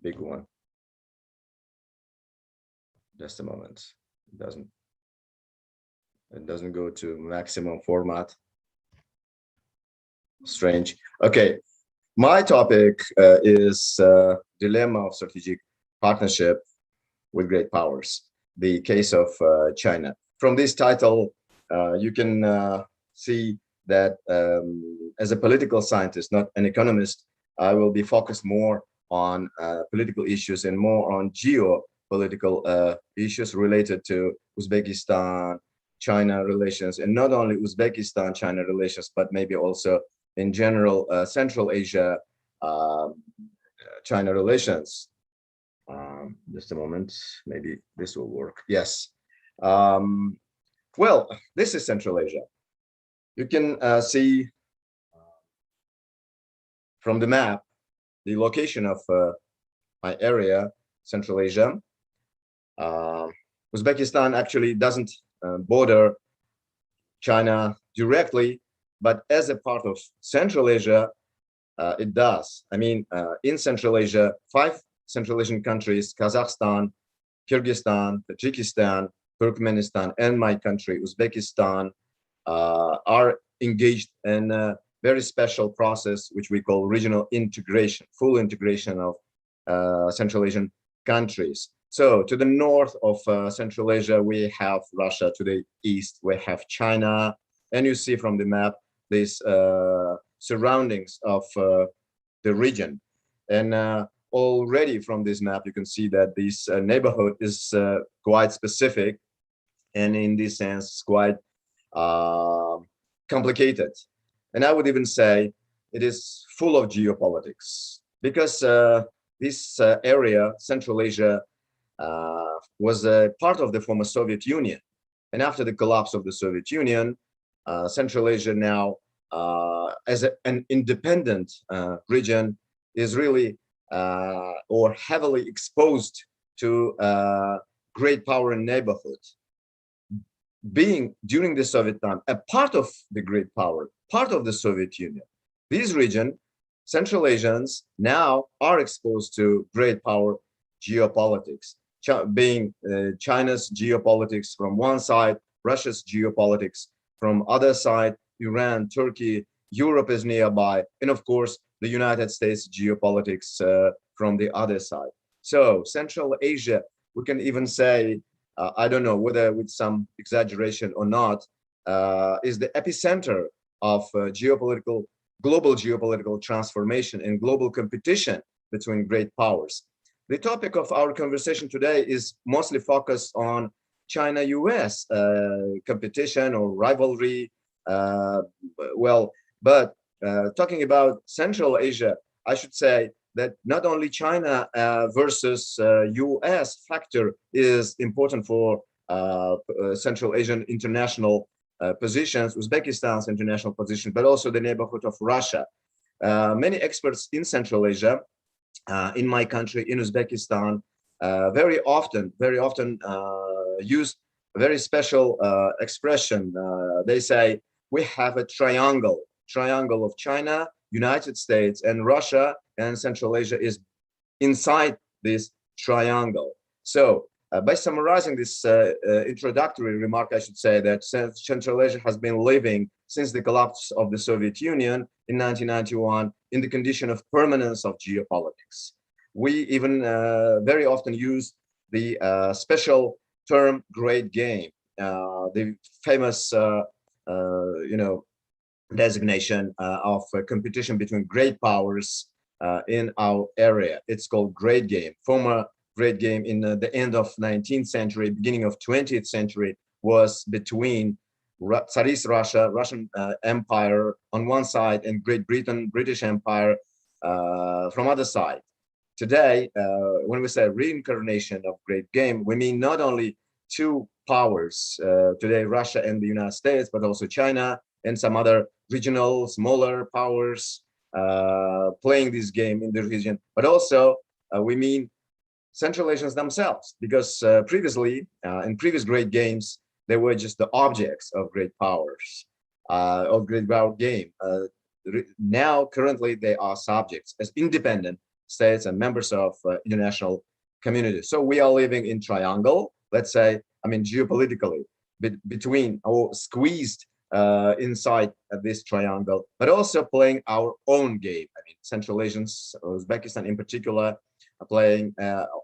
big one. Just a moment. It doesn't go to maximum format. Strange. Okay, my topic is dilemma of strategic partnership with great powers, the case of China. From this title, you can see that as a political scientist, not an economist, I will be focused more on political issues and more on geopolitical issues related to Uzbekistan-China relations, and not only Uzbekistan-China relations, but maybe also in general, Central Asia, China relations. Just a moment, maybe this will work. Yes. Well, this is Central Asia. You can see from the map the location of my area, Central Asia. Uzbekistan actually doesn't border China directly, but as a part of Central Asia, it does. I mean, in Central Asia, 5 Central Asian countries, Kazakhstan, Kyrgyzstan, Tajikistan, Turkmenistan, and my country, Uzbekistan, are engaged in a very special process, which we call regional integration, full integration of Central Asian countries. So to the north of Central Asia, we have Russia. To the east, we have China. And you see from the map, these surroundings of the region. And already from this map, you can see that this neighborhood is quite specific. And in this sense, quite complicated. And I would even say it is full of geopolitics, because this area, Central Asia, was a part of the former Soviet Union. And after the collapse of the Soviet Union, Central Asia now, as an independent region, is really or heavily exposed to great power and neighborhood. Being during the Soviet time a part of the great power, part of the Soviet Union, this region, Central Asians now are exposed to great power geopolitics, being China's geopolitics from one side, Russia's geopolitics from other side, Iran, Turkey, Europe is nearby, and of course the United States geopolitics from the other side. So Central Asia, we can even say, I don't know whether with some exaggeration or not, is the epicenter of global geopolitical transformation and global competition between great powers. The topic of our conversation today is mostly focused on China-US competition or rivalry. But talking about Central Asia, I should say that not only China versus US factor is important for Central Asian international positions, Uzbekistan's international position, but also the neighborhood of Russia. Many experts in Central Asia, in my country, in Uzbekistan, very often use a very special expression. They say, we have a triangle triangle of China, United States, and Russia, and Central Asia is inside this triangle. So by summarizing this introductory remark, I should say that Central Asia has been living since the collapse of the Soviet Union in 1991 in the condition of permanence of geopolitics. We even very often use the special term "great game," the famous, designation of competition between great powers in our area. It's called great game. Former great game in the end of 19th century, beginning of 20th century was between Tsarist Russia, Russian Empire on one side, and Great Britain, British Empire from other side. Today, when we say reincarnation of great game, we mean not only two powers, today Russia and the United States, but also China and some other regional, smaller powers playing this game in the region, but also we mean Central Asians themselves, because previously, in previous great games, they were just the objects of great powers, of great power game. Now, currently, they are subjects as independent states and members of international community. So we are living in triangle, let's say, geopolitically, between or squeezed inside this triangle, but also playing our own game. Central Asians, Uzbekistan in particular, are playing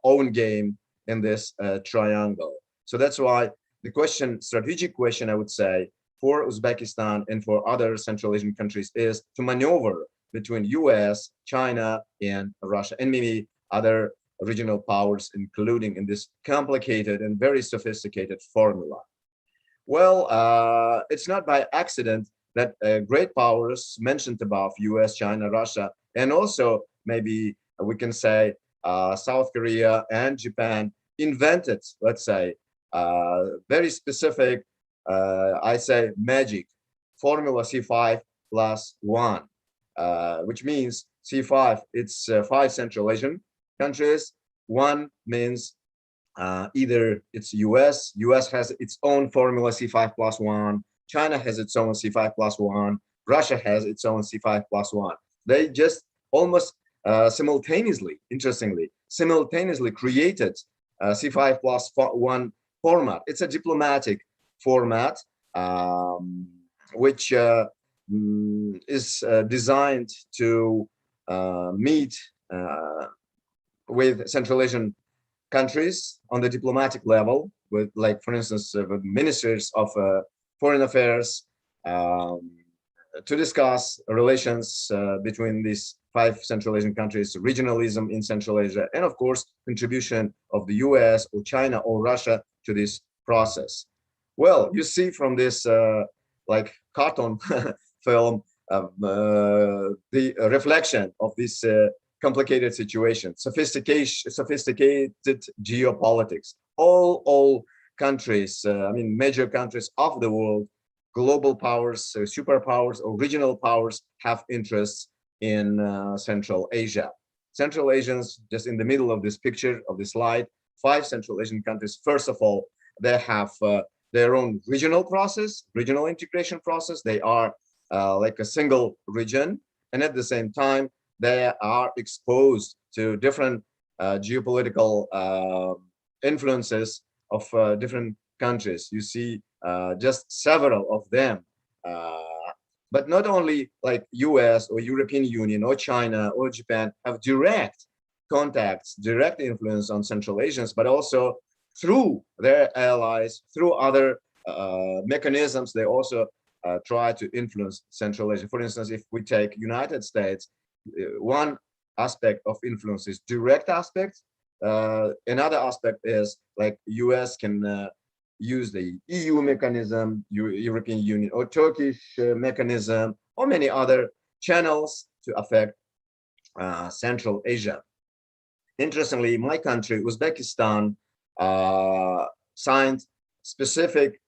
own game in this triangle. So that's why the question, strategic question, I would say, for Uzbekistan and for other Central Asian countries is to maneuver between US, China, and Russia, and maybe other regional powers, including in this complicated and very sophisticated formula. Well, it's not by accident that great powers mentioned above, US, China, Russia, and also maybe we can say South Korea and Japan invented, let's say, very specific, I say magic formula C5+1, which means C5, it's 5 Central Asian countries. 1 means either it's US has its own formula C5+1, China has its own C5+1, Russia has its own C5+1. They just almost simultaneously, interestingly, created C5+1 format. It's a diplomatic format, which is designed to meet with Central Asian countries on the diplomatic level, with, like, for instance, with ministers of foreign affairs, to discuss relations between these 5 Central Asian countries, regionalism in Central Asia, and of course, contribution of the US or China or Russia to this process. Well, you see from this like cartoon film, the reflection of this complicated situation, sophisticated geopolitics. All countries, major countries of the world, global powers, superpowers, or regional powers have interests in Central Asia. Central Asians, just in the middle of this picture, of this slide, 5 Central Asian countries. First of all, they have their own regional process, regional integration process. They are like a single region, and at the same time, they are exposed to different geopolitical influences of different countries. You see just several of them, but not only like US or European Union or China or Japan have direct contacts, direct influence on Central Asians, but also through their allies, through other mechanisms, they also try to influence Central Asia. For instance, if we take United States, one aspect of influence is direct aspect. Another aspect is like US can use the EU mechanism, European Union, or Turkish mechanism, or many other channels to affect Central Asia. Interestingly, my country, Uzbekistan, signed specific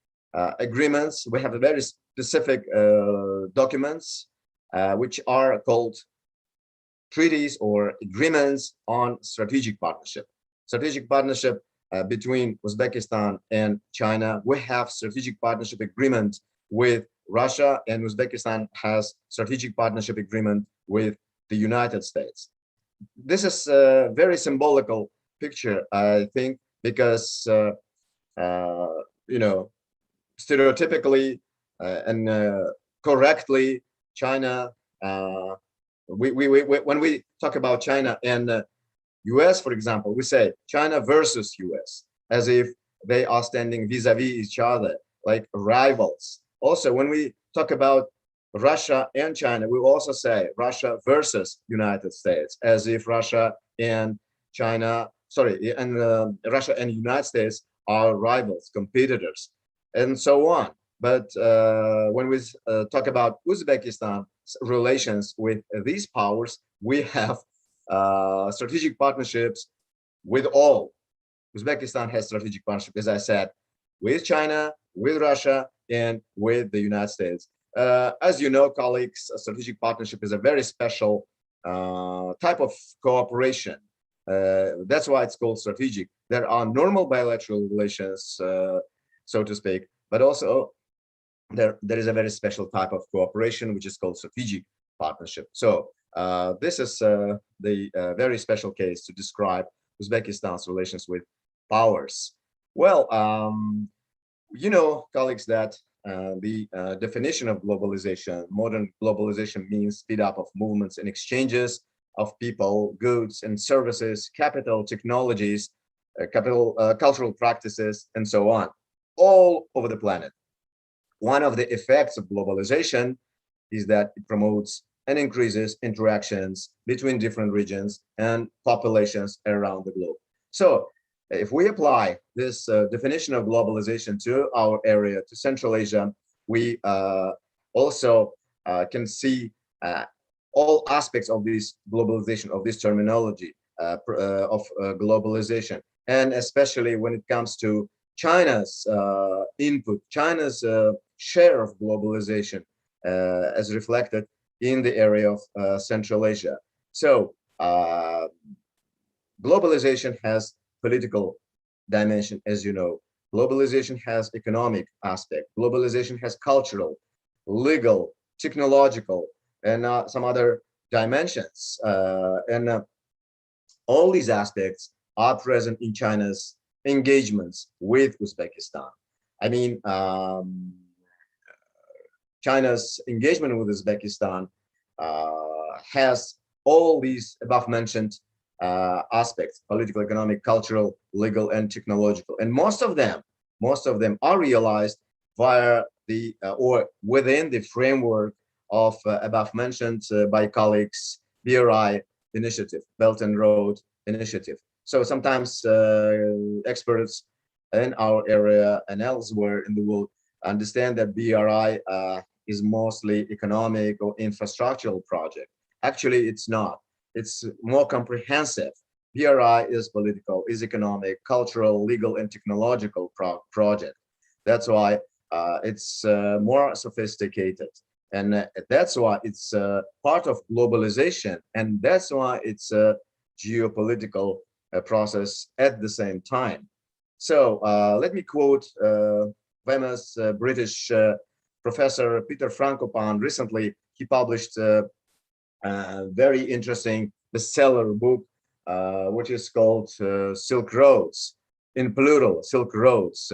agreements. We have a very specific documents which are called treaties or agreements on strategic partnership. Strategic partnership between Uzbekistan and China. We have strategic partnership agreement with Russia and Uzbekistan has strategic partnership agreement with the United States. This is a very symbolical picture, I think, because stereotypically and correctly, China. When we talk about China and U.S., for example, we say China versus U.S. as if they are standing vis-a-vis each other, like rivals. Also, when we talk about Russia and China, we also say Russia versus United States, as if Russia and Russia and United States are rivals, competitors, and so on. But when we talk about Uzbekistan's relations with these powers, we have strategic partnerships with all. Uzbekistan has strategic partnership, as I said, with China, with Russia, and with the United States. As you know, colleagues, a strategic partnership is a very special type of cooperation. That's why it's called strategic. There are normal bilateral relations, so to speak, but also there is a very special type of cooperation, which is called strategic partnership. So this is the very special case to describe Uzbekistan's relations with powers. Well, you know, colleagues, that the definition of globalization, modern globalization, means speed up of movements and exchanges of people, goods and services, capital, technologies, cultural practices, and so on, all over the planet. One of the effects of globalization is that it promotes and increases interactions between different regions and populations around the globe. So if we apply this definition of globalization to our area, to Central Asia, we also can see all aspects of this globalization, of this terminology of globalization, and especially when it comes to China's input, China's share of globalization as reflected in the area of Central Asia. So globalization has political dimension, as you know. Globalization has economic aspect. Globalization has cultural, legal, technological, and some other dimensions. And all these aspects are present in China's engagements with Uzbekistan. I mean, China's engagement with Uzbekistan has all these above mentioned aspects: political, economic, cultural, legal, and technological. And most of them are realized via the or within the framework of above mentioned by colleagues BRI initiative, Belt and Road Initiative. So sometimes experts in our area and elsewhere in the world understand that BRI is mostly economic or infrastructural project. Actually, it's not. It's more comprehensive. BRI is political, is economic, cultural, legal, and technological project. That's why it's more sophisticated. And that's why it's part of globalization. And that's why it's a geopolitical process at the same time. So let me quote famous British professor Peter Frankopan. Recently, he published a very interesting bestseller book, which is called Silk Roads, in plural, Silk Roads.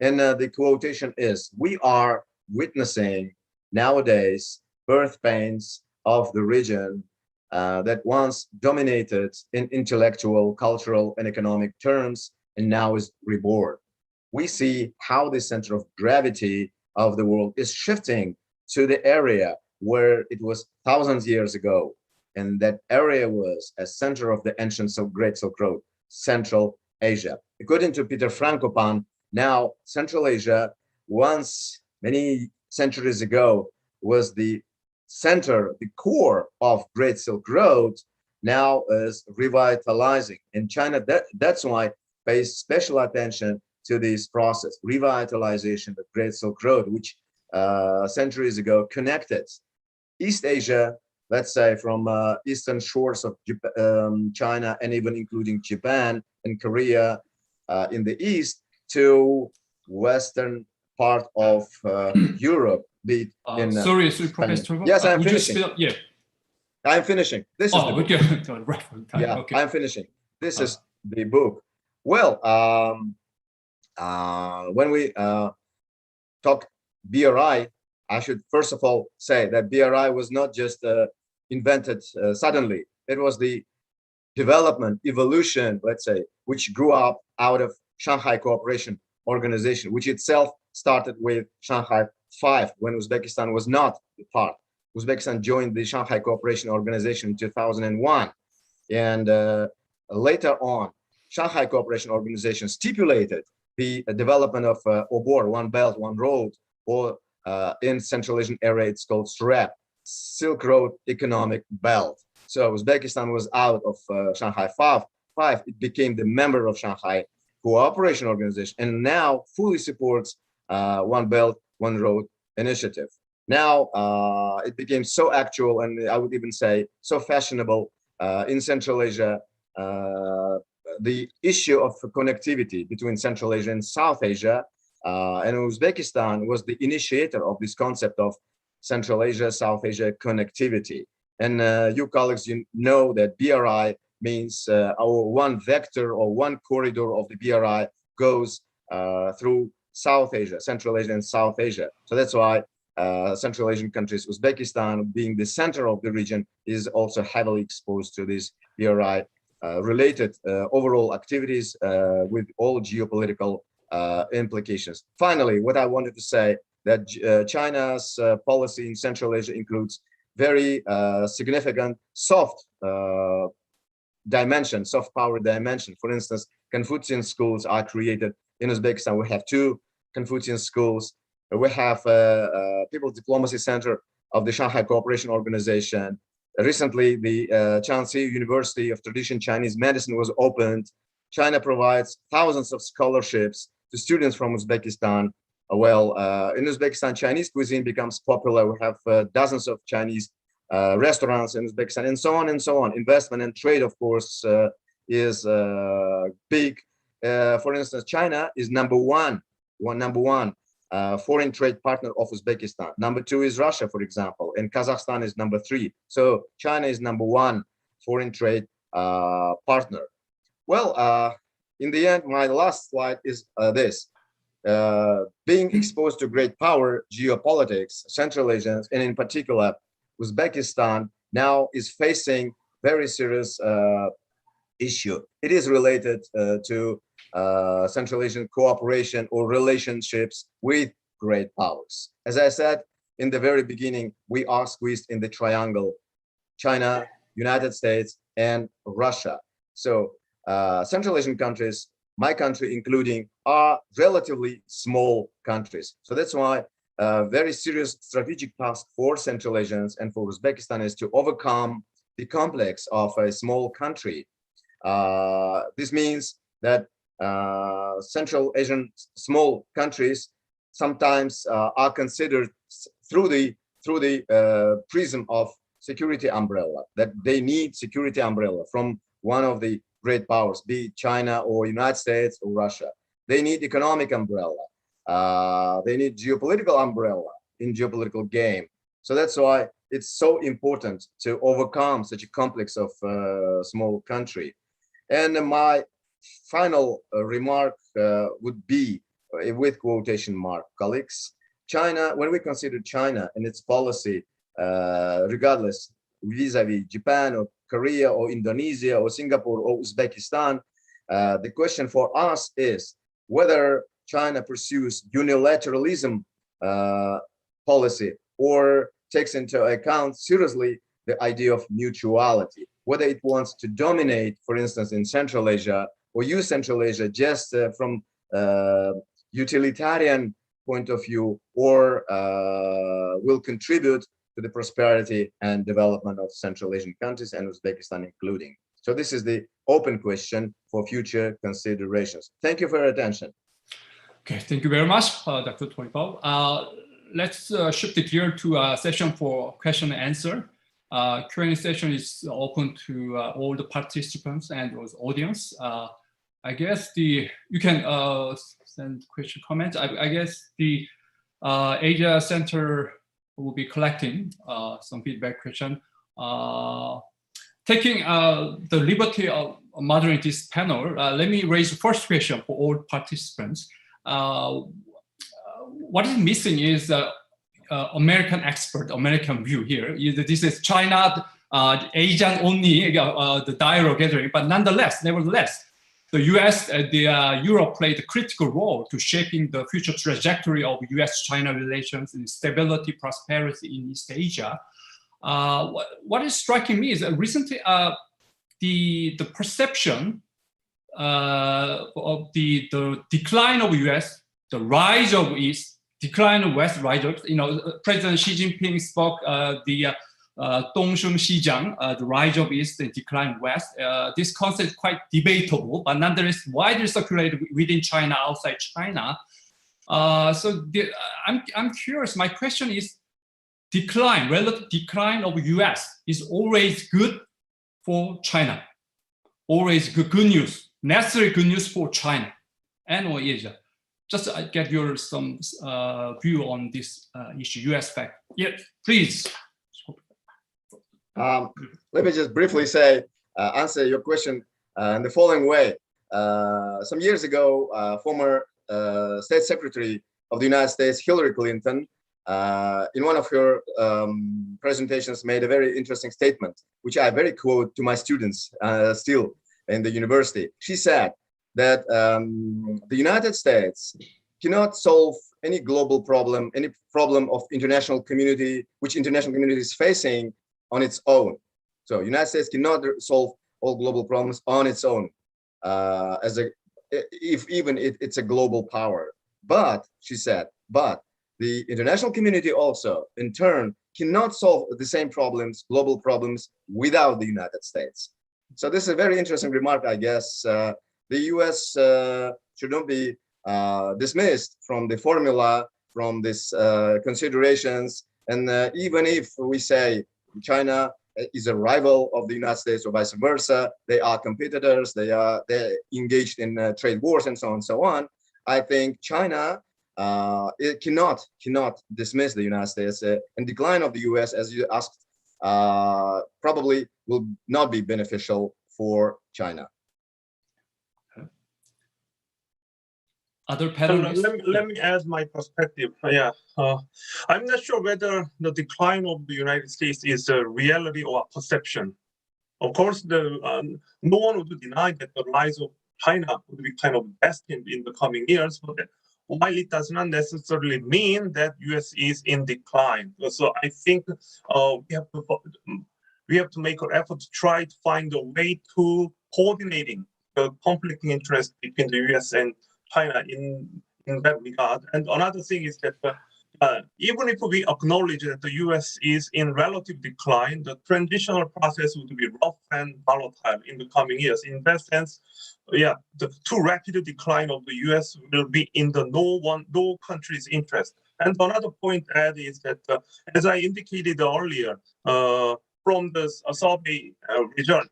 And the quotation is, "We are witnessing nowadays birth pains of the region that once dominated in intellectual, cultural, and economic terms, and now is reborn. We see how the center of gravity of the world is shifting to the area where it was thousands of years ago. And that area was a center of the ancient Great Silk Road, Central Asia." According to Peter Frankopan, now Central Asia, once many centuries ago, was the center, the core of Great Silk Road, now is revitalizing. And China, that's why pays special attention to this process, revitalization of Great Silk Road, which centuries ago connected East Asia, let's say from eastern shores of China, and even including Japan and Korea in the east, to western part of Europe, be it in sorry, Professor. Yes, I'm finishing. Yeah. I'm finishing. This is the book. Okay. Yeah, okay. I'm finishing. This is the book. Well, when we talk BRI, I should first of all say that BRI was not just invented suddenly. It was the development, evolution, let's say, which grew up out of Shanghai Cooperation Organization, which itself started with Shanghai 5 when Uzbekistan was not a part. Uzbekistan joined the Shanghai Cooperation Organization in 2001. And later on, Shanghai Cooperation Organization stipulated the development of OBOR, One Belt, One Road, or in Central Asian area, it's called SREP, Silk Road Economic Belt. So Uzbekistan was out of Shanghai 5. It became the member of Shanghai Cooperation Organization and now fully supports One Belt, One Road initiative. Now it became so actual, and I would even say so fashionable in Central Asia. The issue of connectivity between Central Asia and South Asia, and Uzbekistan was the initiator of this concept of Central Asia, South Asia connectivity. And you colleagues, you know that BRI means our one vector or one corridor of the BRI goes through South Asia, Central Asia and South Asia. So that's why Central Asian countries, Uzbekistan being the center of the region, is also heavily exposed to this BRI related overall activities with all geopolitical implications. Finally, what I wanted to say that China's policy in Central Asia includes very significant soft dimension, soft power dimension. For instance, Confucian schools are created in Uzbekistan. We have 2 Confucian schools. We have People's Diplomacy Center of the Shanghai Cooperation Organization. Recently, the Changsha University of Traditional Chinese Medicine was opened. China provides thousands of scholarships to students from Uzbekistan. In Uzbekistan, Chinese cuisine becomes popular. We have dozens of Chinese restaurants in Uzbekistan, and so on and so on. Investment and trade, of course, is big. For instance, China is number one foreign trade partner of Uzbekistan. Number 2 is Russia, for example, and Kazakhstan is number 3. So China is number 1 foreign trade partner. Well, in the end, my last slide is this. Being exposed to great power, geopolitics, Central Asia, and in particular, Uzbekistan now is facing very serious issue. It is related to Central Asian cooperation or relationships with great powers. As I said in the very beginning, we are squeezed in the triangle: China, United States, and Russia. So Central Asian countries, my country including, are relatively small countries. So that's why a very serious strategic task for Central Asians and for Uzbekistan is to overcome the complex of a small country. This means that Central Asian small countries sometimes are considered through the prism of security umbrella, that they need security umbrella from one of the great powers, be it China or United States or Russia. They need economic umbrella. They need geopolitical umbrella in geopolitical game. So that's why it's so important to overcome such a complex of small country. And my final remark would be, with quotation mark, colleagues, China, when we consider China and its policy, regardless, vis-a-vis Japan or Korea or Indonesia or Singapore or Uzbekistan, the question for us is whether China pursues unilateralism policy or takes into account seriously the idea of mutuality, whether it wants to dominate, for instance, in Central Asia, or use Central Asia just from utilitarian point of view, or will contribute to the prosperity and development of Central Asian countries and Uzbekistan including. So this is the open question for future considerations. Thank you for your attention. Okay, thank you very much, Dr. Tolipov. Let's shift the gear to a session for question and answer. Q&A session is open to all the participants and the audience. I guess you can send question comments. I guess the Asia Center will be collecting some feedback question. Taking the liberty of moderating this panel, let me raise the first question for all participants. What is missing is American expert, American view here. This is China, Asian only, the dialogue gathering, but nevertheless, the US, Europe played a critical role to shaping the future trajectory of US-China relations and stability, prosperity in East Asia. What is striking me is that recently the perception of the decline of US, the rise of East, decline of West, rise of, President Xi Jinping spoke the Dongsheng Xizhang, the rise of East and decline of West. This concept is quite debatable, but nonetheless widely circulated within China, outside China. I'm curious. My question is, relative decline of US is always good for China, always good news, necessary good news for China and or Asia. Just get your some view on this issue, US fact. Yeah, please. Let me just briefly answer your question in the following way. Some years ago, former State Secretary of the United States, Hillary Clinton, in one of her presentations made a very interesting statement, which I very quote to my students still in the university. She said that the United States cannot solve any global problem, any problem of international community, which international community is facing on its own. So United States cannot solve all global problems on its own, even if it's a global power. But, she said, the international community also, in turn, cannot solve the same problems, global problems, without the United States. So this is a very interesting remark, I guess. The US should not be dismissed from the formula, from these considerations. And even if we say China is a rival of the United States or vice versa, they are competitors, they're engaged in trade wars and so on and so on, I think China it cannot dismiss the United States, and decline of the US, as you asked, probably will not be beneficial for China. Other panelists? Let me add my perspective. Yeah, I'm not sure whether the decline of the United States is a reality or a perception. Of course, no one would deny that the rise of China would be kind of destined in the coming years, but while it does not necessarily mean that US is in decline. So I think we have to make an effort to try to find a way to coordinating the conflicting interest between the US and China in that regard. And another thing is that even if we acknowledge that the US is in relative decline, the transitional process would be rough and volatile in the coming years. In that sense, yeah, the too rapid decline of the US will be in the no country's interest. And another point to add is that, as I indicated earlier, from the survey result,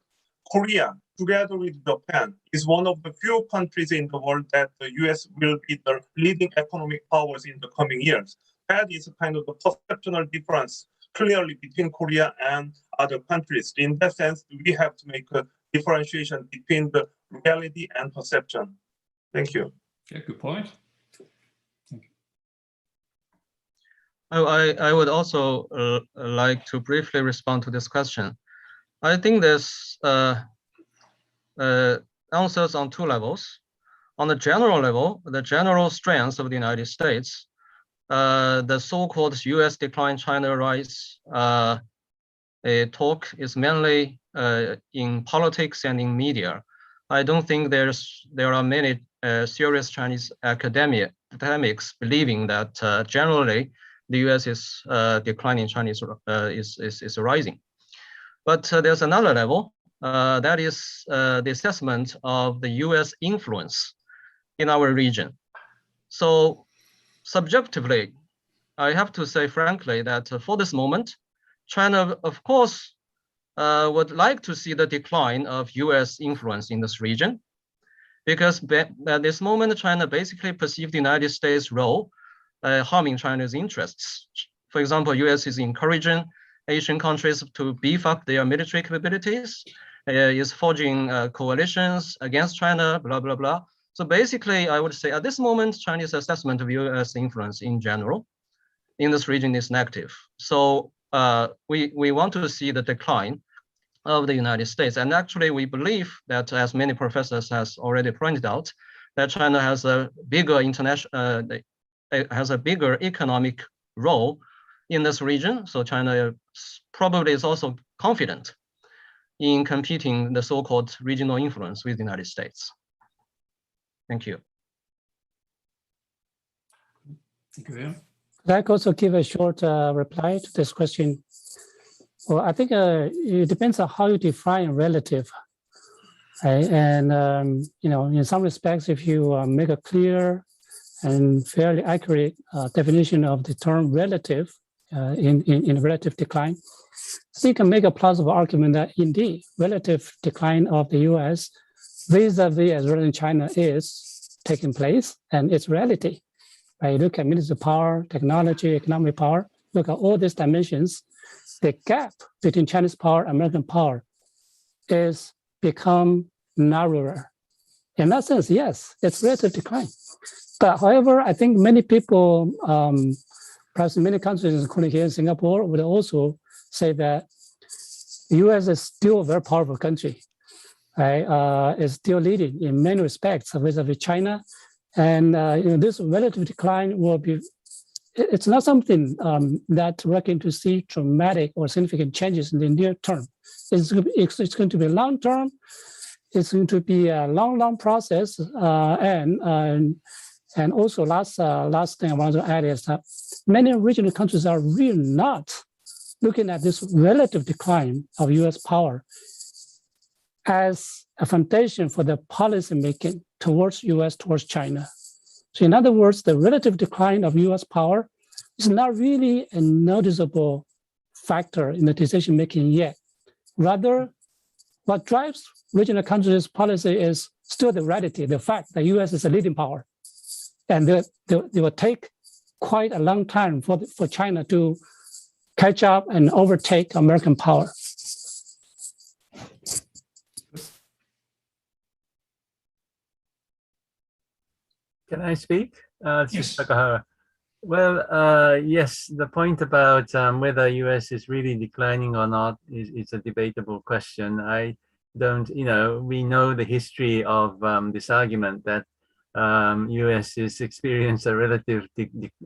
Korea, together with Japan, is one of the few countries in the world that the US will be the leading economic powers in the coming years. That is kind of the perceptual difference clearly between Korea and other countries. In that sense, we have to make a differentiation between the reality and perception. Thank you. Okay, good point. Thank you. I would also like to briefly respond to this question. I think there's answers on two levels. On the general level, the general strengths of the United States, the so-called US decline, China rise talk is mainly in politics and in media. I don't think there are many serious Chinese academics believing that generally the US is declining, China is rising. But there's another level, that is the assessment of the US influence in our region. So subjectively, I have to say frankly that for this moment, China, of course, would like to see the decline of US influence in this region. because at this moment, China basically perceived the United States' role harming China's interests. For example, US is encouraging Asian countries to beef up their military capabilities, is forging coalitions against China, blah, blah, blah. So basically, I would say at this moment, Chinese assessment of US influence in general in this region is negative. So we want to see the decline of the United States. And actually, we believe that, as many professors has already pointed out, that China has a bigger bigger economic role in this region. So China probably is also confident in competing the so-called regional influence with the United States. Thank you. Thank you. Could I also give a short reply to this question? Well, I think it depends on how you define relative. Right? And, you know, in some respects, if you make a clear and fairly accurate definition of the term relative in relative decline, so you can make a plausible argument that indeed relative decline of the US vis-a-vis as well in China is taking place and it's reality. Right? Look at military power, technology, economic power, look at all these dimensions. The gap between Chinese power and American power is become narrower. In that sense, yes, it's relative decline. But however, I think many people, perhaps in many countries, including here in Singapore, would also say that the US is still a very powerful country. Right? It's still leading in many respects vis-a-vis China. And you know, this relative decline will be, it's not something that we're going to see dramatic or significant changes in the near term. It's going to be long term. It's going to be a long process. And also last thing I want to add is that many regional countries are really not looking at this relative decline of US power as a foundation for the policy making towards US, towards China. So in other words, the relative decline of US power is not really a noticeable factor in the decision making yet. Rather, what drives regional countries' policy is still the reality, the fact that US is a leading power. And they will take quite a long time for China to catch up and overtake American power. Can I speak? Yes. Takahara. Well, yes, the point about whether US is really declining or not is a debatable question. I don't, you know, we know the history of this argument that US has experienced a relative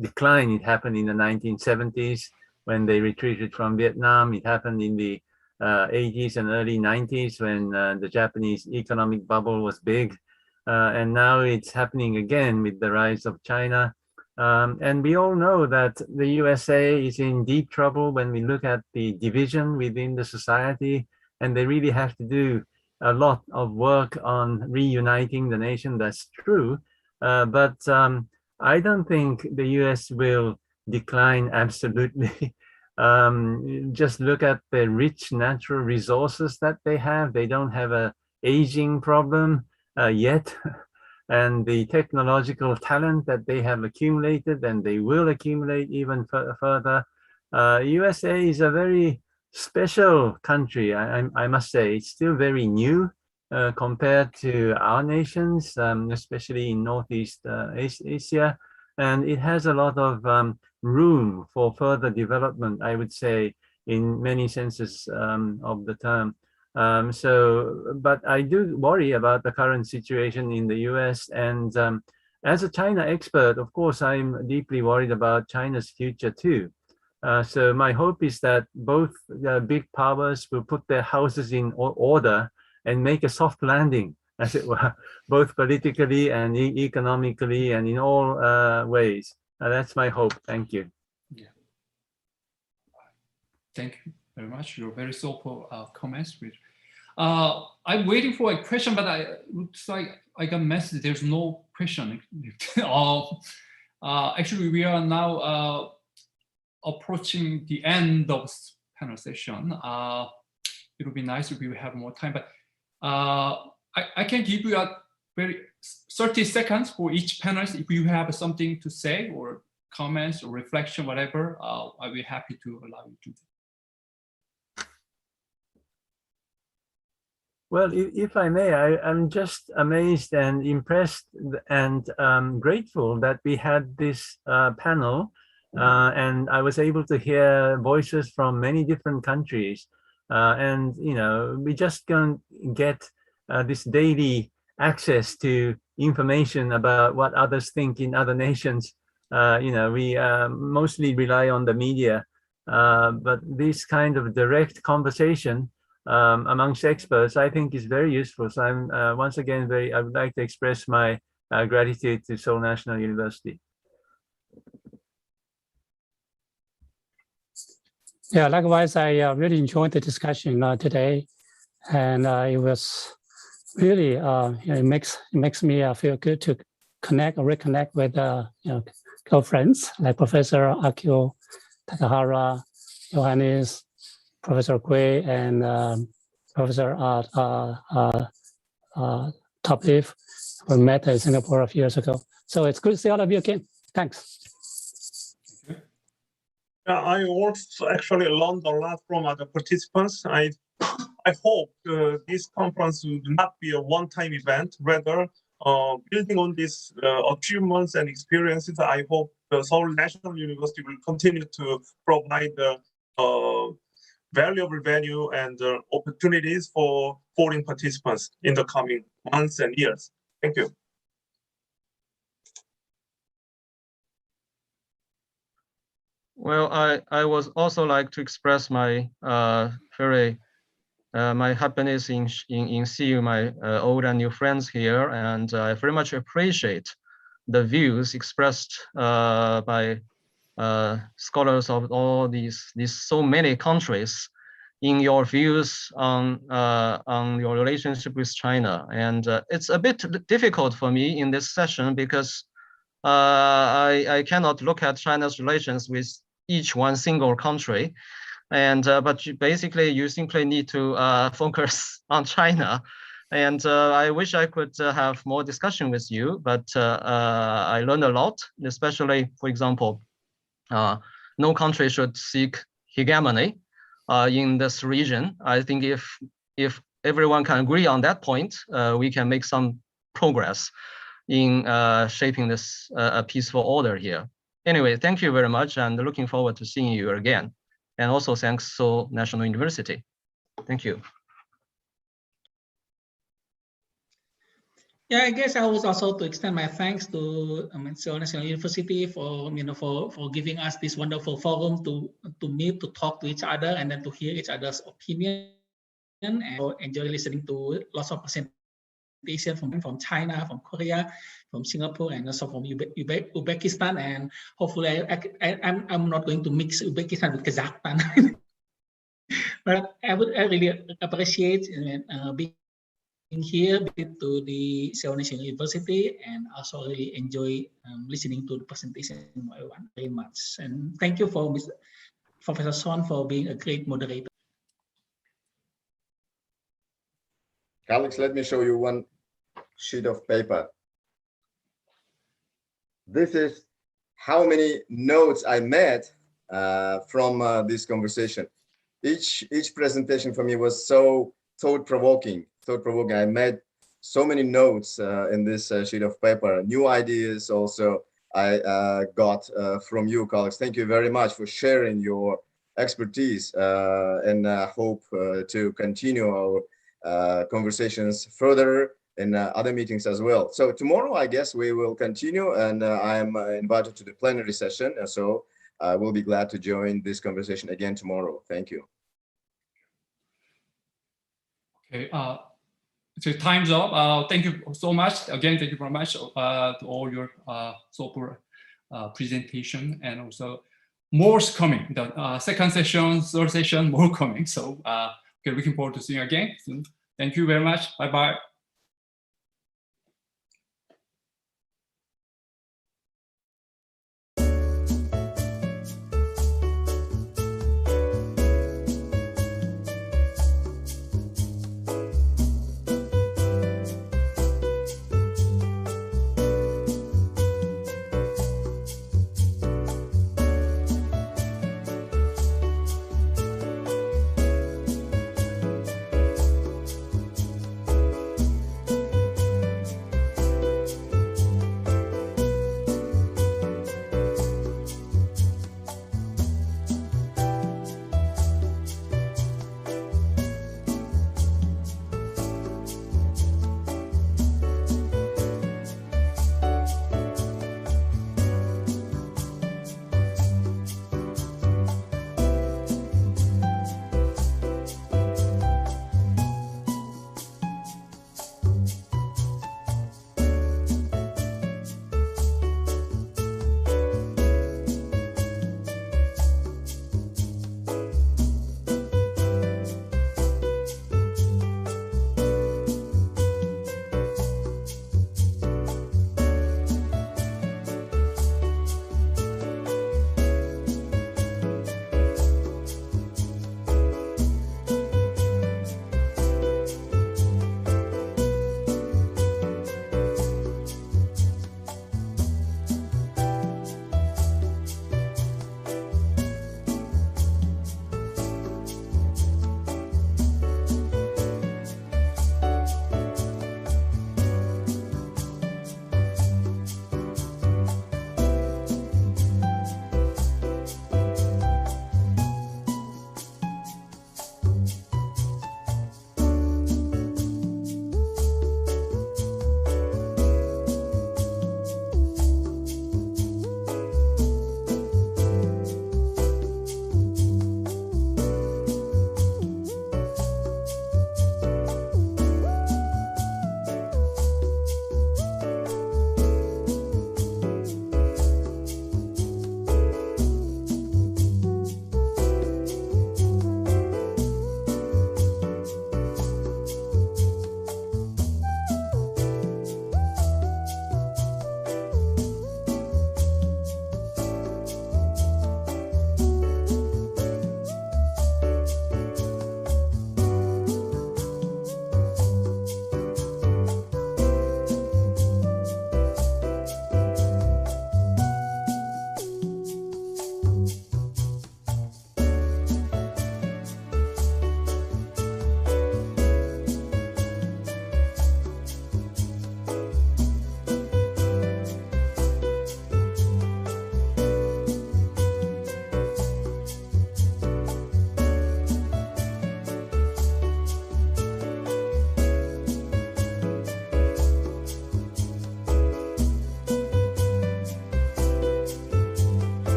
decline. It happened in the 1970s when they retreated from Vietnam. It happened in the 80s and early 90s when the Japanese economic bubble was big. And now it's happening again with the rise of China. And we all know that the USA is in deep trouble when we look at the division within the society, and they really have to do a lot of work on reuniting the nation. That's true. But I don't think the US will decline absolutely. Just look at the rich natural resources that they have. They don't have an aging problem yet. And the technological talent that they have accumulated and they will accumulate even further. USA is a very special country, I must say. It's still very new compared to our nations, especially in Northeast Asia. And it has a lot of room for further development, I would say, in many senses of the term. But I do worry about the current situation in the US. And as a China expert, of course, I'm deeply worried about China's future too. So my hope is that both big powers will put their houses in order and make a soft landing, as it were, both politically and economically and in all ways. That's my hope. Thank you. Yeah. Thank you very much. Your very thoughtful comments. I'm waiting for a question, but looks like I got a message. There's no question. Actually, we are now approaching the end of this panel session. It would be nice if we have more time, but I can give you very 30 seconds for each panelist. If you have something to say or comments or reflection, whatever, I'll be happy to allow you to do. Well, if I may, I'm just amazed and impressed and grateful that we had this panel, and I was able to hear voices from many different countries. And, you know, we just can't get this daily access to information about what others think in other nations. You know, we mostly rely on the media, but this kind of direct conversation amongst experts, I think, is very useful. So I'm once again I would like to express my gratitude to Seoul National University. Yeah, likewise, I really enjoyed the discussion today, and it was really it makes me feel good to connect or reconnect with girlfriends like Professor Akio, Takahara, Yohanese, Professor Gui, and Professor Topliff. We met in Singapore a few years ago. So it's good to see all of you again. Thanks. I also actually learned a lot from other participants. I hope this conference will not be a one-time event. Rather, building on these achievements and experiences, I hope the Seoul National University will continue to provide valuable value and opportunities for foreign participants in the coming months and years. Thank you. Well, I was also like to express my my happiness in seeing my old and new friends here, and I very much appreciate the views expressed by scholars of all these so many countries in your views on your relationship with China. And it's a bit difficult for me in this session because I cannot look at China's relations with each one single country. And but basically you simply need to focus on China. And I wish I could have more discussion with you, but I learned a lot, especially, for example, no country should seek hegemony in this region. I think if everyone can agree on that point, we can make some progress in shaping this peaceful order here. Anyway, thank you very much, and looking forward to seeing you again. And also thanks Seoul National University. Thank you. Yeah, I guess I was also to extend my thanks to Seoul National University for for giving us this wonderful forum to meet, to talk to each other, and then to hear each other's opinion, and enjoy listening to lots of presentation from China, from Korea, from Singapore, and also from Uzbekistan. And hopefully, I'm not going to mix Uzbekistan with Kazakhstan, but I really appreciate being here to the Seoul National University, and also really enjoy listening to the presentation very much. And thank you for Professor Sohn for being a great moderator. Alex, let me show you one sheet of paper. This is how many notes I made from this conversation. Each presentation for me was so thought-provoking. I made so many notes in this sheet of paper. New ideas also I got from you, colleagues. Thank you very much for sharing your expertise, and hope to continue our conversations further in other meetings as well. So tomorrow, I guess we will continue, and I'm invited to the plenary session. So I will be glad to join this conversation again tomorrow. Thank you. Okay. So time's up. Thank you so much. Again, thank you very much to all your super presentation, and also more's coming. The second session, third session, more coming. So okay, looking forward to seeing you again soon. Thank you very much. Bye-bye.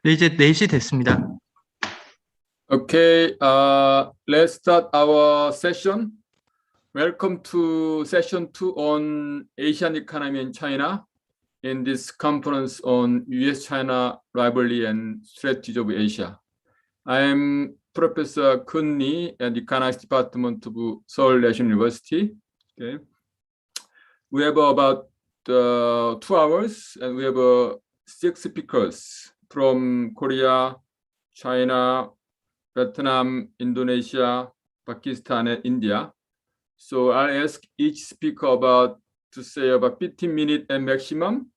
네, 이제 4시 됐습니다. Okay, let's start our session. Welcome to session 2 on Asian economy in China in this conference on US-China rivalry and strategy of Asia. I am Professor Kun Lee at the Economics Department of Seoul National University. Okay. We have about 2 hours and we have 6 speakers from Korea, China, Vietnam, Indonesia, Pakistan, and India. So I'll ask each speaker to say about 15 minutes and maximum.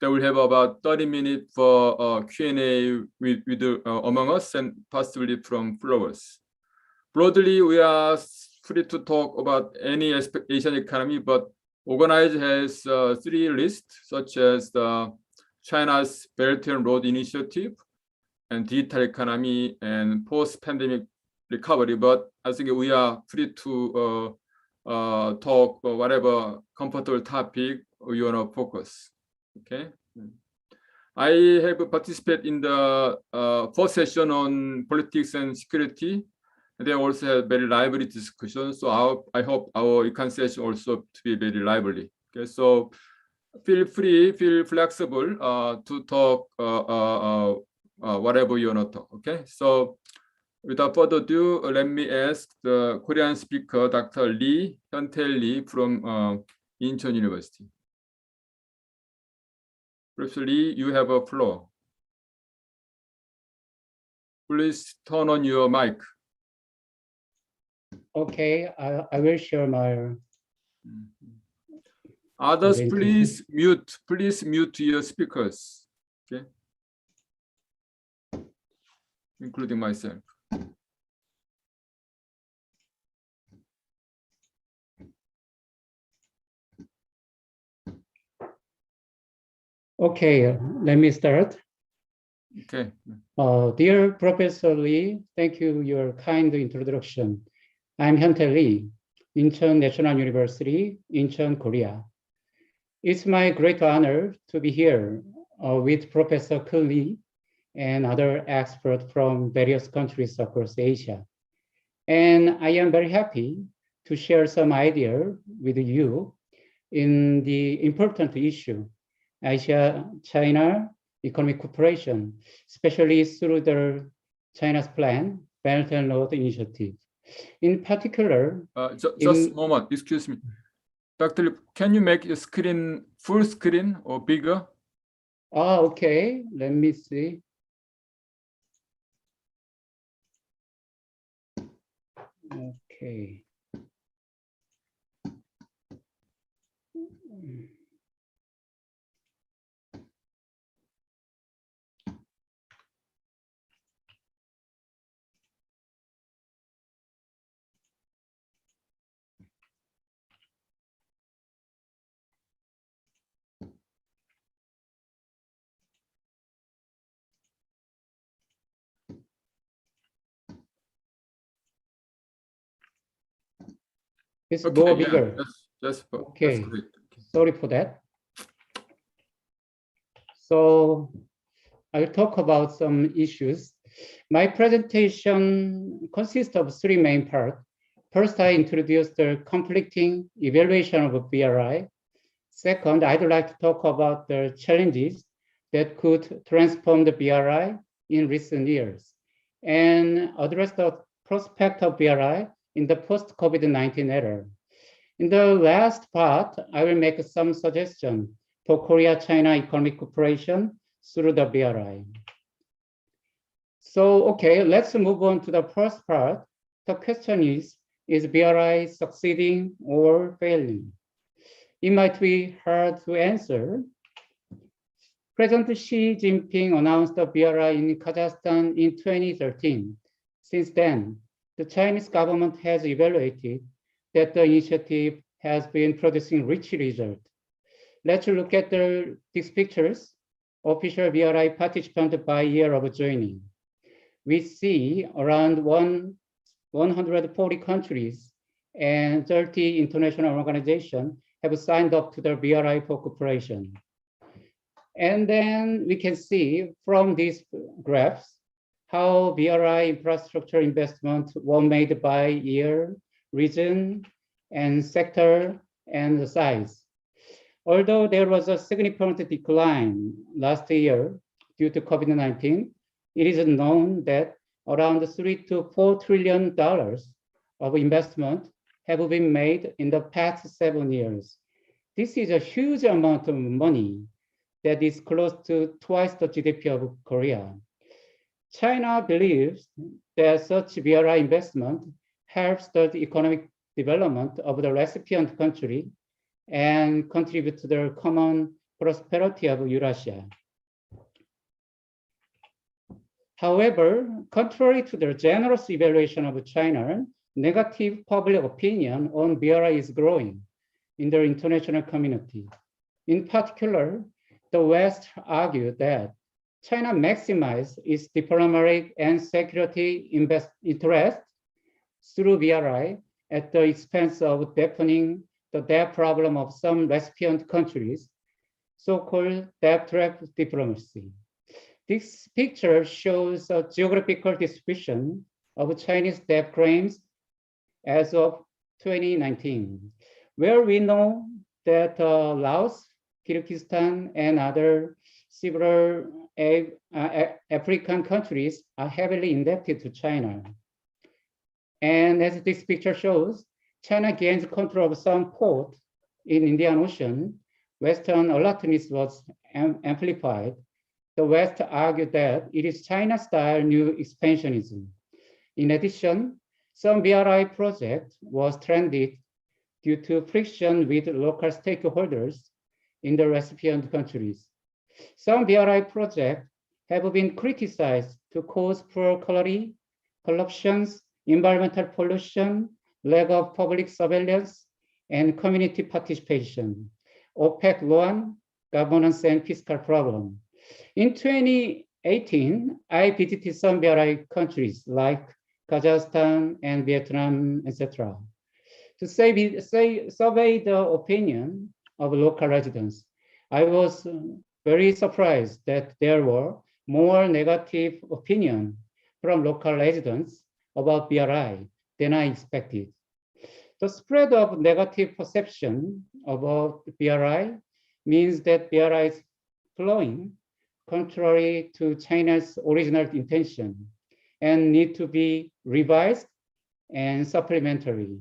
Then we'll have about 30 minutes for Q&A among us and possibly from followers. Broadly, we are free to talk about any Asian economy, but organizer has 3 lists, such as China's Belt and Road Initiative, and digital economy and post-pandemic recovery. But I think we are free to talk whatever comfortable topic you want to focus. Okay. I have participated in the first session on politics and security. They also had very lively discussion. So I hope our econ session also to be very lively. Okay. So feel flexible to talk whatever you want to talk. Okay. So without further ado, let me ask the Korean speaker, Dr. Lee, Hyuntae Lee from Incheon University. Professor Lee, you have a floor. Please turn on your mic. Okay, I will share my. Others, please mute your speakers. Okay. Including myself. Okay, let me start. Okay. Dear Professor Lee, thank you for your kind introduction. I'm Hyuntae Lee, Incheon National University, Incheon, Korea. It's my great honor to be here with Professor Kun Lee and other experts from various countries across Asia. And I am very happy to share some ideas with you in the important issue, Asia-China economic cooperation, especially through the China's plan, Belt and Road Initiative. In particular, just a moment, excuse me. Dr. Lee, can you make your screen full screen or bigger? Okay, let me see. Okay. It's okay, more bigger. That's okay. That's great. Sorry for that. So I'll talk about some issues. My presentation consists of 3 main parts. First, I introduce the conflicting evaluation of BRI. Second, I'd like to talk about the challenges that could transform the BRI in recent years and address the prospect of BRI in the post-COVID-19 era. In the last part, I will make some suggestions for Korea-China economic cooperation through the BRI. So, okay, let's move on to the first part. The question is BRI succeeding or failing? It might be hard to answer. President Xi Jinping announced the BRI in Kazakhstan in 2013. Since then, the Chinese government has evaluated that the initiative has been producing rich results. Let's look at these pictures. Official BRI participants by year of joining. We see around 140 countries and 30 international organizations have signed up to the BRI for cooperation. And then we can see from these graphs how BRI infrastructure investment were made by year, region, and sector, and the size. Although there was a significant decline last year due to COVID-19, it is known that around $3 to $4 trillion of investment have been made in the past 7 years. This is a huge amount of money that is close to twice the GDP of Korea. China believes that such BRI investment helps the economic development of the recipient country and contribute to the common prosperity of Eurasia. However, contrary to the generous evaluation of China, negative public opinion on BRI is growing in the international community. In particular, the West argued that China maximized its diplomatic and security interests through BRI at the expense of deepening the debt problem of some recipient countries, so-called debt trap diplomacy. This picture shows a geographical distribution of Chinese debt claims as of 2019, where we know that Laos, Kyrgyzstan, and other several African countries are heavily indebted to China. And as this picture shows, China gains control of some port in Indian Ocean. Western alertness was amplified. The West argued that it is China-style new expansionism. In addition, some BRI project was stranded due to friction with local stakeholders in the recipient countries. Some BRI projects have been criticized to cause poor quality, corruptions, environmental pollution, lack of public surveillance, and community participation, OPEC loan, governance and fiscal problem. In 2018, I visited some BRI countries like Kazakhstan and Vietnam, etc., to survey the opinion of local residents. I was very surprised that there were more negative opinion from local residents about BRI than I expected. The spread of negative perception about BRI means that BRI is flowing contrary to China's original intention and need to be revised and supplementary.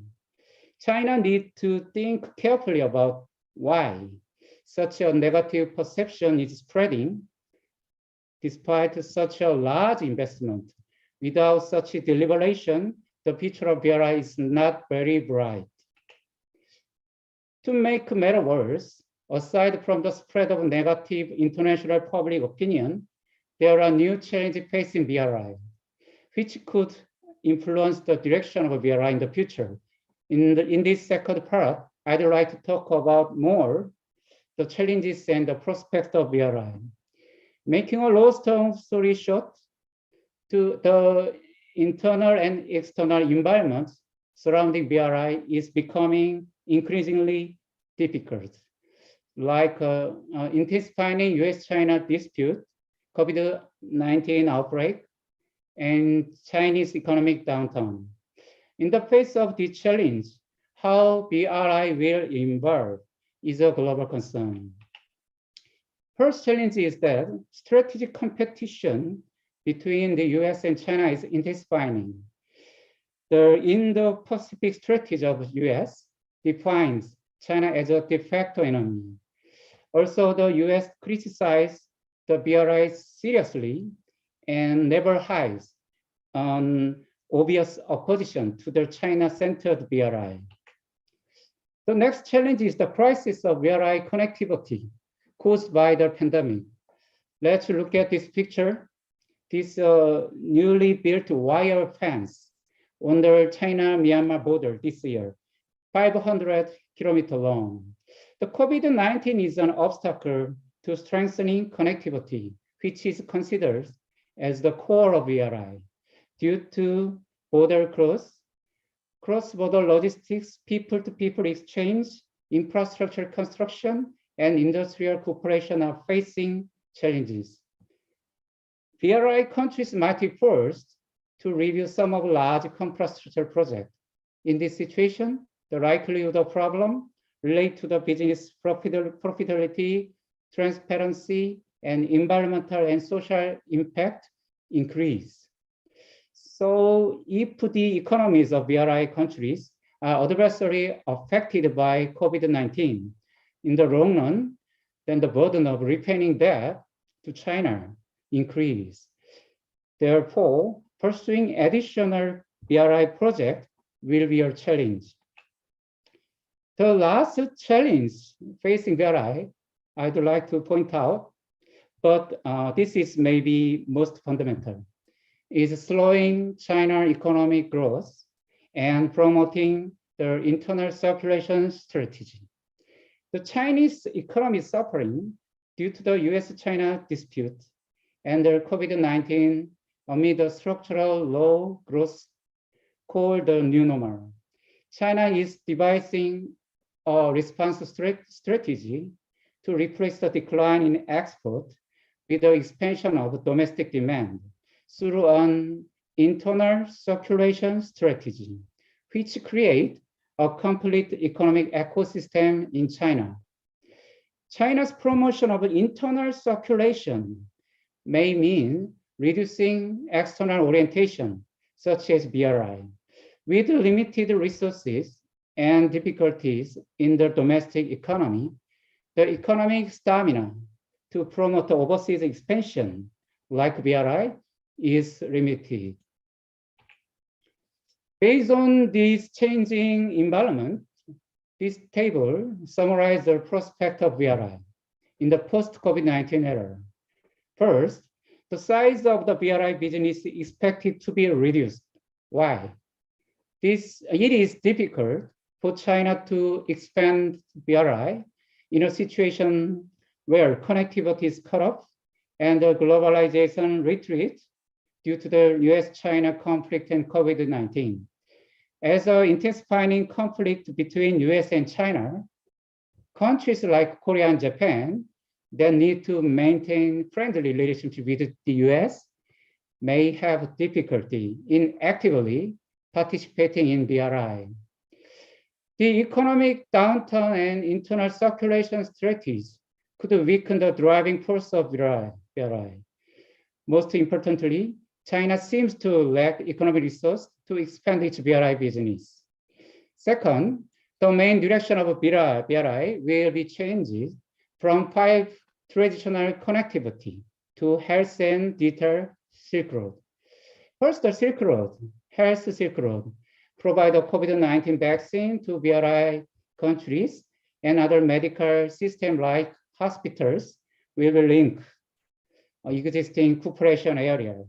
China needs to think carefully about why such a negative perception is spreading despite such a large investment. Without such a deliberation, the future of BRI is not very bright. To make matters worse, aside from the spread of negative international public opinion, there are new challenges facing BRI, which could influence the direction of BRI in the future. In this second part, I'd like to talk about more the challenges and the prospects of BRI. Making a long story short, to the internal and external environment surrounding BRI is becoming increasingly difficult, like intensifying US-China dispute, COVID-19 outbreak, and Chinese economic downturn. In the face of this challenge, how BRI will evolve is a global concern. First challenge is that strategic competition between the US and China is intensifying. The Indo-Pacific strategy of the US defines China as a de facto enemy. Also, the US criticized the BRI seriously and never hides an obvious opposition to the China-centered BRI. The next challenge is the crisis of BRI connectivity caused by the pandemic. Let's look at this picture. This newly built wire fence on the China-Myanmar border this year, 500 kilometers long. The COVID-19 is an obstacle to strengthening connectivity, which is considered as the core of BRI due to border cross-border logistics, people-to-people exchange, infrastructure construction, and industrial cooperation are facing challenges. BRI countries might be forced to review some of large infrastructure projects. In this situation, the likelihood of problem relate to the business profitability, transparency, and environmental and social impact increase. So if the economies of BRI countries are adversely affected by COVID-19 in the long run, then the burden of repaying debt to China increase. Therefore, pursuing additional BRI project will be a challenge. The last challenge facing BRI, I'd like to point out, but this is maybe most fundamental, is slowing China economic growth and promoting their internal circulation strategy. The Chinese economy is suffering due to the US-China dispute and the COVID-19 amid a structural low growth called the new normal. China is devising a response strategy to replace the decline in export with the expansion of domestic demand through an internal circulation strategy, which create a complete economic ecosystem in China. China's promotion of internal circulation may mean reducing external orientation, such as BRI. With limited resources and difficulties in the domestic economy, the economic stamina to promote overseas expansion, like BRI, is limited. Based on this changing environment, this table summarizes the prospect of BRI in the post-COVID-19 era. First, the size of the BRI business is expected to be reduced. Why? It is difficult for China to expand BRI in a situation where connectivity is cut off and the globalization retreats due to the US-China conflict and COVID-19. As an intensifying conflict between US and China, countries like Korea and Japan that need to maintain friendly relationship with the US may have difficulty in actively participating in BRI. The economic downturn and internal circulation strategies could weaken the driving force of BRI. Most importantly, China seems to lack economic resources to expand its BRI business. Second, the main direction of BRI will be changed from 5 traditional connectivity to health and digital Silk Road. First, the Silk Road, health Silk Road, provide a COVID-19 vaccine to BRI countries and other medical systems like hospitals will link existing cooperation area.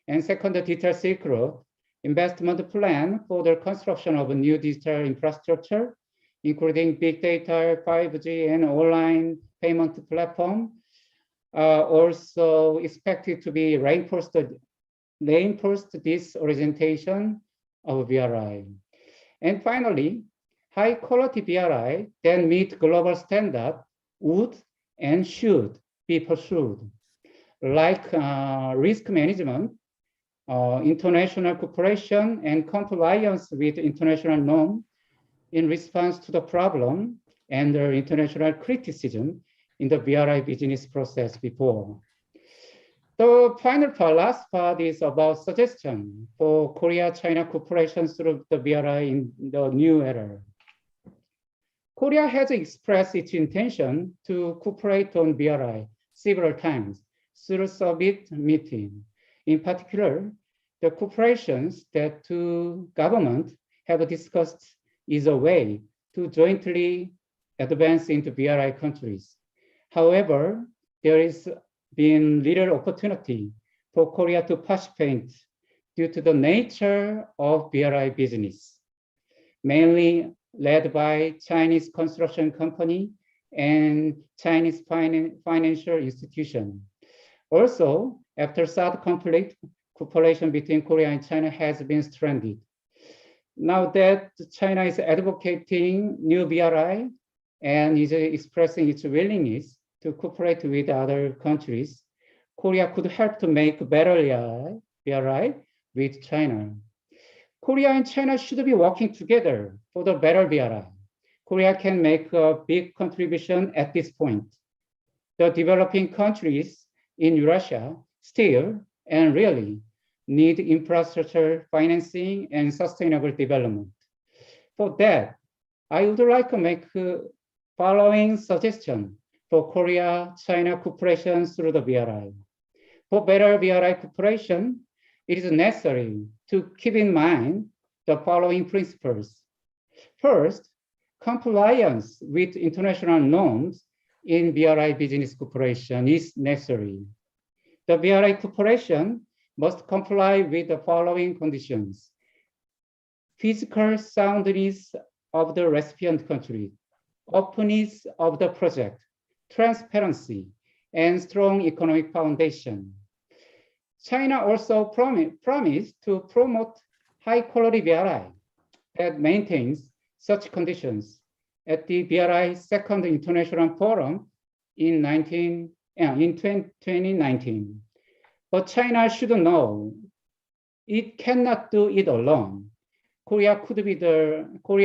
And second, the digital Silk Road investment plan for the construction of a new digital infrastructure, including big data, 5G, and online payment platform, also expected to be reinforced this orientation of BRI. And finally, high quality BRI that meet global standard would and should be pursued, like risk management, international cooperation, and compliance with international norms in response to the problem and the international criticism in the BRI business process before. The final part, last part, is about suggestion for Korea-China cooperation through the BRI in the new era. Korea has expressed its intention to cooperate on BRI several times through summit meeting. In particular, the cooperations that two governments have discussed is a way to jointly advance into BRI countries. However, there is been little opportunity for Korea to participate due to the nature of BRI business, mainly led by Chinese construction company and Chinese financial institution. Also, after SARS conflict, cooperation between Korea and China has been stranded. Now that China is advocating new BRI, and is expressing its willingness to cooperate with other countries, Korea could help to make better BRI with China. Korea and China should be working together for the better BRI. Korea can make a big contribution at this point. The developing countries in Eurasia still and really need infrastructure financing and sustainable development. For that, I would like to make following suggestion for Korea-China cooperation through the BRI. For better BRI cooperation, it is necessary to keep in mind the following principles. First, compliance with international norms in BRI business cooperation is necessary. The BRI cooperation must comply with the following conditions: physical soundness of the recipient country, openness of the project, transparency, and strong economic foundation. China also promised to promote high-quality BRI that maintains such conditions at the BRI Second International Forum in 2019. But China should know it cannot do it alone. Korea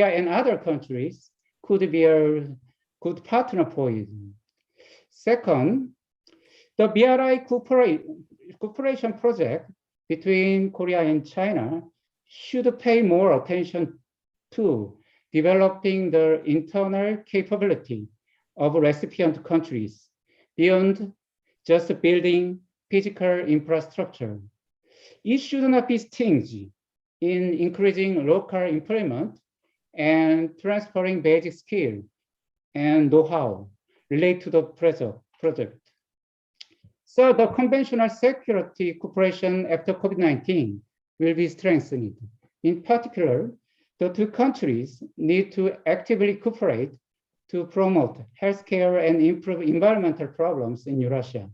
and other countries could be a good partner for it. Second, the BRI cooperation project between Korea and China should pay more attention to developing the internal capability of recipient countries beyond just building physical infrastructure. It should not be stingy in increasing local employment and transferring basic skill and know-how related to the project. So the conventional security cooperation after COVID-19 will be strengthened. In particular, the two countries need to actively cooperate to promote healthcare and improve environmental problems in Eurasia.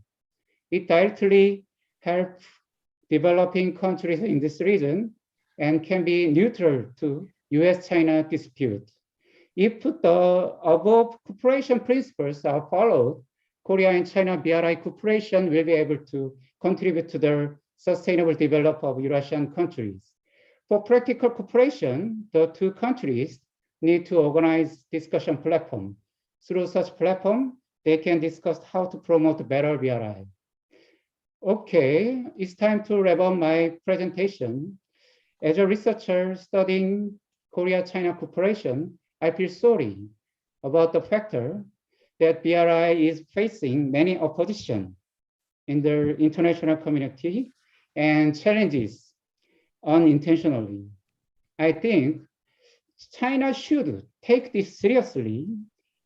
It directly helps developing countries in this region and can be neutral to US-China dispute. If the above cooperation principles are followed, Korea and China BRI cooperation will be able to contribute to the sustainable development of Eurasian countries. For practical cooperation, the two countries need to organize discussion platform. Through such platform, they can discuss how to promote better BRI. Okay, it's time to wrap up my presentation. As a researcher studying Korea-China cooperation, I feel sorry about the factor that BRI is facing many opposition in the international community and challenges unintentionally. I think China should take this seriously,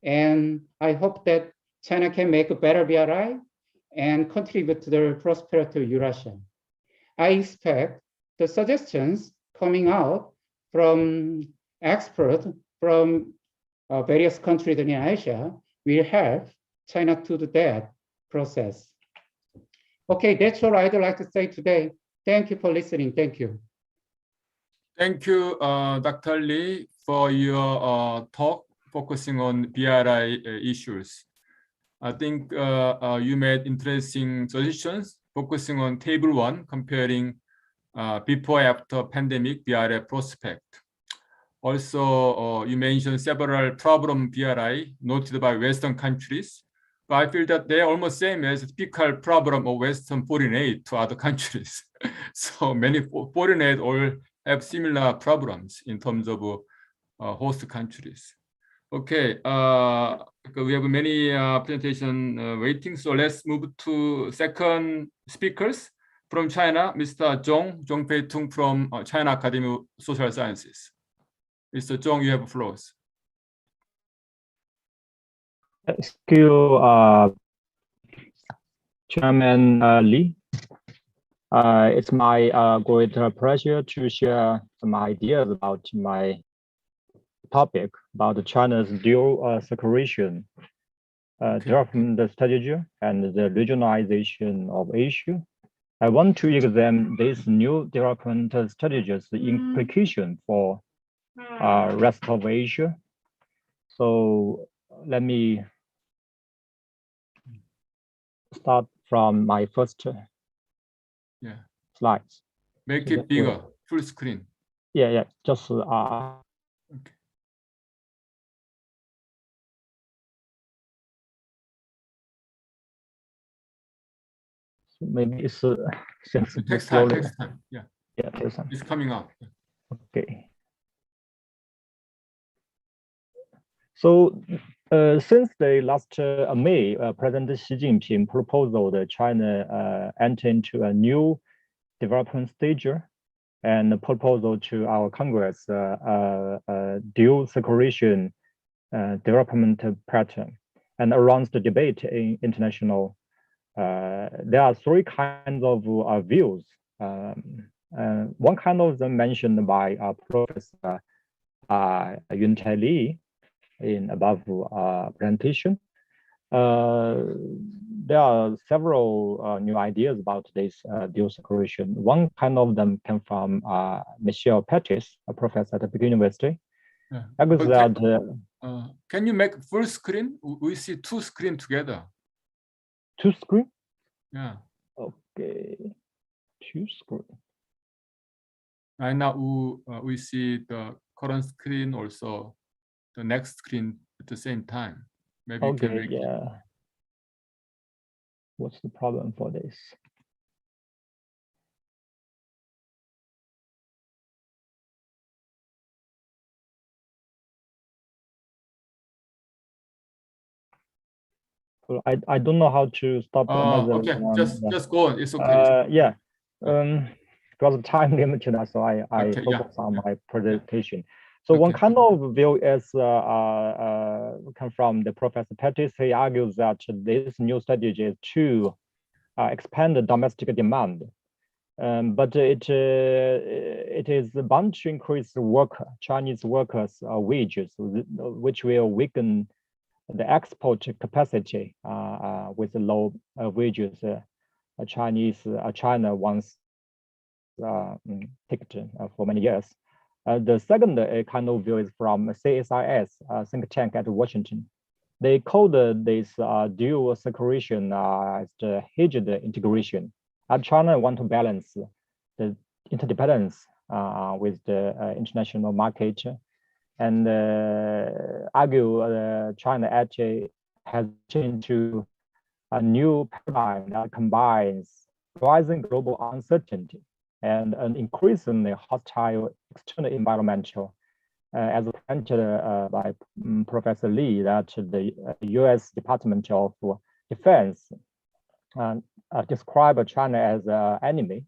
and I hope that China can make a better BRI and contribute to the prosperity of Eurasia. I expect the suggestions coming out from experts from various countries in Asia will help China to do that process. Okay, that's all I'd like to say today. Thank you for listening. Thank you. Thank you, Dr. Lee, for your talk focusing on BRI issues. I think you made interesting suggestions focusing on table 1, comparing before after pandemic BRI prospect. Also, you mentioned several problem BRI noted by Western countries, but I feel that they are almost same as the typical problem of Western foreign aid to other countries. So many foreign aid all have similar problems in terms of host countries. Okay, we have many presentation waiting, so let's move to second speakers from China, Mr. Zhong Pei-tung from China Academy of Social Sciences. Mr. Zhong, you have floors. Thank you, Chairman Lee. It's my great pleasure to share some ideas about my topic about China's dual circulation development strategy and the regionalization of Asia. I want to examine this new development strategies, the implication for rest of Asia. So let me start from my first slides. Make it bigger, full screen. Yeah, just Okay. Maybe it's Text time, yeah. Yeah, text time. It's coming up. Okay. So since the last May, President Xi Jinping proposed that China enter into a new development stage and the proposal to our Congress dual circulation development pattern. And around the debate in international, there are three kinds of views. One kind of them mentioned by Professor Yongtao Lee in above presentation. There are several new ideas about this dual circulation. One kind of them came from Michel Pettis, a professor at the Peking University. Can you make full screen? We see two screens together. Two screen? Yeah. Okay. Two screen. Right now we see the current screen, also the next screen at the same time. Maybe you can make it. What's the problem for this? Well, I don't know how to stop another. Okay, just go on. It's okay. Yeah. Because of time limited, so I focus on my presentation. So one kind of view is come from the Professor Pettis. He argues that this new strategy is to expand the domestic demand, but it is bound to increase Chinese workers' wages, which will weaken the export capacity with low wages. China once picked for many years. The second kind of view is from CSIS, think tank at Washington. They called this dual circulation as the hedged integration. China want to balance the interdependence with the international market, and argue China actually has changed to a new paradigm that combines rising global uncertainty and an increasingly hostile external environmental, as presented by Professor Lee, that the U.S. Department of Defense described China as an enemy.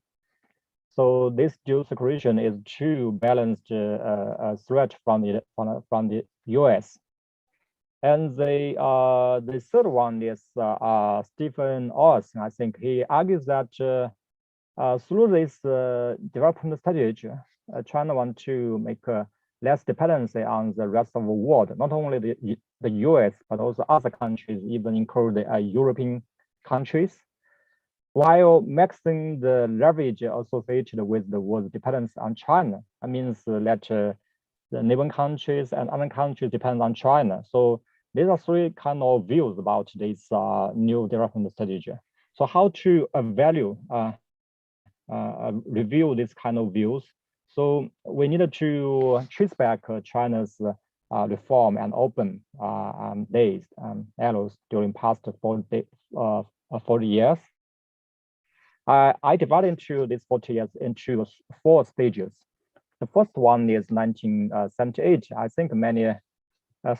So this dual circulation is to balance the threat from the U.S. And the third one is Stephen Austin. I think he argues that through this development strategy, China wants to make less dependency on the rest of the world, not only the US, but also other countries, even include the European countries, while maxing the leverage associated with the world's dependence on China. That means that the neighboring countries and other countries depend on China. So these are three kind of views about this new development strategy. So how to review this kind of views? So we needed to trace back China's reform and open days arrows during past 40 years. I divided into these 40 years into 4 stages. The first one is 1978. I think many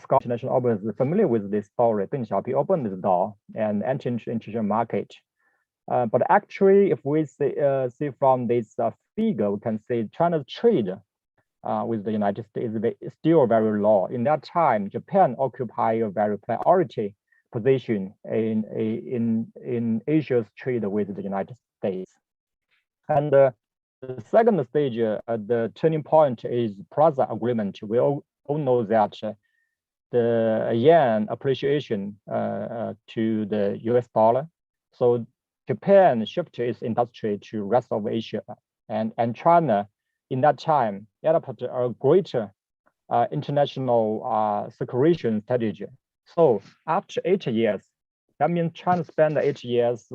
Scottish national observers are familiar with this story. Deng Xiaoping opened this door and entered into the international market. But actually, if we see from this figure, we can see China's trade with the United States is still very low. In that time, Japan occupied a very priority position in Asia's trade with the United States. And the second stage, the turning point is Plaza Agreement. We all know that the yen appreciation to the US dollar. So Japan shifted its industry to rest of Asia, and China in that time adopted a greater international circulation strategy. So after 8 years, that means China spent 8 years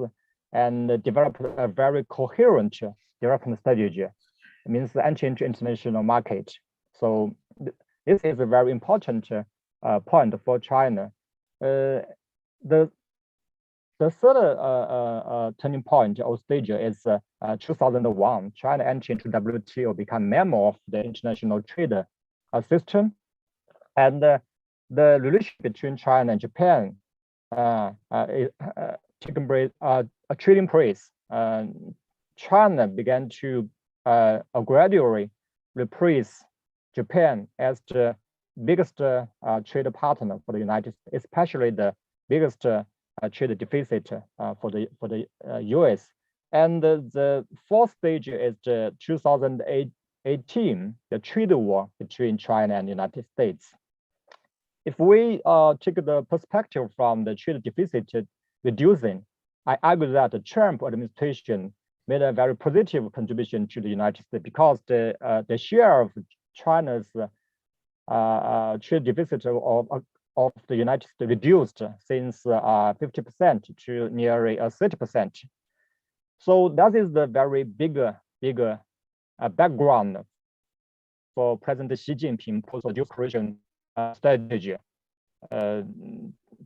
and developed a very coherent development strategy. It means entry into international market. So this is a very important point for China. The third turning point or stage is 2001. China entered into WTO, become member of the international trade system, and the relationship between China and Japan trading place. China began to gradually replace Japan as the biggest trade partner for the United States, especially the biggest trade deficit for the U.S. And the fourth stage is the 2018, the trade war between China and the United States. If we take the perspective from the trade deficit reducing, I argue that the Trump administration made a very positive contribution to the United States because the share of China's trade deficit of the United States reduced since 50% to nearly 30%. So that is the very bigger background for President Xi Jinping post-dual creation strategy,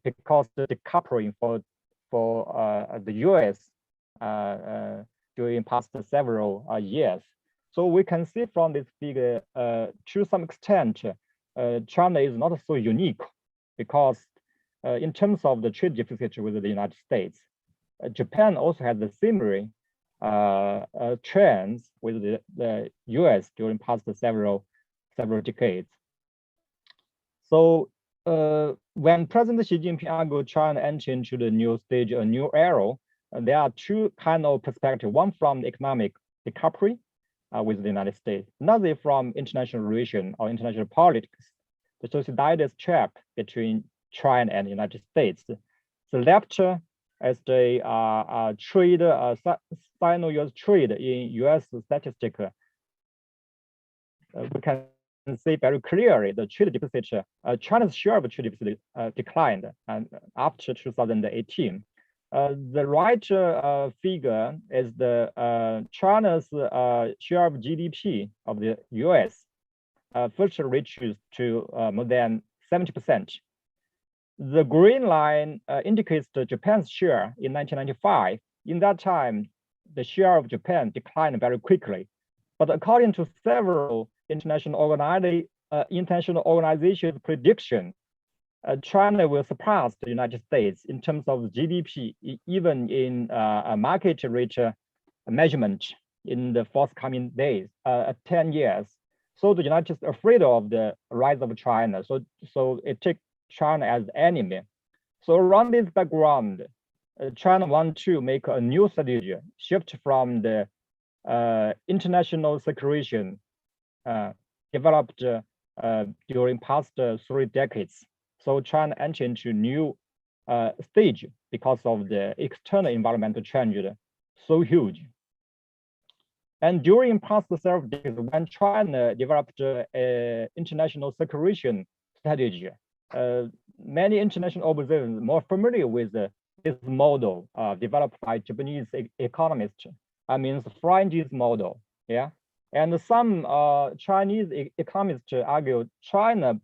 because the decoupling for the U.S. During past several years. So we can see from this figure, to some extent, China is not so unique, because in terms of the trade deficit with the United States, Japan also has the similar trends with the U.S. during past several decades. So when President Xi Jinping argued China entered into the new stage, a new era, there are two kind of perspectives. One from the economic decoupling with the United States, another from international relations or international politics, the Thucydides trap between China and the United States. The left as the trade, Sino-US trade in US statistics, we can see very clearly the trade deficit, China's share of trade deficit declined after 2018. The right figure is the China's share of GDP of the US first reaches to more than 70%. The green line indicates the Japan's share in 1995. In that time, the share of Japan declined very quickly. But according to several international organizations' prediction, China will surpass the United States in terms of GDP, even in a market rate measurement in the forthcoming days, 10 years. So the United States is afraid of the rise of China. So it takes China as the enemy. So around this background, China wants to make a new strategy, shift from the international circulation developed during past 3 decades. So China entered into new stage because of the external environmental change so huge. And during past several decades, when China developed international circulation strategy, many international observers more familiar with this model developed by Japanese economists. I mean, the franchise model, yeah. And some Chinese economists argue China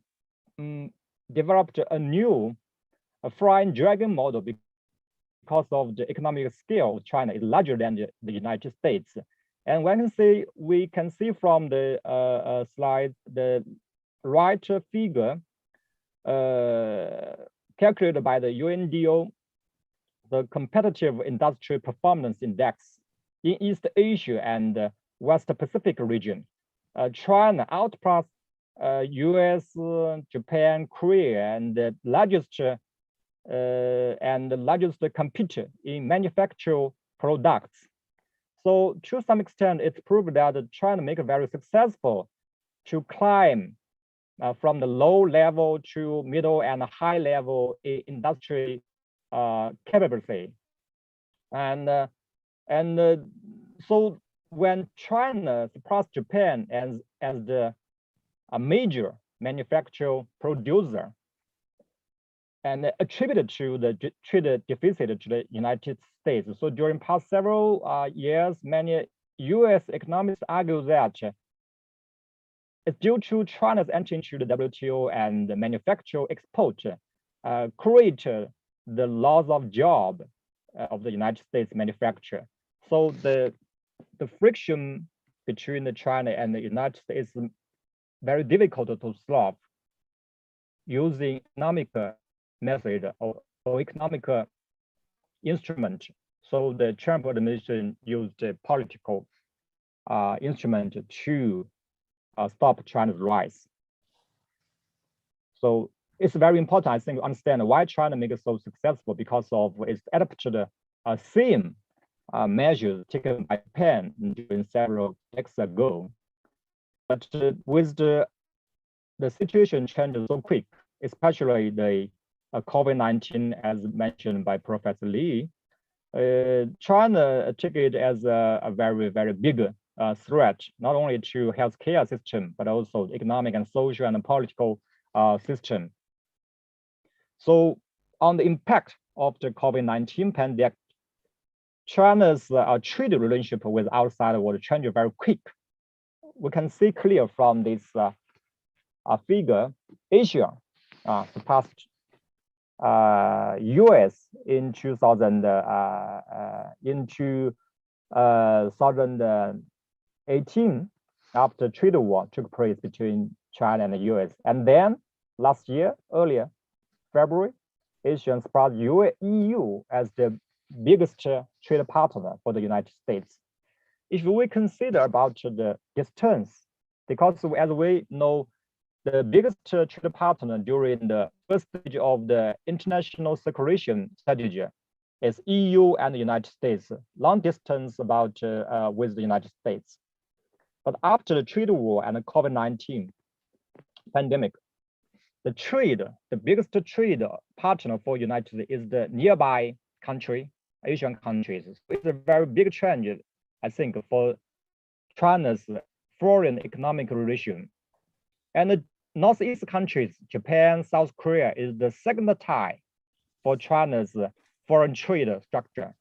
developed a new flying dragon model because of the economic scale of China is larger than the United States. And we can see from the slide, the right figure calculated by the UNDO, the competitive industrial performance index in East Asia and West Pacific region. China outpassed US, Japan, Korea, and the largest competitor in manufactured products. So to some extent, it's proved that China make it very successful to climb from the low level to middle and high level industry capability. And so when China surpassed Japan as a major manufacturer producer, and attributed to the trade deficit to the United States. So during past several years, many U.S. economists argue that it's due to China's entry into the WTO and the manufacturing export create the loss of job of the United States manufacturer. So the friction between China and the United States is very difficult to solve using economic method or economic instrument. So the Trump administration used a political instrument to stop China's rise. So it's very important, I think, to understand why China makes it so successful, because of its adopted the same measures taken by Japan during several decades ago. But with the situation changed so quick, especially the COVID-19, as mentioned by Professor Lee, China took it as a very, very big threat, not only to healthcare system, but also economic and social and political system. So on the impact of the COVID-19 pandemic, China's trade relationship with outside world changed very quick. We can see clear from this figure, Asia surpassed US in 2018 after trade war took place between China and the US. And then last year, earlier, February, Asia surpassed EU as the biggest trade partner for the United States. If we consider about the distance, because as we know, the biggest trade partner during the first stage of the international circulation strategy is EU and the United States, long distance about with the United States. But after the trade war and the COVID-19 pandemic, the biggest trade partner for United States is the nearby country, Asian countries. So it's a very big change, I think, for China's foreign economic relation. And the Northeast countries, Japan, South Korea, is the second tie for China's foreign trade structure.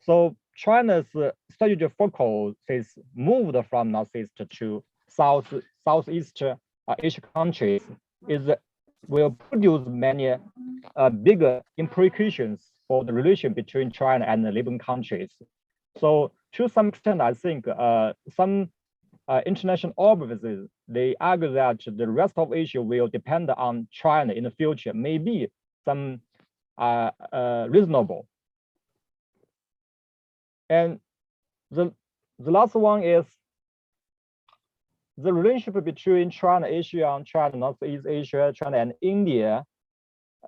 So China's strategic focus is moved from Northeast to Southeast Asian countries will produce many bigger implications for the relation between China and the neighboring countries. So to some extent, I think some international observers, they argue that the rest of Asia will depend on China in the future, maybe some reasonable. And the last one is the relationship between China, Asia, and China, Northeast Asia, China, and India.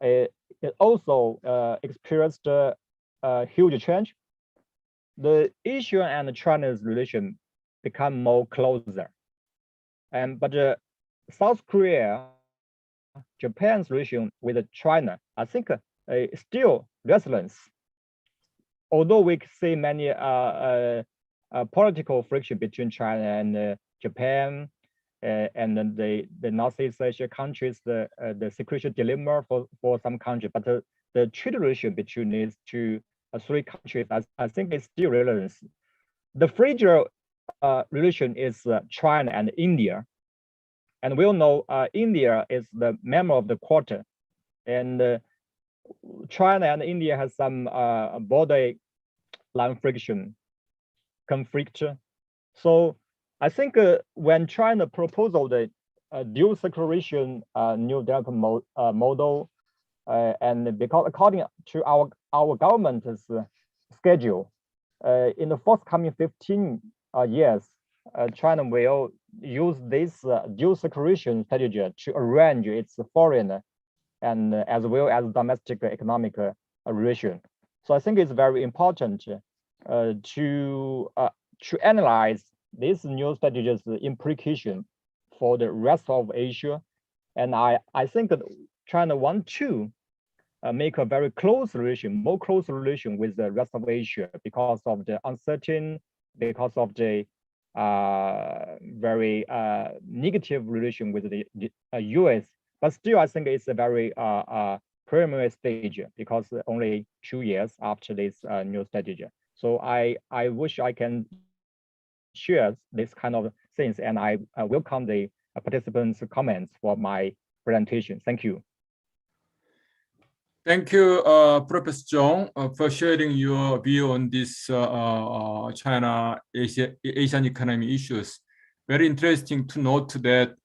It also experienced a huge change. The Asia and China's relation become more closer, but South Korea, Japan's relation with China, I think still resilience. Although we see many political friction between China and Japan, and then the Northeast Asia countries, the security dilemma for some countries, but the trade relation between these three countries, I think is still relevant. The fragile relation is China and India, and we all know India is the member of the Quarter, and China and India has some border line friction conflict. So I think when China proposed the dual circulation new development model, and because according to our government's schedule, in the forthcoming 15 years, China will use this dual circulation strategy to arrange its foreign and as well as domestic economic relation. So I think it's very important to analyze this new strategy's implication for the rest of Asia. And I think that China wants to make a very close relation, more close relation with the rest of Asia because of the uncertain, because of the very negative relation with the US. But still, I think it's a very preliminary stage because only 2 years after this new strategy. So I wish I can share this kind of things, and I welcome the participants' comments for my presentation. Thank you. Thank you, Professor Chung, for sharing your view on this China Asian economy issues. Very interesting to note that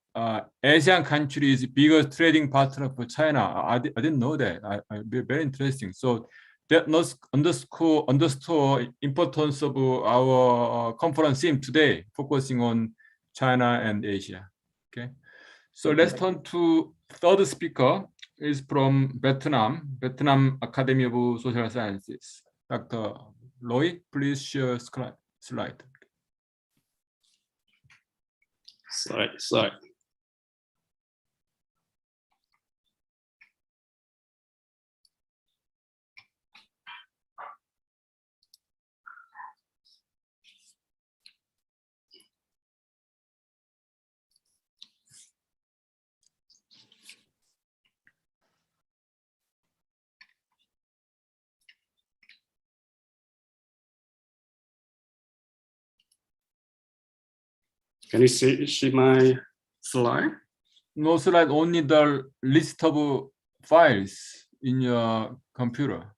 Asian countries biggest trading partner for China. I didn't know that. Very interesting. So that underscore importance of our conference theme today, focusing on China and Asia. Okay. So let's turn to third speaker. Is from Vietnam Academy of Social Sciences. Dr. Loy, please share slide. Sorry. Can you see my slide? No slide, only the list of files in your computer.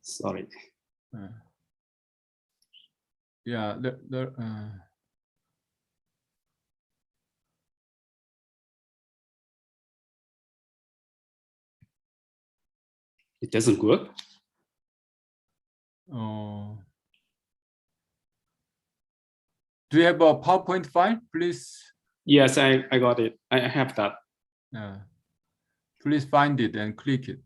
Sorry. Yeah, It doesn't work. Do you have a PowerPoint file, please? Yes, I got it. I have that. Please find it and click it.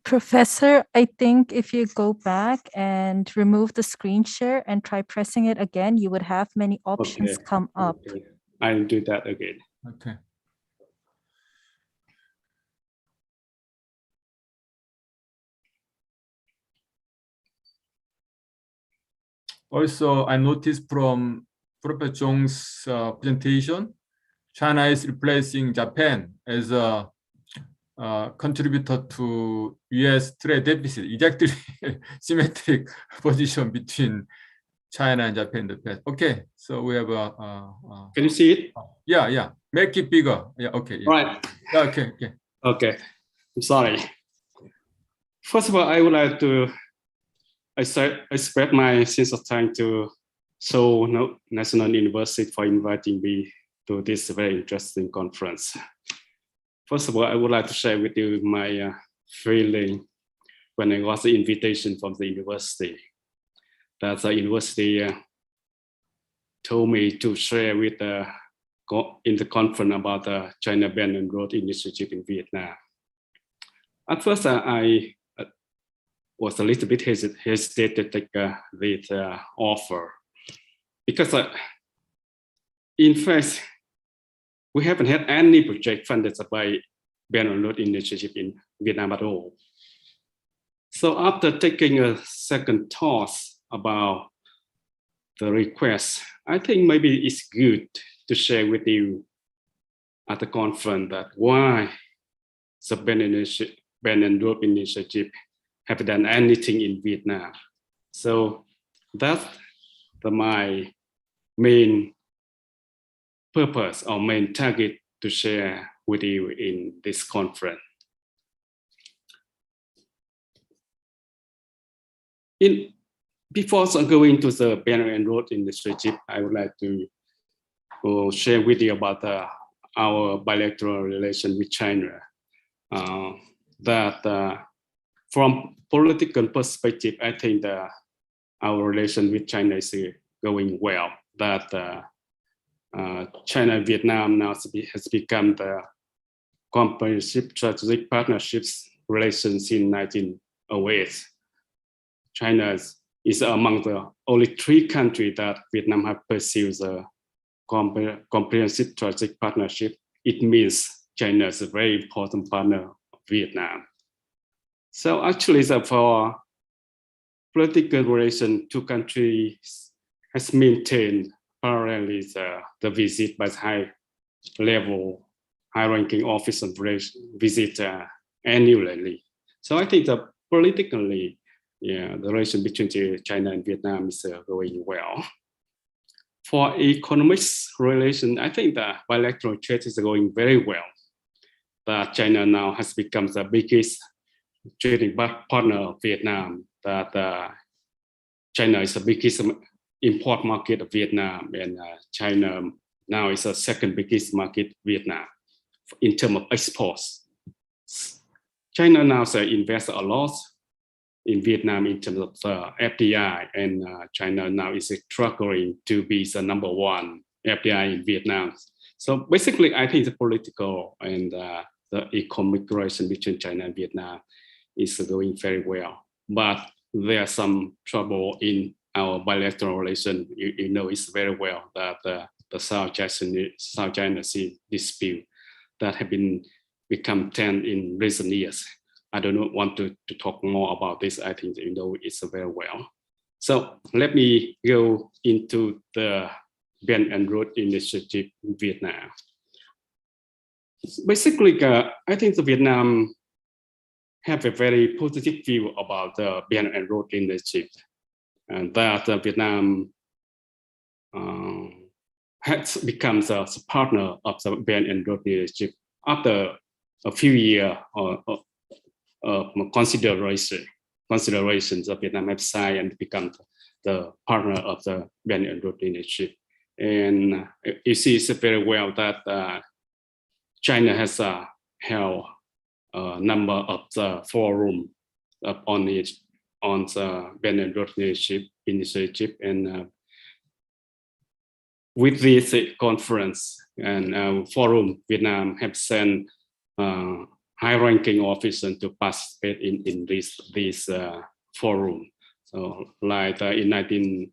Professor, I think if you go back and remove the screen share and try pressing it again, you would have many options come up. Okay. I'll do that again. Okay. Also, I noticed from Professor Chung's presentation, China is replacing Japan as a contributor to U.S. trade deficit. Exactly symmetric position between China and Japan in the past. Okay, so we have a. Can you see it? Yeah. Make it bigger. Yeah. Okay. Yeah. Right. Okay. I'm sorry. First of all, I would like to express my sincere thanks to Seoul National University for inviting me to this very interesting conference. First of all, I would like to share with you my feeling when I got the invitation from the university. That the university told me to share with in the conference about the China Belt and Road Initiative in Vietnam. At first, I was a little bit hesitant to take this offer because, in fact, we haven't had any project funded by Belt and Road Initiative in Vietnam at all. So after taking a second thought about the request, I think maybe it's good to share with you at the conference that why the Belt and Road Initiative have done anything in Vietnam. So that's my main purpose or main target to share with you in this conference. Before going to the Belt and Road Initiative, I would like to share with you about our bilateral relation with China. From political perspective, I think our relation with China is going well. That China and Vietnam now has become the comprehensive strategic partnerships relations in 1908. China is among the only 3 countries that Vietnam have pursued a comprehensive strategic partnership. It means China is a very important partner of Vietnam. So actually, for political relation, 2 countries has maintained parallelly the visit by high-level, high-ranking officers visit annually. So I think that politically, the relation between China and Vietnam is going well. For economics relation, I think the bilateral trade is going very well. That China now has become the biggest trading partner of Vietnam. That China is the biggest import market of Vietnam, and China now is the second biggest market Vietnam in terms of exports. China now invests a lot in Vietnam in terms of FDI, and China now is struggling to be the number one FDI in Vietnam. So basically, I think the political and the economic relation between China and Vietnam is going very well. But there's some trouble in our bilateral relation. You know it's very well that the South China Sea dispute that have become tense in recent years. I don't want to talk more about this. I think you know it's very well. So let me go into the Belt and Road Initiative in Vietnam. Basically, I think the Vietnam have a very positive view about the Belt and Road Initiative, and that Vietnam has become the partner of the Belt and Road Initiative after a few years considerations of Vietnam have signed and become the partner of the Belt and Road Initiative. And you see it's very well that China has held a number of the forum on the Belt and Road Initiative, and with this conference and forum, Vietnam have sent high-ranking officers to participate in this forum. So, like in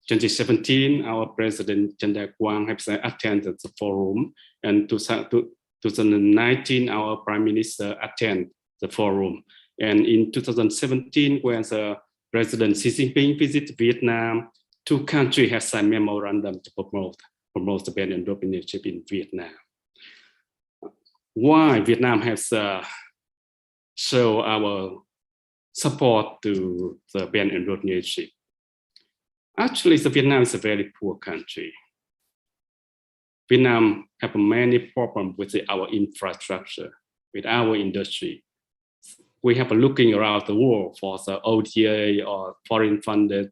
2017, our President Jenderal has attended the forum, and 2019, our Prime Minister attended the forum. And in 2017, when the President Xi Jinping visited Vietnam, two countries have signed memorandum to promote the Belt and Road Initiative in Vietnam. Why Vietnam has shown our support to the Belt and Road Initiative? Actually, Vietnam is a very poor country. Vietnam have many problems with our infrastructure, with our industry. We have looking around the world for the ODA or foreign funded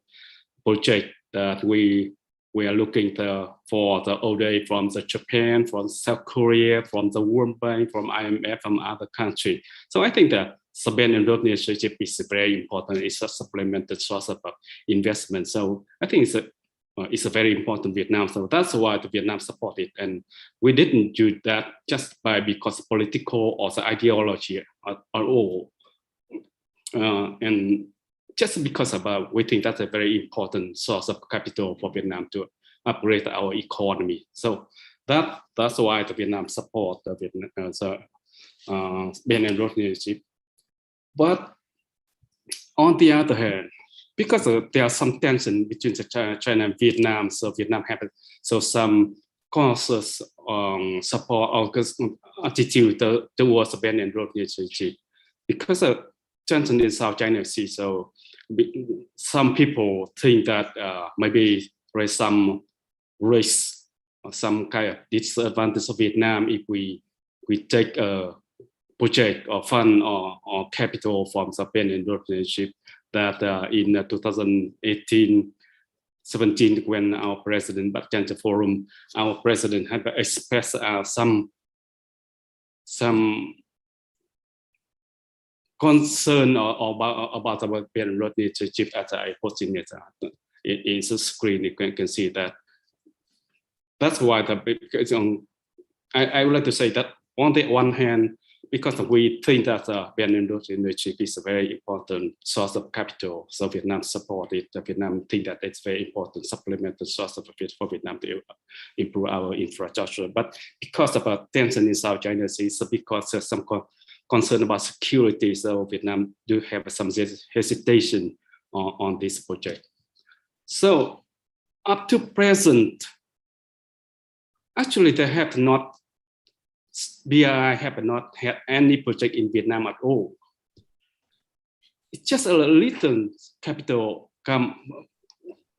project that we are looking for the ODA from the Japan, from South Korea, from the World Bank, from IMF, from other countries. So I think that the Belt and Road Initiative is very important. It's a supplemental source of investment. So I think it's a very important Vietnam. So that's why the Vietnam supported. And we didn't do that just because political or the ideology at all. And just because we think that's a very important source of capital for Vietnam to upgrade our economy. So that's why the Vietnam support the Belt and Road Initiative. But on the other hand, because there are some tension between China and Vietnam, so Vietnam have some cautious support or attitude towards the Belt and Road Initiative. Because of tension in South China Sea, so some people think that maybe there is some risk or some kind of disadvantage of Vietnam if we take a project or fund or capital from the Belt and Road Initiative. That in 2018-17, when our president back at the forum, our president had expressed some concern about our Belt and Road Initiative. As I posted it in the screen, you can see that. That's why I would like to say that on the one hand, because we think that the Belt and Road Initiative is a very important source of capital, so Vietnam supported. Vietnam think that it's very important supplemental source of for Vietnam to improve our infrastructure. But because of tension in South China Sea, it's because there's some concern about security, so Vietnam do have some hesitation on this project. So up to present, actually, BRI have not had any project in Vietnam at all. It's just a little capital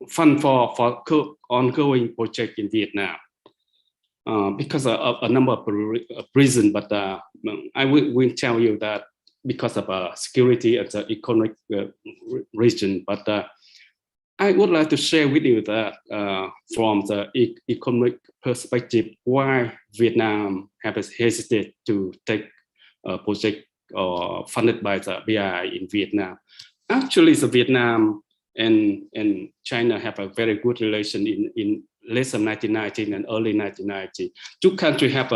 fund for ongoing project in Vietnam because of a number of reasons. But I will tell you that because of security and the economic region. But I would like to share with you that from the economic perspective, why Vietnam has hesitated to take a project funded by the BRI in Vietnam. Actually, the Vietnam and China have a very good relation in late 1990 and early 1990. Two countries have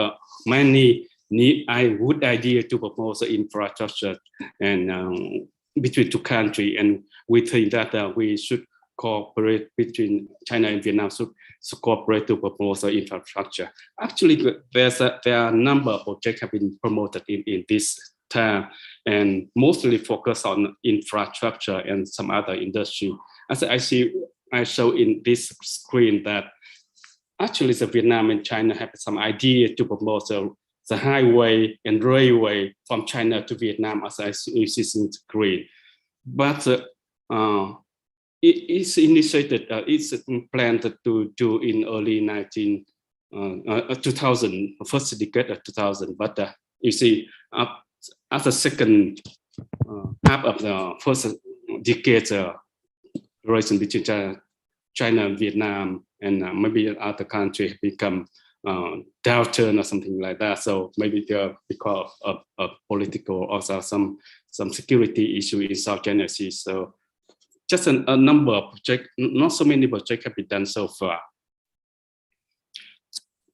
many good idea to propose the infrastructure and between two countries, and we think that we should cooperate between China and Vietnam should cooperate to propose the infrastructure. Actually, there are a number of projects have been promoted in this time and mostly focus on infrastructure and some other industry. As I show in this screen that actually the Vietnam and China have some idea to propose the highway and railway from China to Vietnam, as I see in the screen. But it's initiated, it's planned to do in early 2000, first decade of 2000. But you see, after second half of the first decade, relation between China and Vietnam and maybe other countries become downturn or something like that. So maybe because of political or some security issue in South China Sea. So just a number of projects, not so many projects have been done so far.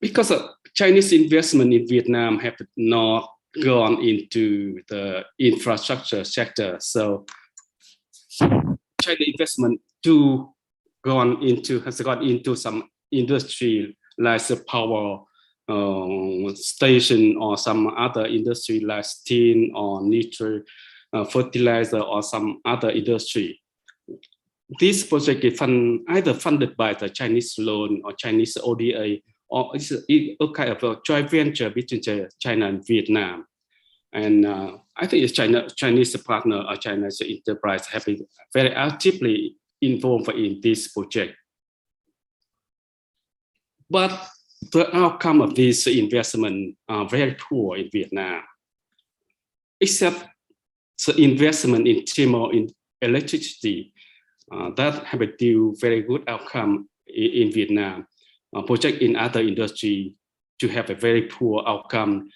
Because of Chinese investment in Vietnam have not gone into the infrastructure sector. So China investment has gone into some industry like the power station or some other industry like steel or nitrogen, fertilizer or some other industry. This project is either funded by the Chinese loan or Chinese ODA, or it's a kind of a joint venture between China and Vietnam. And I think it's Chinese partner or Chinese enterprise have been very actively involved in this project. But the outcome of this investment are very poor in Vietnam, except the investment in thermal electricity that have a very good outcome in Vietnam. Project in other industry to have a very poor outcome.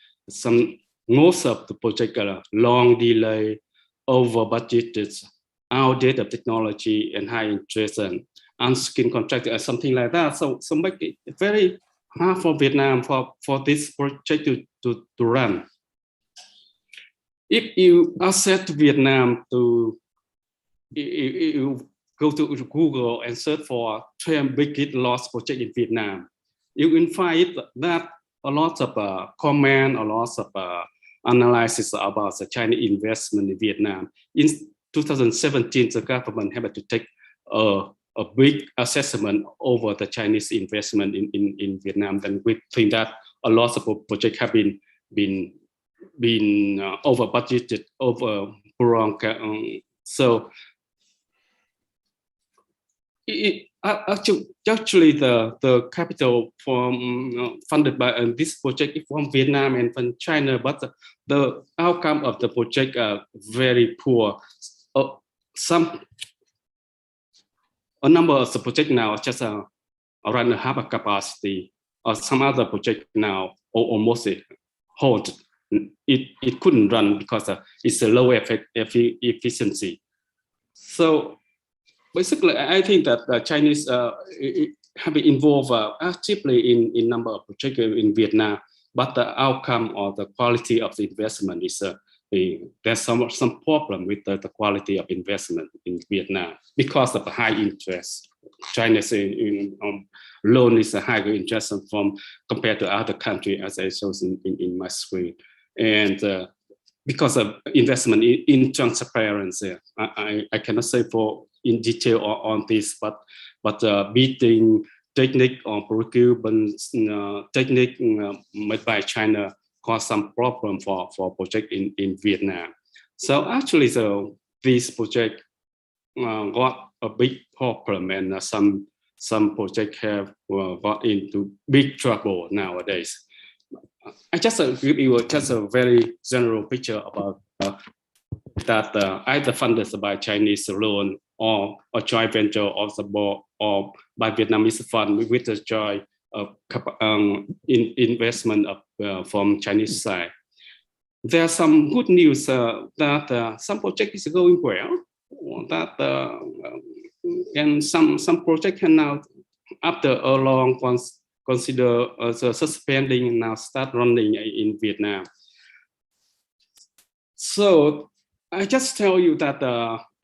Most of the project are long delay, over budgeted, outdated technology, and high interest and unskilled contractor or something like that. So make it very hard for Vietnam for this project to run. If you accept Vietnam you go to Google and search for 10 biggest loss project in Vietnam, you will find that a lot of comment, a lot of analysis about the Chinese investment in Vietnam. In 2017, the government had to take a big assessment over the Chinese investment in Vietnam. Then we think that a lot of projects have been over budgeted, over prolonged. So actually the capital from funded by this project is from Vietnam and from China, but the outcome of the project are very poor. A number of the project now just around half a capacity, or some other project now almost hold. It couldn't run because it's a low efficiency. So basically, I think that the Chinese have been involved actively in number of projects in Vietnam, but the outcome or the quality of the investment is there's some problem with the quality of investment in Vietnam because of the high interest. China's loan is a higher interest from compared to other countries, as I showed in my screen, and because of investment in transparency. I cannot say in detail on this, but bidding technique or procurement technique made by China caused some problem for project in Vietnam. So actually, this project got a big problem, and some projects have got into big trouble nowadays. I just give you just a very general picture about that either funded by Chinese loan or a joint venture of the board or by Vietnamese fund with a joint investment from Chinese side. There's some good news that some project is going well. And some project can now, after a long consider suspending and now start running in Vietnam. So I just tell you that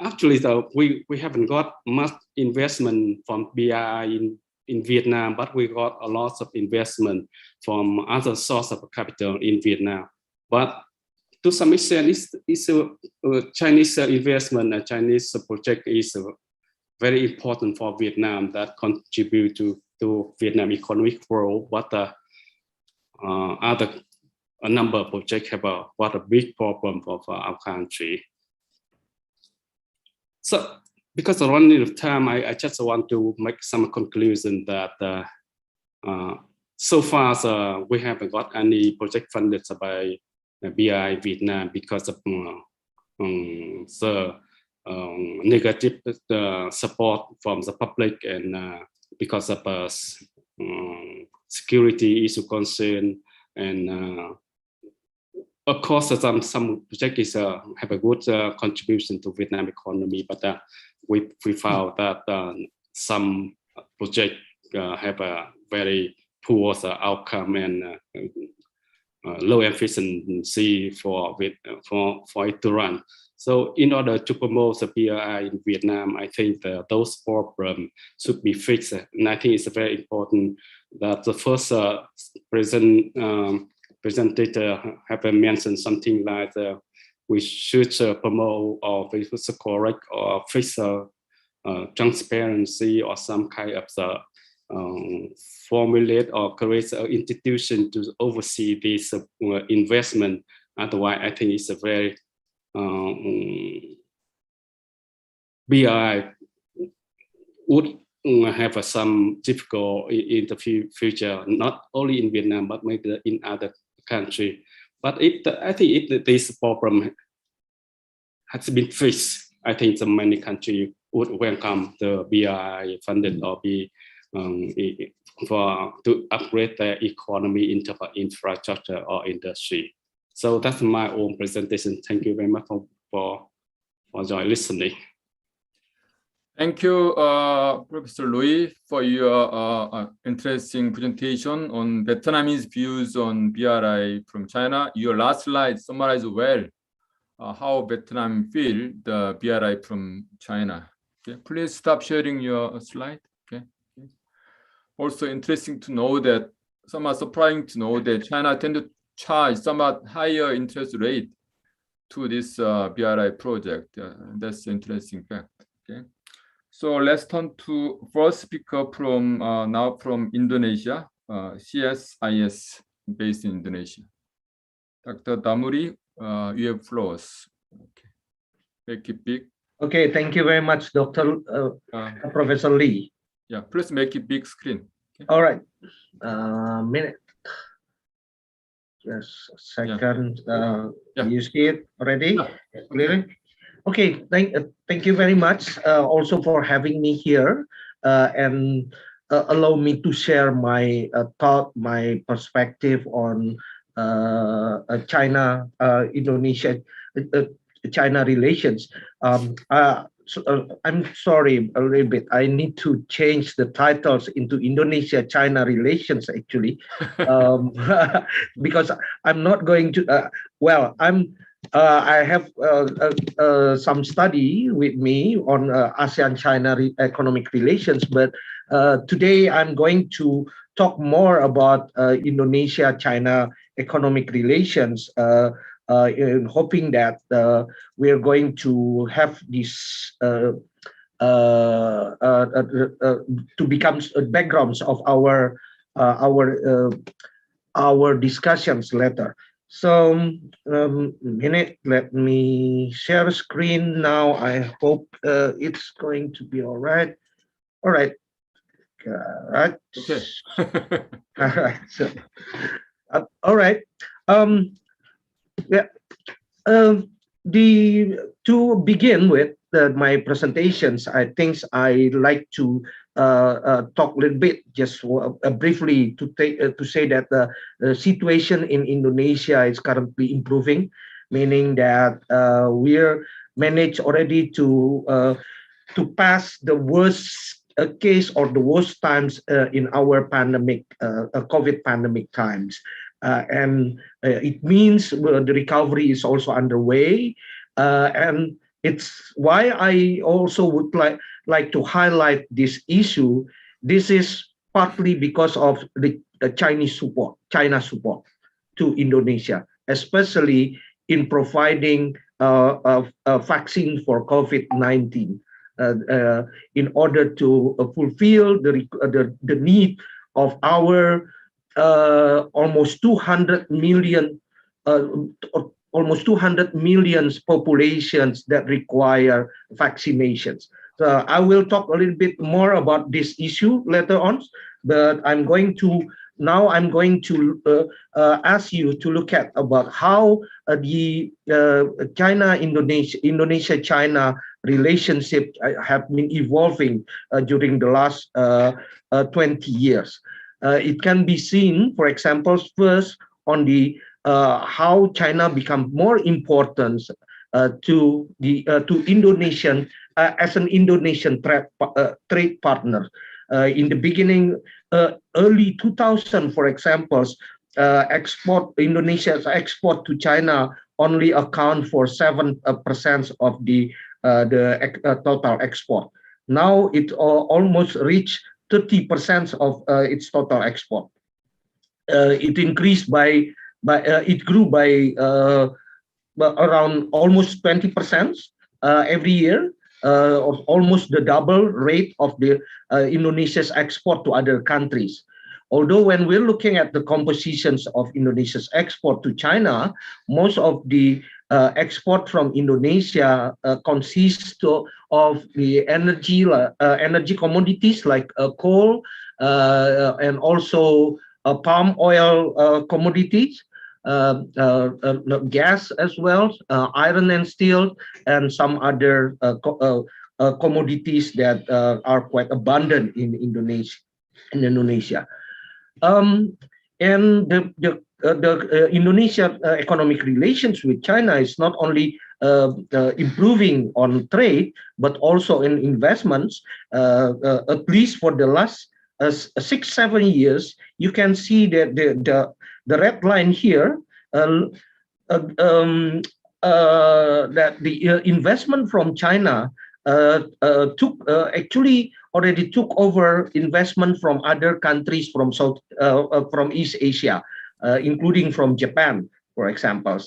actually we haven't got much investment from BRI in Vietnam, but we got a lot of investment from other source of capital in Vietnam. But to some extent, it's a Chinese investment, a Chinese project is very important for Vietnam that contribute to Vietnam economic growth. But a number of projects have what a big problem for our country. So because of running of time, I just want to make some conclusion that so far we haven't got any project funded by BRI Vietnam because of the negative support from the public and because of security issue concern, and of course some projects have a good contribution to Vietnam economy, but we found that some projects have a very poor outcome and low efficiency for it to run. So in order to promote the BRI in Vietnam, I think those problems should be fixed. And I think it's very important that the first presenter have mentioned something like we should promote or we should correct or fix transparency or some kind of formulate or create an institution to oversee this investment. Otherwise, I think it's a very BRI would have some difficulty in the future, not only in Vietnam, but maybe in other countries. But I think if this problem has been fixed, I think many countries would welcome the BRI funded or be to upgrade their economy into infrastructure or industry. So that's my own presentation. Thank you very much for your listening. Thank you, Professor Louis, for your interesting presentation on Vietnamese views on BRI from China. Your last slide summarized well how Vietnam feel the BRI from China. Okay, please stop sharing your slide. Okay. Also interesting to know that, somewhat surprising to know that China tend to charge somewhat higher interest rate to this BRI project. That's an interesting fact. Okay. So let's turn to first speaker from now from Indonesia, CSIS based in Indonesia. Dr. Damuri, you have floors. Okay. Make it big. Okay, thank you very much, Professor Lee. Yeah, please make it big screen. Okay. All right, minute. Just a second. Yeah. You see it already? Yeah. Clearly? Okay, thank you very much also for having me here and allow me to share my thought, my perspective on China, Indonesia, China relations. I'm sorry a little bit. I need to change the titles into Indonesia-China relations actually, because I'm not going to. Well, I have some study with me on ASEAN-China economic relations, but today I'm going to talk more about Indonesia-China economic relations in hoping that we are going to have this to become backgrounds of our discussions later. So minute, let me share screen now. I hope it's going to be all right. All right. Right. Okay. All right. So, all right. Yeah. To begin with my presentations, I think I like to talk a little bit, just briefly, to say that the situation in Indonesia is currently improving, meaning that we're managed already to pass the worst case or the worst times in our pandemic, COVID pandemic times. And it means the recovery is also underway. And it's why I also would like to highlight this issue. This is partly because of the China support to Indonesia, especially in providing a vaccine for COVID-19 in order to fulfill the need of our almost 200 million populations that require vaccinations. So I will talk a little bit more about this issue later on, but I'm going to ask you to look at about how the Indonesia-China relationship have been evolving during the last 20 years. It can be seen, for example, first on the how China become more important to Indonesian as an Indonesian trade partner. In the beginning, early 2000, for example, Indonesia's export to China only account for 7% of the total export. Now it almost reached 30% of its total export. It increased it grew by around almost 20% every year, or almost the double rate of the Indonesia's export to other countries. Although when we're looking at the compositions of Indonesia's export to China, most of the export from Indonesia consists of the energy commodities like coal and also palm oil commodities, gas as well, iron and steel, and some other commodities that are quite abundant in Indonesia. And the Indonesia economic relations with China is not only improving on trade, but also in investments. At least for the last 6-7 years, you can see that the red line here, that the investment from China already took over investment from other countries from East Asia, including from Japan, for example.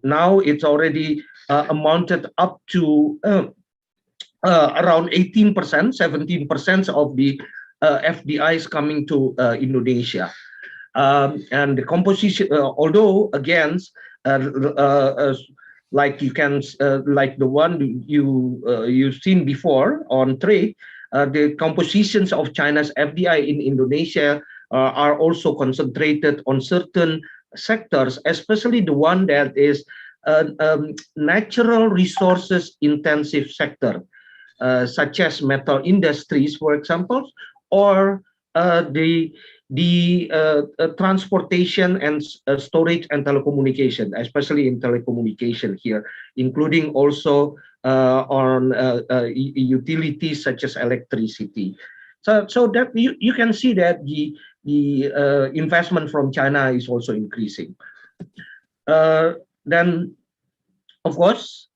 Now it's already amounted up to around 18%, 17% of the FDIs coming to Indonesia. And the composition, although again, like the one you've seen before on trade, the compositions of China's FDI in Indonesia are also concentrated on certain sectors, especially the one that is natural resources intensive sector, such as metal industries, for example, or the transportation and storage and telecommunication, especially in telecommunication here, including also on utilities such as electricity. So that you can see that the investment from China is also increasing. Then, of course,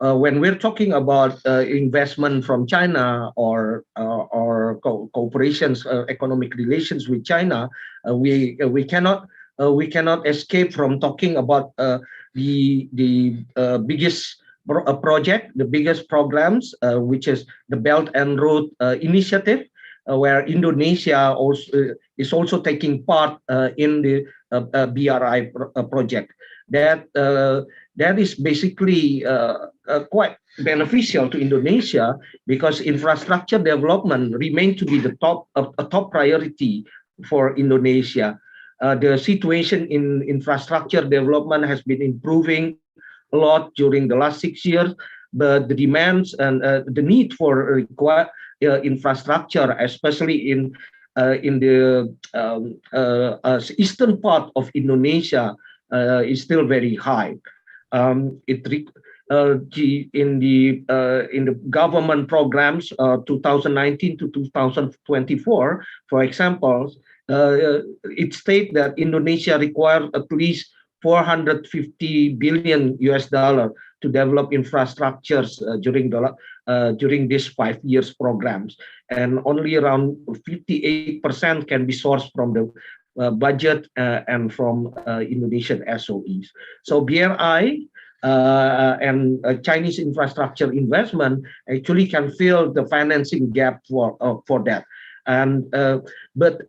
when we're talking about investment from China or cooperations, economic relations with China, we cannot we cannot escape from talking about the biggest project, the biggest programs, which is the Belt and Road Initiative, where Indonesia is also taking part in the BRI project. That is basically quite beneficial to Indonesia because infrastructure development remains to be the top priority for Indonesia. The situation in infrastructure development has been improving a lot during the last 6 years, but the demands and the need for infrastructure, especially in the eastern part of Indonesia, is still very high. In the government programs 2019 to 2024, for example, it states that Indonesia requires at least $450 billion to develop infrastructures during these 5 years programs, and only around 58% can be sourced from the budget and from Indonesian SOEs. So BRI and Chinese infrastructure investment actually can fill the financing gap for that. And but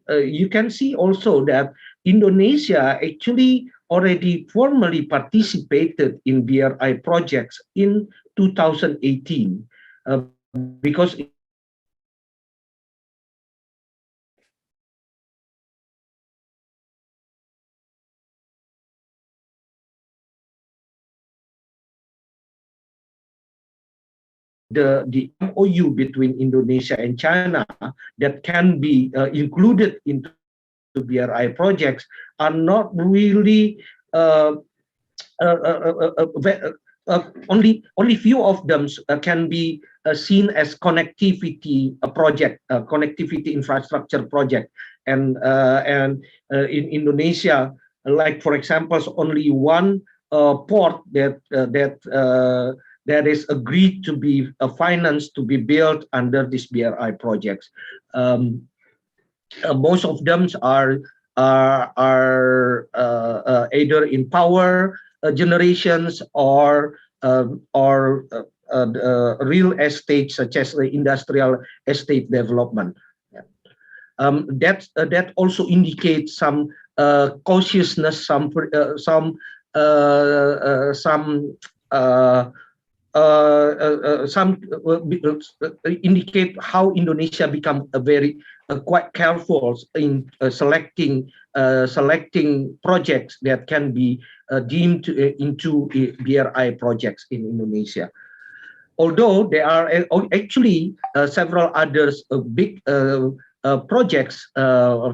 you can see also that Indonesia actually already formally participated in BRI projects in 2018 because the MOU between Indonesia and China that can be included into BRI projects are not really only few of them can be seen as connectivity project, connectivity infrastructure project, and in Indonesia, like for example, only one port that is agreed to be financed to be built under these BRI projects. Most of them are either in power generations or real estate, such as the industrial estate development. That also indicates some cautiousness, some indicate how Indonesia become quite careful in selecting projects that can be deemed into BRI projects in Indonesia. Although there are actually several others big projects,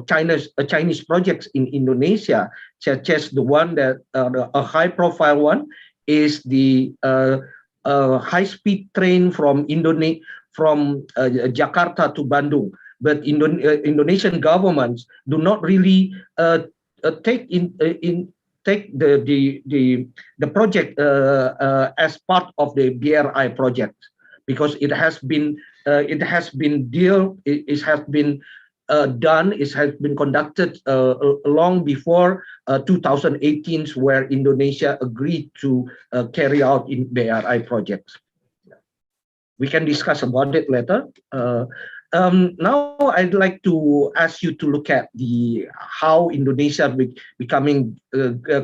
Chinese projects in Indonesia, such as the one that a high-profile one is the high-speed train from Jakarta to Bandung. But Indonesian governments do not really take the project as part of the BRI project, because it has been conducted long before 2018, where Indonesia agreed to carry out in BRI projects. We can discuss about it later. Now I'd like to ask you to look at how Indonesia becoming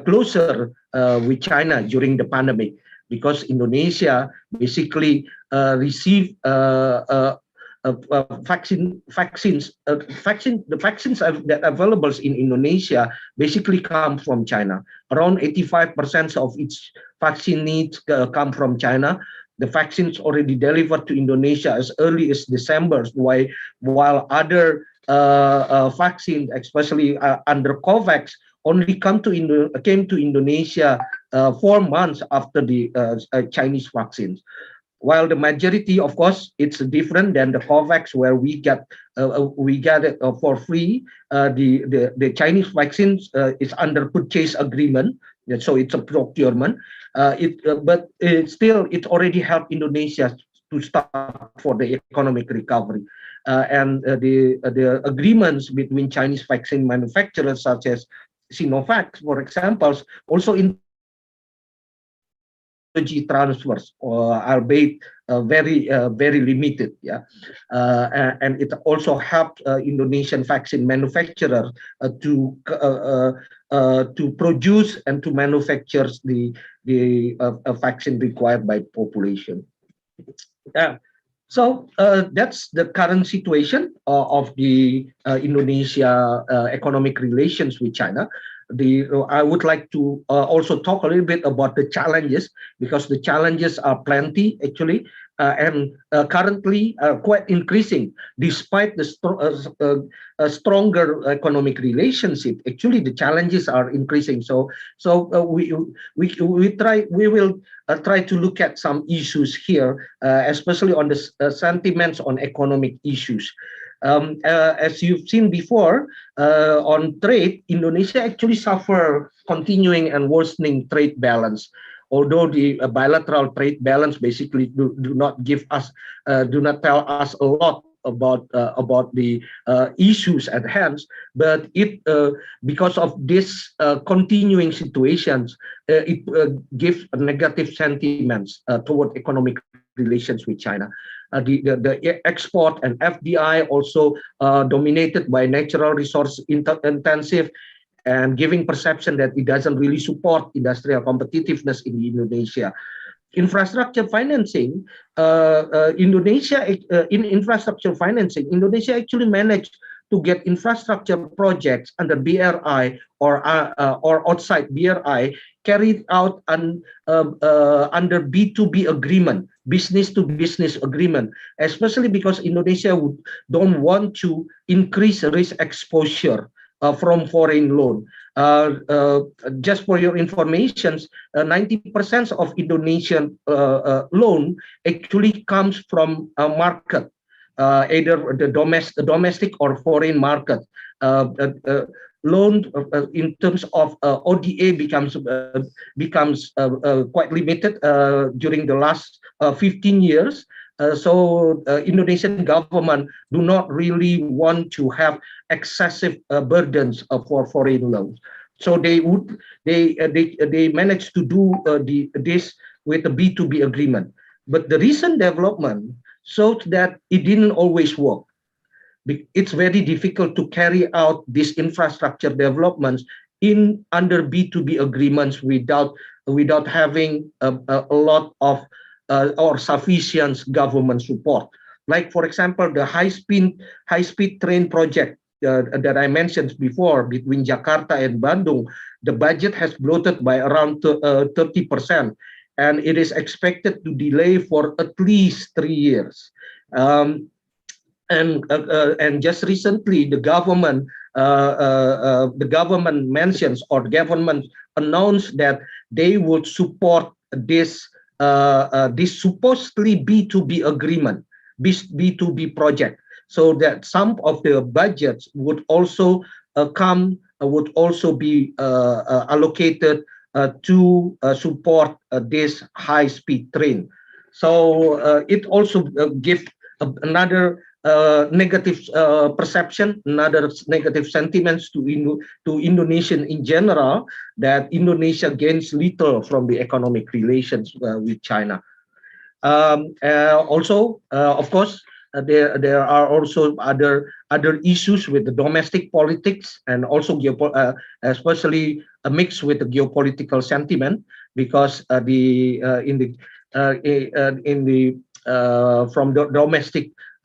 closer with China during the pandemic, because Indonesia basically received vaccines that are available in Indonesia basically come from China. Around 85% of its vaccine needs come from China. The vaccines already delivered to Indonesia as early as December, while other vaccines, especially under COVAX, only came to Indonesia 4 months after the Chinese vaccines. While the majority, of course, it's different than the COVAX, where we get it for free. The Chinese vaccines is under purchase agreement, so it's a procurement. But still, it already helped Indonesia to start for the economic recovery. and the agreements between Chinese vaccine manufacturers such as Sinovac, for example, also in transfers are made very limited, and it also helped Indonesian vaccine manufacturer to produce and to manufacture the vaccine required by population. So that's the current situation of the Indonesia economic relations with China. I would like to also talk a little bit about the challenges, because the challenges are plenty actually, and currently quite increasing despite the stronger economic relationship. Actually, the challenges are increasing. So we will try to look at some issues here, especially on the sentiments on economic issues. As you've seen before, on trade, Indonesia actually suffer continuing and worsening trade balance. Although the bilateral trade balance basically do not tell us a lot about the issues at hand, but it because of this continuing situations, it gives negative sentiments toward economic relations with China. The export and FDI also dominated by natural resource intensive, and giving perception that it doesn't really support industrial competitiveness in Indonesia. Infrastructure financing, Indonesia actually managed to get infrastructure projects under BRI or outside BRI carried out under B2B agreement, business to business agreement, especially because Indonesia don't want to increase risk exposure from foreign loan. Just for your information, 90% of Indonesian loan actually comes from a market, either the domestic or foreign market. Loan in terms of ODA becomes quite limited during the last 15 years. So Indonesian government do not really want to have excessive burdens for foreign loans. So they managed to do this with a B2B agreement. But the recent development showed that it didn't always work. It's very difficult to carry out these infrastructure developments under B2B agreements without having a lot of or sufficient government support. Like, for example, the high-speed train project that I mentioned before between Jakarta and Bandung, the budget has bloated by around 30%, and it is expected to delay for at least 3 years. And just recently, the government mentions, or government announced that they would support this supposedly B2B agreement, B2B project, so that some of the budgets would also be allocated to support this high-speed train. So it also gives another negative perception, another negative sentiments to Indonesian in general, that Indonesia gains little from the economic relations with China. Also, of course, there are also other issues with the domestic politics, and also especially a mix with the geopolitical sentiment, because from the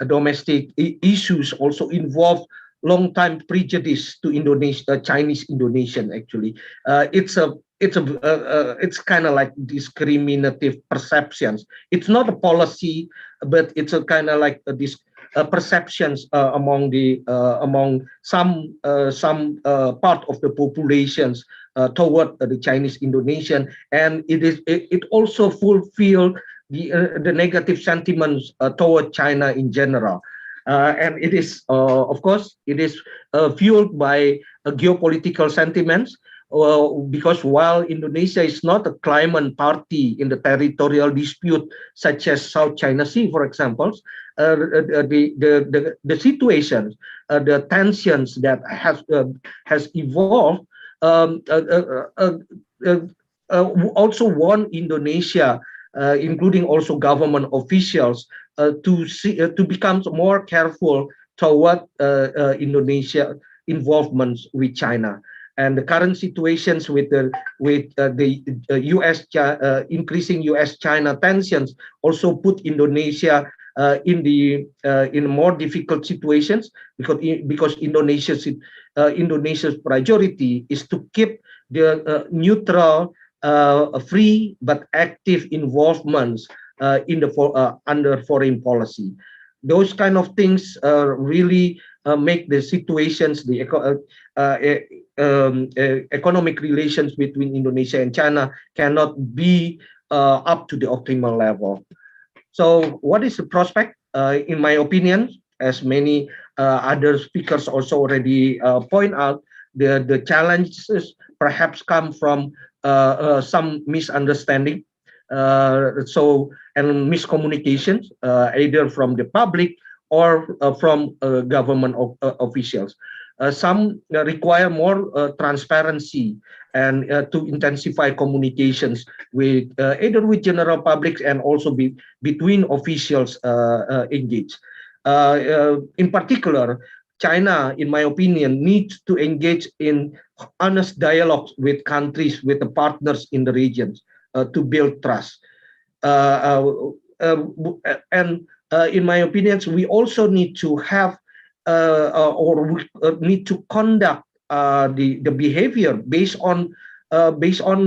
domestic issues also involve long-time prejudice to Chinese Indonesian. Actually, it's kind of like discriminative perceptions. It's not a policy, but it's a kind of like this perceptions among some part of the populations toward the Chinese Indonesian, and it also fulfill the negative sentiments toward China in general. And it is, of course, it is fueled by geopolitical sentiments. because while Indonesia is not a claimant party in the territorial dispute, such as South China Sea, for example, the situation, the tensions that has evolved, also warn Indonesia, including also government officials, to become more careful toward Indonesia involvement with China. And the current situations with the increasing U.S.-China tensions also put Indonesia in more difficult situations, because Indonesia's priority is to keep the neutral, free but active involvements under foreign policy. Those kind of things really make the situations, the economic relations between Indonesia and China cannot be up to the optimal level. So what is the prospect? In my opinion, as many other speakers also already point out, the challenges perhaps come from some misunderstanding, and miscommunications, either from the public or from government officials. Some require more transparency and to intensify communications with either with general public and also between officials engaged. In particular, China, in my opinion, needs to engage in honest dialogue with countries, with the partners in the regions, to build trust. In my opinion, we also need to have need to conduct the behavior based on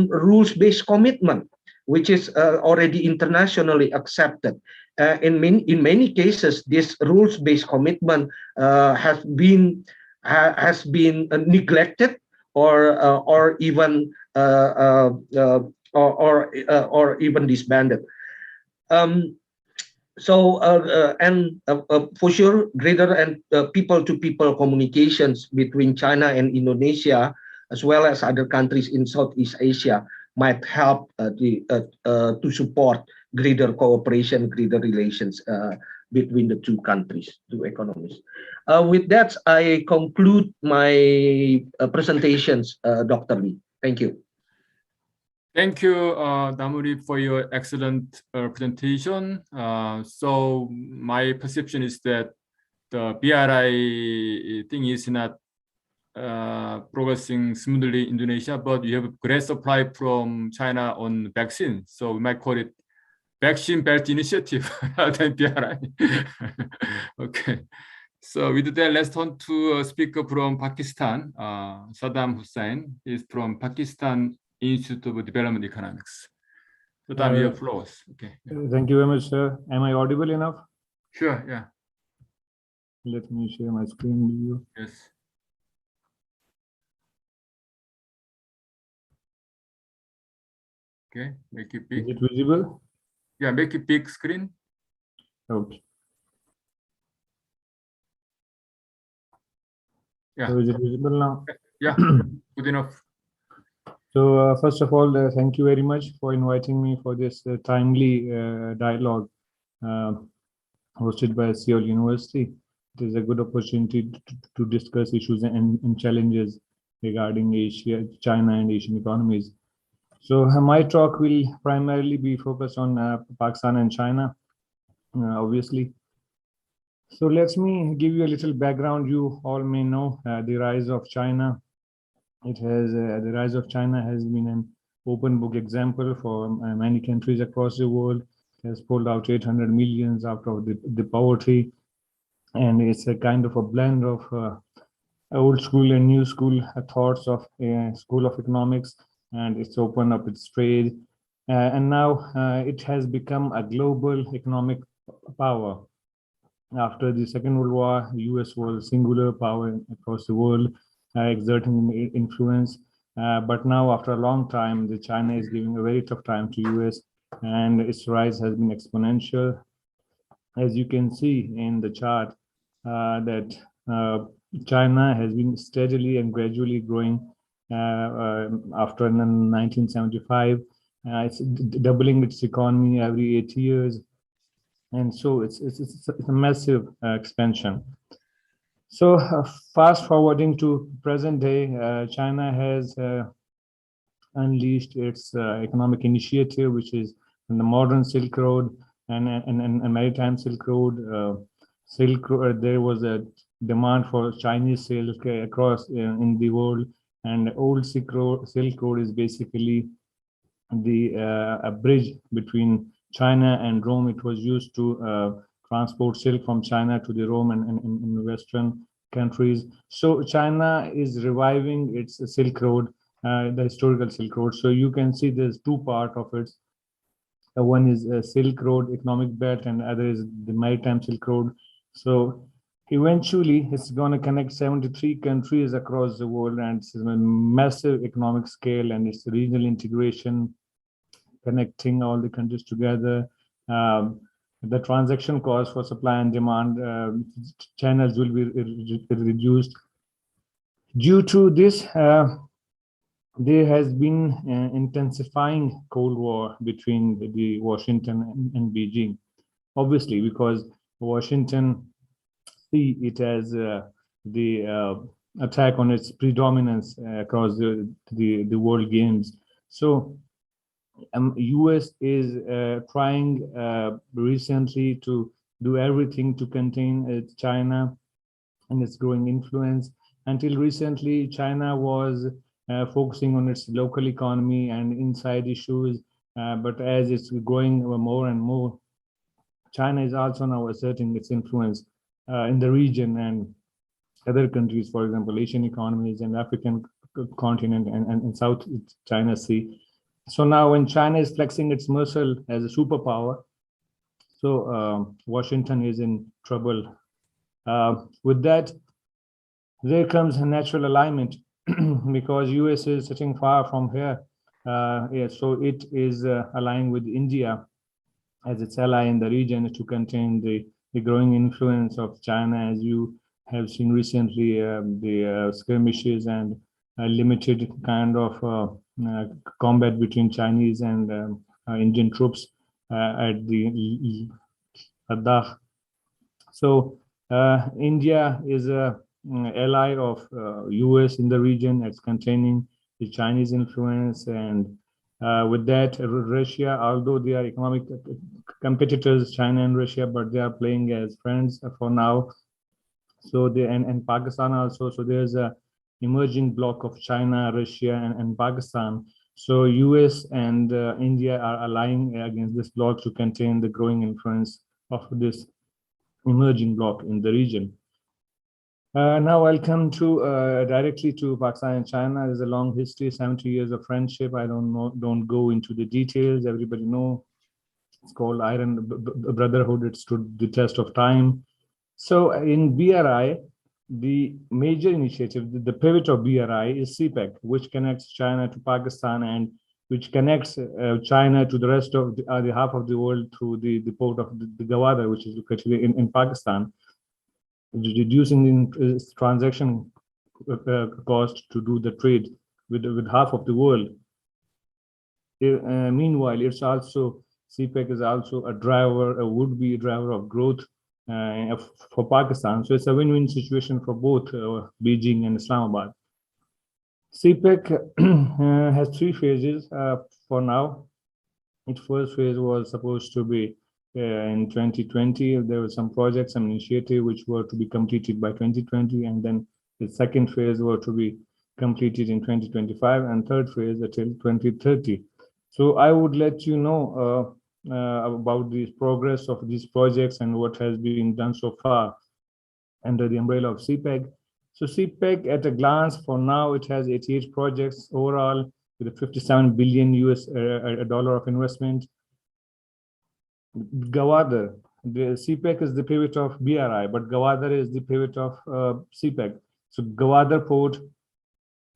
rules-based commitment, which is already internationally accepted. In many cases, this rules-based commitment has been neglected or even even disbanded. For sure, greater and people-to-people communications between China and Indonesia, as well as other countries in Southeast Asia, might help to support greater cooperation, greater relations between the two countries, two economies. With that, I conclude my presentations, Dr. Lee. Thank you. Thank you, Damuri, for your excellent presentation. So my perception is that the BRI thing is not progressing smoothly in Indonesia, but you have a great supply from China on vaccine. So we might call it Vaccine Belt Initiative rather than BRI. Okay. So with that, let's turn to a speaker from Pakistan. Saddam Hussain is from Pakistan Institute of Development Economics. Saddam, your floors. Okay. Thank you very much, sir. Am I audible enough? Sure, yeah. Let me share my screen with you. Yes. Okay, make it big. Is it visible? Yeah, make it big screen. Okay. Yeah. So is it visible now? Yeah, good enough. So first of all, thank you very much for inviting me for this timely dialogue hosted by Seoul University. It is a good opportunity to discuss issues and challenges regarding Asia, China and Asian economies. So my talk will primarily be focused on Pakistan and China, obviously. So let me give you a little background. You all may know the rise of China. It has the rise of China has been an open book example for many countries across the world. It has pulled out 800 millions out of the poverty, and it's a kind of a blend of old school and new school thoughts of school of economics, and it's opened up its trade, and now it has become a global economic power. After the Second World War, the US was singular power across the world, exerting influence. But now, after a long time, China is giving a very tough time to US, and its rise has been exponential. As you can see in the chart, that China has been steadily and gradually growing after 1975. It's doubling its economy every 8 years. And so it's a massive expansion. So fast forwarding to present day, China has unleashed its economic initiative, which is in the modern Silk Road and maritime Silk Road. There was a demand for Chinese silk across in the world, and old Silk Road is basically a bridge between China and Rome. It was used to transport silk from China to the Rome and Western countries. So China is reviving its Silk Road, the historical Silk Road. So you can see there's two parts of it. One is a Silk Road economic belt, and other is the maritime Silk Road. So eventually it's going to connect 73 countries across the world, and it's a massive economic scale, and it's regional integration, connecting all the countries together. The transaction cost for supply and demand channels will be reduced. Due to this, there has been intensifying Cold War between the Washington and Beijing, obviously, because Washington see it as the attack on its predominance across the world games. So US is trying recently to do everything to contain China and its growing influence. Until recently, China was focusing on its local economy and inside issues, but as it's growing more and more, China is also now asserting its influence in the region and other countries, for example, Asian economies and African continent and South China Sea. So now when China is flexing its muscle as a superpower, so Washington is in trouble. With that, there comes a natural alignment because US is sitting far from here. So it is aligned with India as its ally in the region to contain the growing influence of China. As you have seen recently, the skirmishes and limited kind of combat between Chinese and Indian troops at the Ladakh. So India is a ally of US in the region. It's containing the Chinese influence, and with that, Russia, although they are economic competitors, China and Russia, but they are playing as friends for now. So they and Pakistan also. So there's a emerging bloc of China, Russia, and Pakistan. So US and India are allying against this bloc to contain the growing influence of this emerging bloc in the region. Now I'll come to directly to Pakistan and China. There's a long history, 70 years of friendship. I don't go into the details. Everybody know it's called Iron Brotherhood. It stood the test of time. So in BRI, the major initiative, the pivot of BRI is CPEC, which connects China to Pakistan and which connects China to the rest of the half of the world through the port of the Gwadar, which is located in Pakistan, reducing the transaction cost to do the trade with half of the world. Meanwhile, it's also CPEC is also a driver, a would-be driver of growth for Pakistan. So it's a win-win situation for both Beijing and Islamabad. CPEC has 3 phases for now. Its first phase was supposed to be in 2020. There were some projects, some initiatives which were to be completed by 2020, and then the second phase were to be completed in 2025, and third phase until 2030. So I would let you know about the progress of these projects and what has been done so far under the umbrella of CPEC. So CPEC at a glance, for now, it has 88 projects overall with a $57 billion dollar of investment. Gwadar, the CPEC is the pivot of BRI, but Gwadar is the pivot of CPEC. So Gwadar port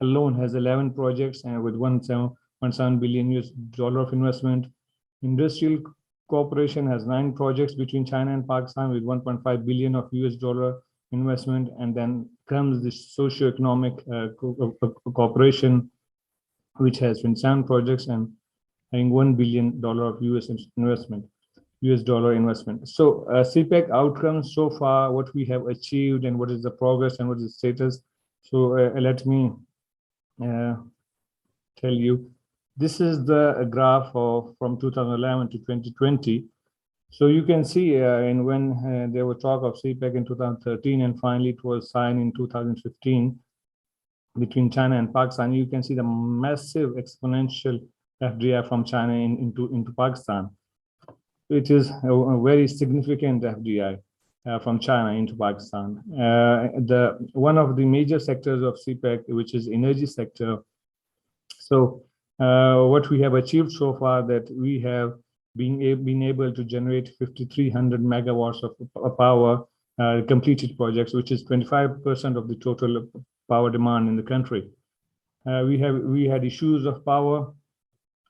alone has 11 projects and with $1.7 billion dollar of investment. Industrial cooperation has 9 projects between China and Pakistan with $1.5 billion of US dollar investment, and then comes the socio-economic cooperation, which has 27 projects and having $1 billion of US dollar investment. So CPEC outcomes so far, what we have achieved and what is the progress and what is the status. So let me tell you, this is the graph from 2011 to 2020. So you can see when there was talk of CPEC in 2013 and finally it was signed in 2015 between China and Pakistan, you can see the massive exponential FDI from China into Pakistan. It is a very significant FDI from China into Pakistan. One of the major sectors of CPEC, which is energy sector. So what we have achieved so far, that we have been able to generate 5,300 megawatts of power completed projects, which is 25% of the total power demand in the country. We had issues of power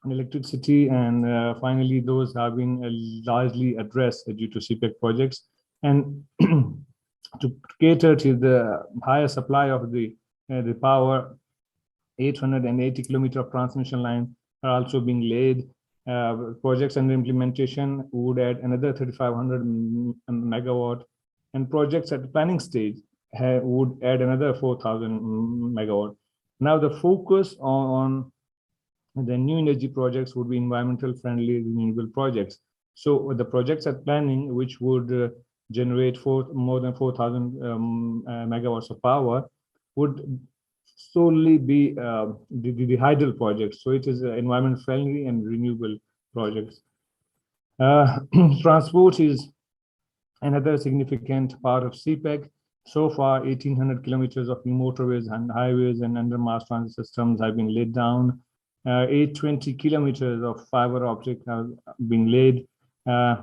and electricity, and finally those have been largely addressed due to CPEC projects. And to cater to the higher supply of the power, 880 kilometers of transmission line are also being laid. Projects under implementation would add another 3,500 megawatt, and projects at the planning stage would add another 4,000 megawatt. Now the focus on the new energy projects would be environmental friendly renewable projects. So the projects at planning, which would generate more than 4,000 megawatts of power, would solely be the hydel projects. So it is environment friendly and renewable projects. Transport is another significant part of CPEC. So far, 1,800 kilometers of new motorways and highways and undermass transit systems have been laid down. 820 kilometers of fiber optic have been laid.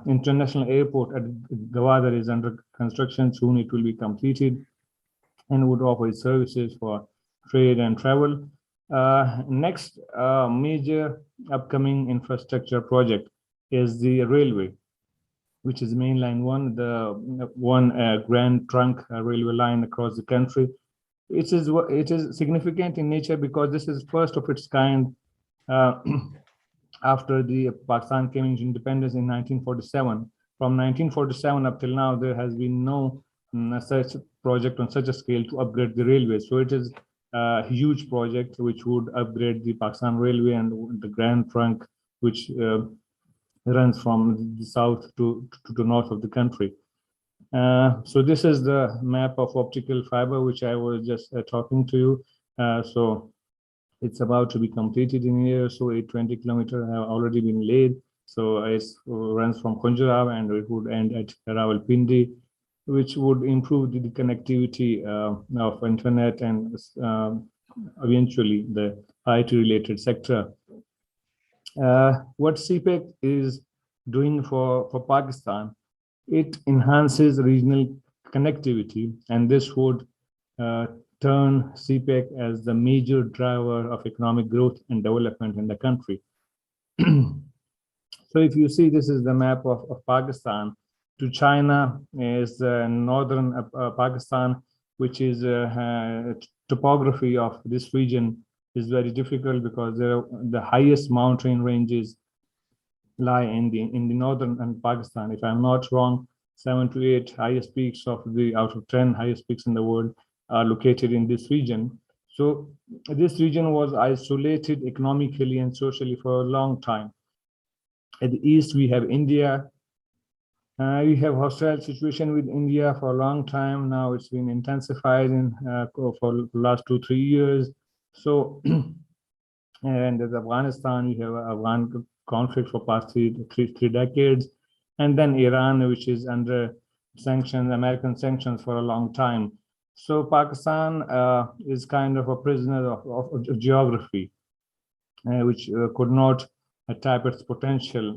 International airport at Gwadar is under construction. Soon it will be completed and would offer services for trade and travel. Next major upcoming infrastructure project is the railway, which is Mainline 1, the one Grand Trunk railway line across the country. It is significant in nature because this is first of its kind after the Pakistan came into independence in 1947. From 1947 up till now, there has been no such project on such a scale to upgrade the railway. So it is a huge project which would upgrade the Pakistan Railway and the Grand Trunk, which runs from the south to north of the country. So this is the map of optical fiber, which I was just talking to you. So it's about to be completed in a year. So 820 kilometers have already been laid. So it runs from Khunjaraw and it would end at Rawalpindi, which would improve the connectivity of internet and eventually the IT-related sector. What CPEC is doing for Pakistan, it enhances regional connectivity, and this would turn CPEC as the major driver of economic growth and development in the country. So if you see, this is the map of Pakistan. To China is northern Pakistan, which is topography of this region is very difficult because the highest mountain ranges lie in the northern Pakistan. If I'm not wrong, 7 to 8 highest peaks out of 10 highest peaks in the world are located in this region. So this region was isolated economically and socially for a long time. At the east, we have India. We have hostile situation with India for a long time. Now it's been intensified for the last 2-3 years. So, and as Afghanistan, we have Afghan conflict for past three decades. And then Iran, which is under sanctions, American sanctions for a long time. So Pakistan is kind of a prisoner of geography, which could not tap its potential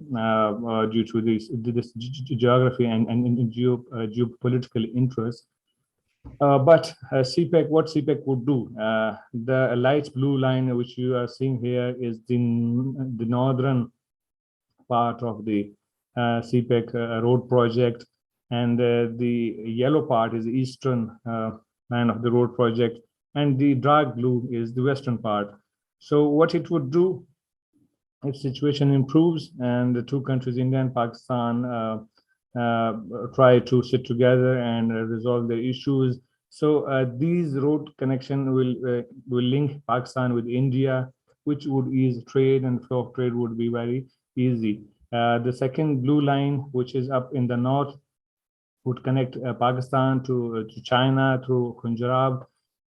due to this geography and geopolitical interests. But CPEC, what CPEC would do, the light blue line which you are seeing here is the northern part of the CPEC road project, and the yellow part is the eastern line of the road project, and the dark blue is the western part. So what it would do, if situation improves and the two countries, India and Pakistan, try to sit together and resolve their issues. So these road connection will link Pakistan with India, which would ease trade, and flow of trade would be very easy. The second blue line, which is up in the north, would connect Pakistan to China through Gujarat.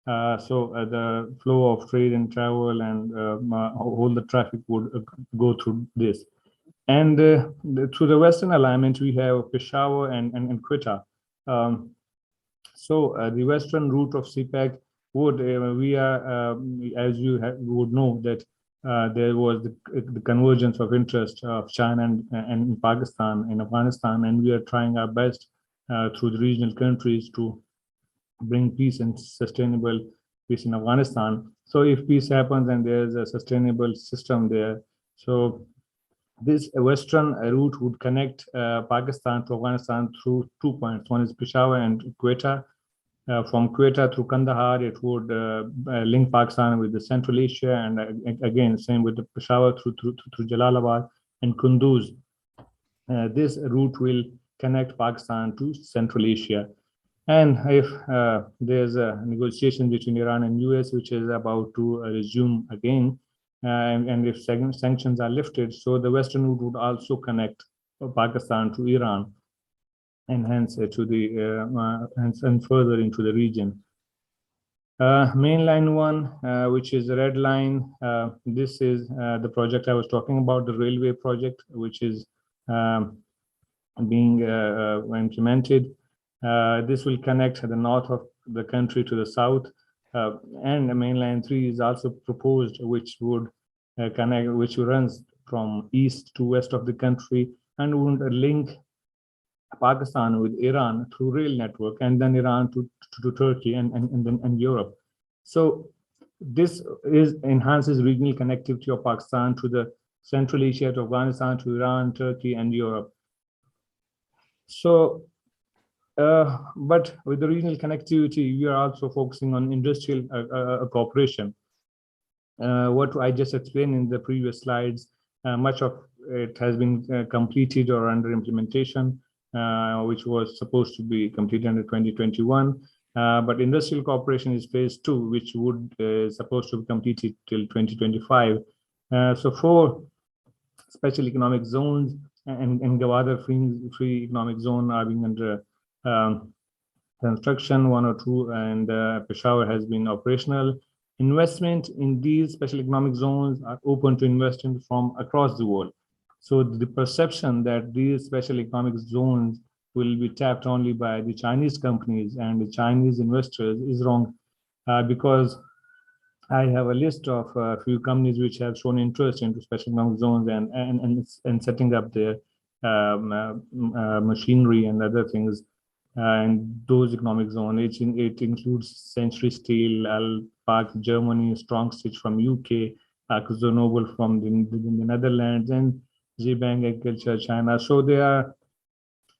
So the flow of trade and travel and all the traffic would go through this. And through the western alignment, we have Peshawar and Quetta. So the western route of CPEC would, we are, as you would know, that there was the convergence of interest of China and Pakistan and Afghanistan, and we are trying our best through the regional countries to bring peace and sustainable peace in Afghanistan. So if peace happens and there's a sustainable system there, so this western route would connect Pakistan to Afghanistan through 2 points. One is Peshawar and Quetta. From Quetta through Kandahar, it would link Pakistan with the Central Asia, and again, same with the Peshawar through Jalalabad and Kunduz. This route will connect Pakistan to Central Asia. And if there's a negotiation between Iran and US, which is about to resume again, and if sanctions are lifted, so the western route would also connect Pakistan to Iran, and hence to the and further into the region. Mainline 1, which is the red line, this is the project I was talking about, the railway project, which is being implemented. This will connect the north of the country to the south, and the mainline 3 is also proposed, which would connect, which runs from east to west of the country and would link Pakistan with Iran through rail network, and then Iran to Turkey and Europe. So this enhances regional connectivity of Pakistan to the Central Asia, to Afghanistan, to Iran, Turkey, and Europe. So, but with the regional connectivity, we are also focusing on industrial cooperation. What I just explained in the previous slides, much of it has been completed or under implementation, which was supposed to be completed under 2021. But industrial cooperation is phase 2, which would supposed to be completed till 2025. So 4 special economic zones and Gwadar free economic zone are being under construction, 1 or 2, and Peshawar has been operational. Investment in these special economic zones are open to investment from across the world. So the perception that these special economic zones will be tapped only by the Chinese companies and the Chinese investors is wrong, because I have a list of a few companies which have shown interest into special economic zones and setting up their machinery and other things. And those economic zones, it includes Century Steel, Alpark Germany, Strong Stitch from UK, Akio Noble from the Netherlands, and Zbank Agriculture China. So they are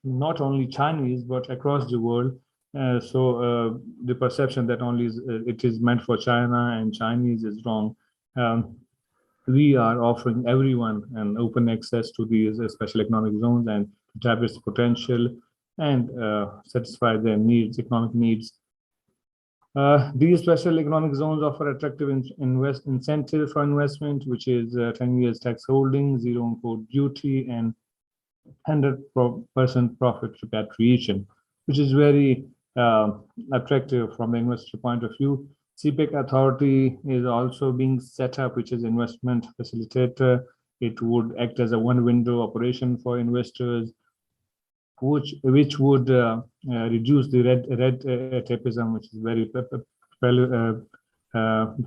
not only Chinese but across the world. So the perception that only it is meant for China and Chinese is wrong. We are offering everyone an open access to these special economic zones and tap its potential and satisfy their needs, economic needs. These special economic zones offer attractive incentive for investment, which is 10 years tax holding, 0 import duty, and 100% profit repatriation, which is very attractive from the investor point of view. CPEC authority is also being set up, which is investment facilitator. It would act as a one-window operation for investors, which would reduce the red tapeism, which is very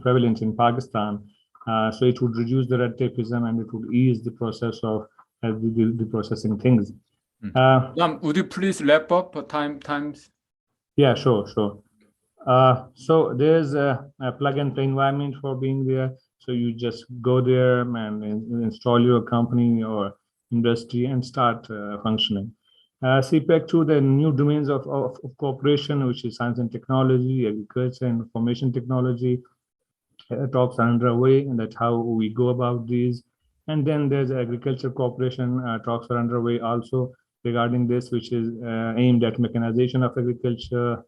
prevalent in Pakistan. So it would reduce the red tapeism and it would ease the process of the processing things. Would you please wrap up times? Yeah, sure. So there's a plug and play environment for being there. So you just go there and install your company or industry and start functioning. CPEC through the new domains of cooperation, which is science and technology, agriculture and information technology. Talks are underway, and that's how we go about these. And then there's agriculture cooperation. Talks are underway also regarding this, which is aimed at mechanization of agriculture,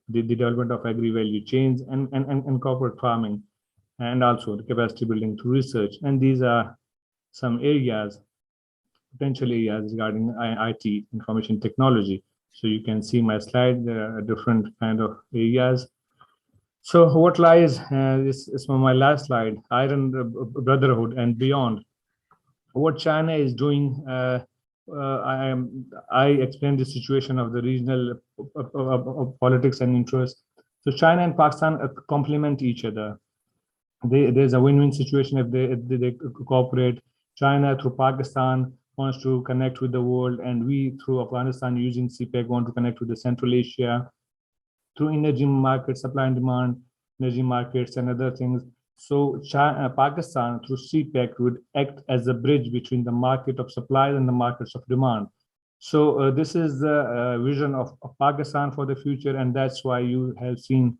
the development of agri-value chains, and corporate farming, and also the capacity building through research. And these are some areas, potential areas regarding IT, information technology. So you can see my slide, there are different kind of areas. So what lies, this is my last slide, Iron Brotherhood and beyond. What China is doing, I explained the situation of the regional politics and interests. So China and Pakistan complement each other. There's a win-win situation if they cooperate. China through Pakistan wants to connect with the world, and we through Afghanistan using CPEC want to connect with the Central Asia through energy markets, supply and demand, energy markets and other things. So Pakistan through CPEC would act as a bridge between the market of supply and the markets of demand. So this is the vision of Pakistan for the future, and that's why you have seen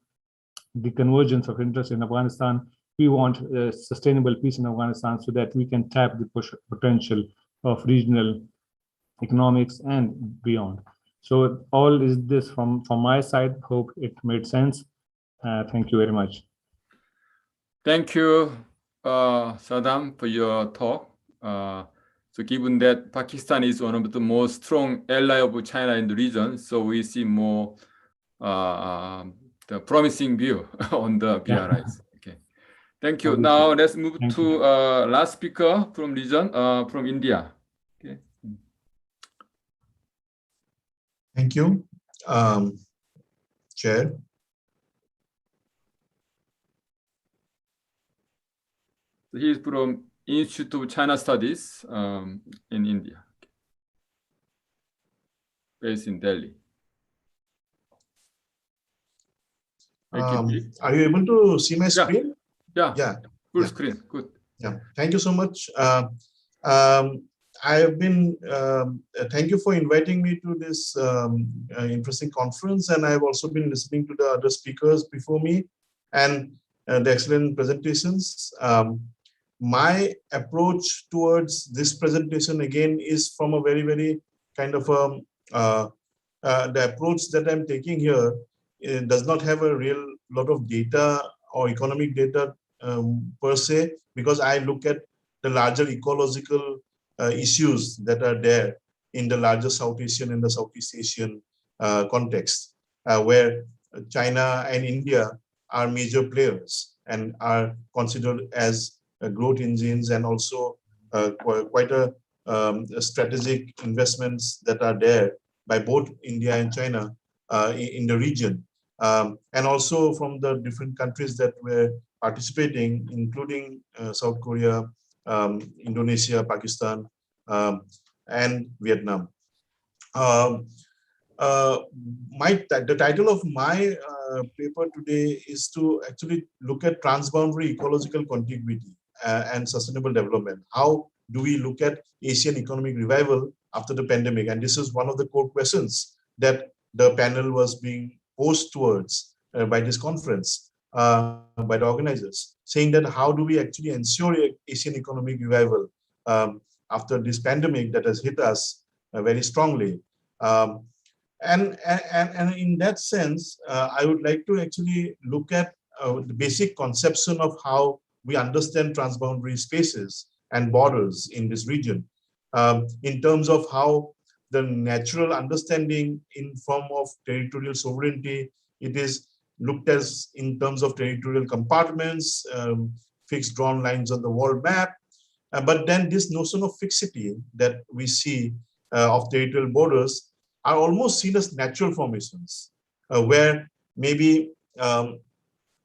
the convergence of interest in Afghanistan. We want sustainable peace in Afghanistan so that we can tap the potential of regional economics and beyond. So all is this from my side. Hope it made sense. Thank you very much. Thank you, Saddam, for your talk. So given that Pakistan is one of the most strong ally of China in the region, so we see more the promising view on the BRIs. Okay, thank you. Now let's move to last speaker from region, from India. Okay. Thank you, Chair. So he is from Institute of China Studies in India, based in Delhi. Are you able to see my screen? Yeah. Full screen. Good. Yeah. Thank you so much. I have been. Thank you for inviting me to this interesting conference, and I have also been listening to the other speakers before me and the excellent presentations. My approach towards this presentation again is from a very kind of the approach that I'm taking here. It does not have a real lot of data or economic data per se, because I look at the larger ecological issues that are there in the larger South Asian and the Southeast Asian context, where China and India are major players and are considered as growth engines, and also quite a strategic investments that are there by both India and China in the region. And also from the different countries that were participating, including South Korea, Indonesia, Pakistan, and Vietnam. The title of my paper today is to actually look at transboundary ecological contiguity and sustainable development. How do we look at Asian economic revival after the pandemic? And this is one of the core questions that the panel was being posed towards by this conference, by the organizers, saying that how do we actually ensure Asian economic revival after this pandemic that has hit us very strongly. And in that sense, I would like to actually look at the basic conception of how we understand transboundary spaces and borders in this region, in terms of how the natural understanding in form of territorial sovereignty, it is looked as in terms of territorial compartments, fixed drawn lines on the world map. But then this notion of fixity that we see of territorial borders are almost seen as natural formations, where maybe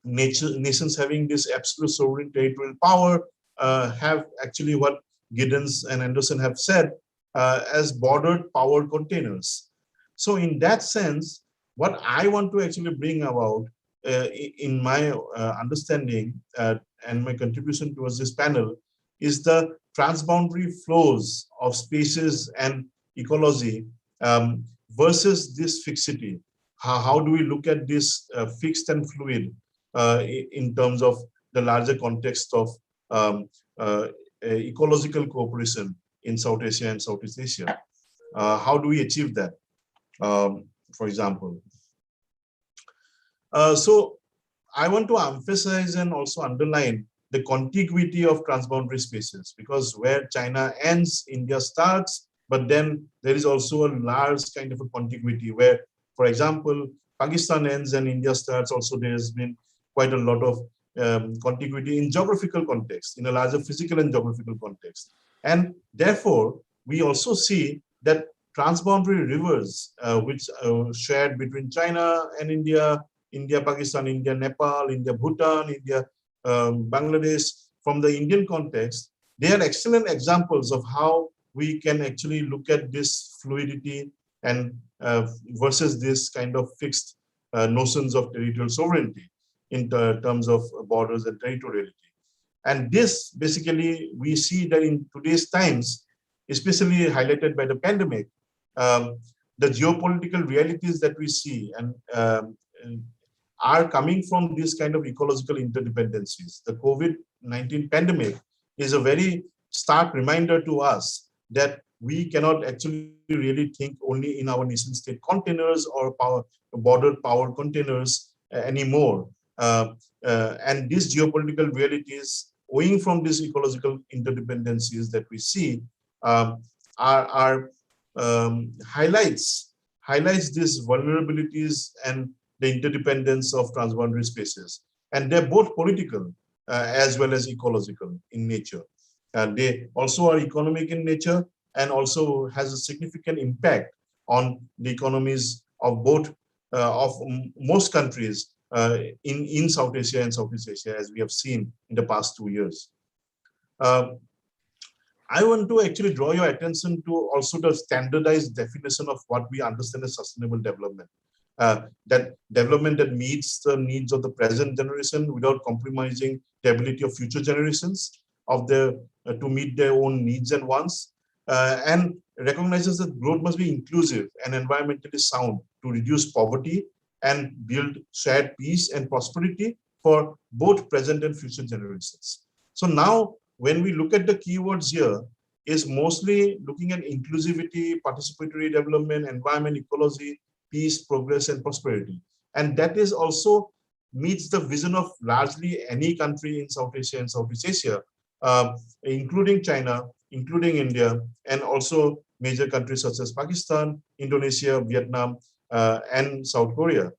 nations having this absolute sovereign territorial power have actually what Giddens and Anderson have said as bordered power containers. So in that sense, what I want to actually bring about in my understanding and my contribution towards this panel is the transboundary flows of spaces and ecology versus this fixity. How do we look at this fixed and fluid in terms of the larger context of ecological cooperation in South Asia and Southeast Asia? How do we achieve that, for example? So I want to emphasize and also underline the contiguity of transboundary spaces, because where China ends, India starts, but then there is also a large kind of a contiguity where, for example, Pakistan ends and India starts. Also, there has been quite a lot of contiguity in geographical context, in a larger physical and geographical context. And therefore, we also see that transboundary rivers, which are shared between China and India, India, Pakistan, India, Nepal, India, Bhutan, India, Bangladesh, from the Indian context, they are excellent examples of how we can actually look at this fluidity and versus this kind of fixed notions of territorial sovereignty in terms of borders and territoriality. And this basically, we see that in today's times, especially highlighted by the pandemic, the geopolitical realities that we see and are coming from this kind of ecological interdependencies. The COVID-19 pandemic is a very stark reminder to us that we cannot actually really think only in our nation state containers or border power containers anymore. And these geopolitical realities, owing from these ecological interdependencies that we see, highlights these vulnerabilities and the interdependence of transboundary spaces. And they're both political as well as ecological in nature. They also are economic in nature and also has a significant impact on the economies of both of most countries in South Asia and Southeast Asia, as we have seen in the past 2 years. I want to actually draw your attention to also the standardized definition of what we understand as sustainable development. That development that meets the needs of the present generation without compromising the ability of future generations to meet their own needs and wants, and recognizes that growth must be inclusive and environmentally sound to reduce poverty and build shared peace and prosperity for both present and future generations. So now, when we look at the keywords here, is mostly looking at inclusivity, participatory development, environment, ecology, peace, progress, and prosperity. And that is also meets the vision of largely any country in South Asia and Southeast Asia, including China, including India, and also major countries such as Pakistan, Indonesia, Vietnam, and South Korea.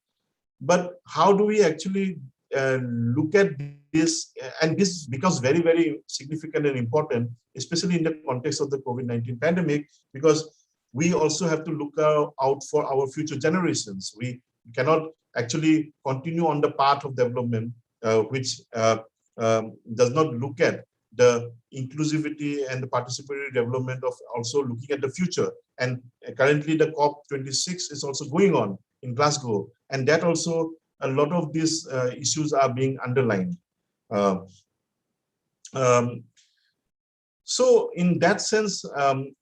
But how do we actually look at this? And this becomes very, very significant and important, especially in the context of the COVID-19 pandemic, because we also have to look out for our future generations. We cannot actually continue on the path of development, which does not look at the inclusivity and the participatory development of also looking at the future. And currently the COP26 is also going on in Glasgow. And that also, a lot of these issues are being underlined. So in that sense,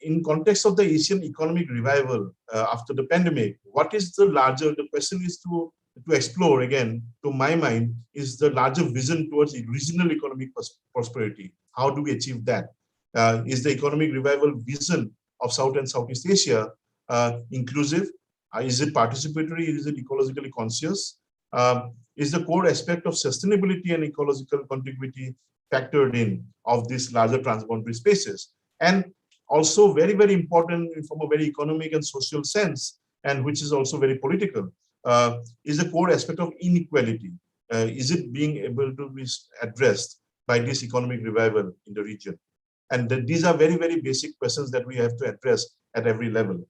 in context of the Asian economic revival after the pandemic, what is the question is to explore again, to my mind, is the larger vision towards regional economic prosperity. How do we achieve that? Is the economic revival vision of South and Southeast Asia inclusive? Is it participatory? Is it ecologically conscious? Is the core aspect of sustainability and ecological contiguity factored in of these larger transboundary spaces? And also very, very important from a very economic and social sense, and which is also very political, is the core aspect of inequality. Is it being able to be addressed by this economic revival in the region? And these are very, very basic questions that we have to address at every level.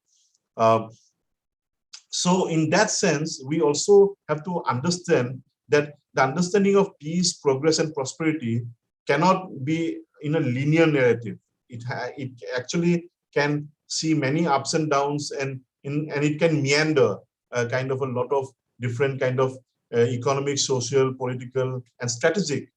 So in that sense, we also have to understand that the understanding of peace, progress, and prosperity cannot be in a linear narrative. It actually can see many ups and downs, and it can meander kind of a lot of different kind of economic, social, political, and strategic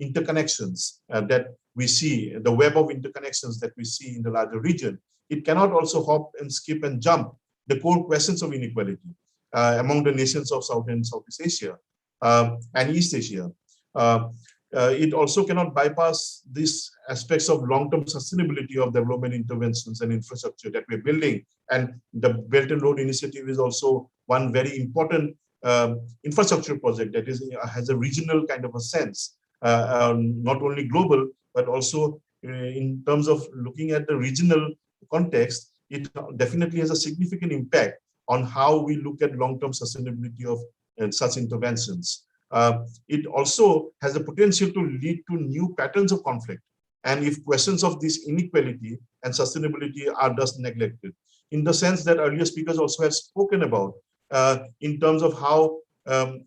interconnections that we see, the web of interconnections that we see in the larger region. it cannot also hop and skip and jump the core questions of inequality among the nations of South and Southeast Asia and East Asia. It also cannot bypass these aspects of long-term sustainability of development interventions and infrastructure that we're building. And the Belt and Road Initiative is also one very important infrastructure project that has a regional kind of a sense, not only global, but also in terms of looking at the regional context. It definitely has a significant impact on how we look at long-term sustainability of such interventions. It also has the potential to lead to new patterns of conflict. And if questions of this inequality and sustainability are thus neglected, in the sense that earlier speakers also have spoken about, in terms of how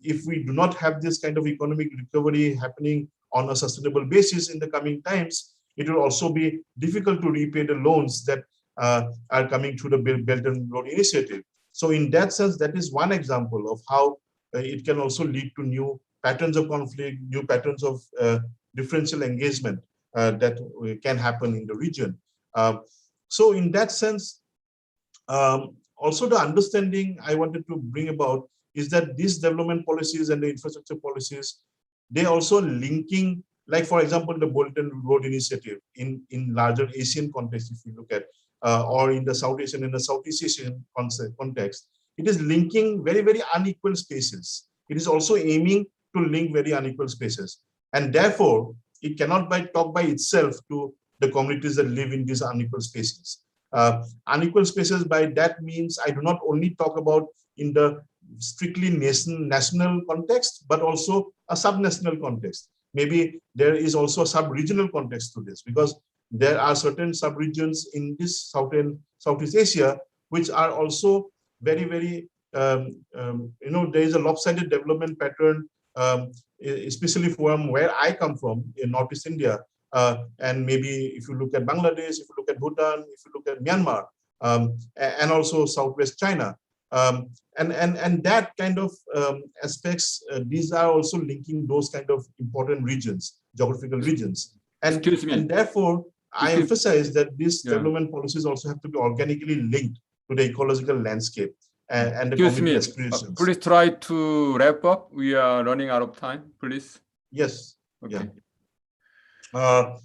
if we do not have this kind of economic recovery happening on a sustainable basis in the coming times, it will also be difficult to repay the loans that are coming through the Belt and Road Initiative. So in that sense, that is one example of how it can also lead to new patterns of conflict, new patterns of differential engagement that can happen in the region. So in that sense, also the understanding I wanted to bring about is that these development policies and the infrastructure policies, they also linking, like for example, the Belt and Road Initiative in larger Asian context, if you look at, or in the South Asian and the Southeast Asian context, it is linking very, very unequal spaces. It is also aiming to link very unequal spaces. And therefore, it cannot talk by itself to the communities that live in these unequal spaces. Unequal spaces, by that means, I do not only talk about in the strictly national context, but also a subnational context. Maybe there is also a sub-regional context to this, because there are certain sub-regions in this South and Southeast Asia, which are also very, very, there is a lopsided development pattern, especially from where I come from in Northeast India. And maybe if you look at Bangladesh, if you look at Bhutan, if you look at Myanmar, and also Southwest China. And that kind of aspects, these are also linking those kind of important regions, geographical regions. And therefore, I emphasize that these development policies also have to be organically linked to the ecological landscape and the community aspirations. Please try to wrap up. We are running out of time, please. Yes. Okay. Yeah.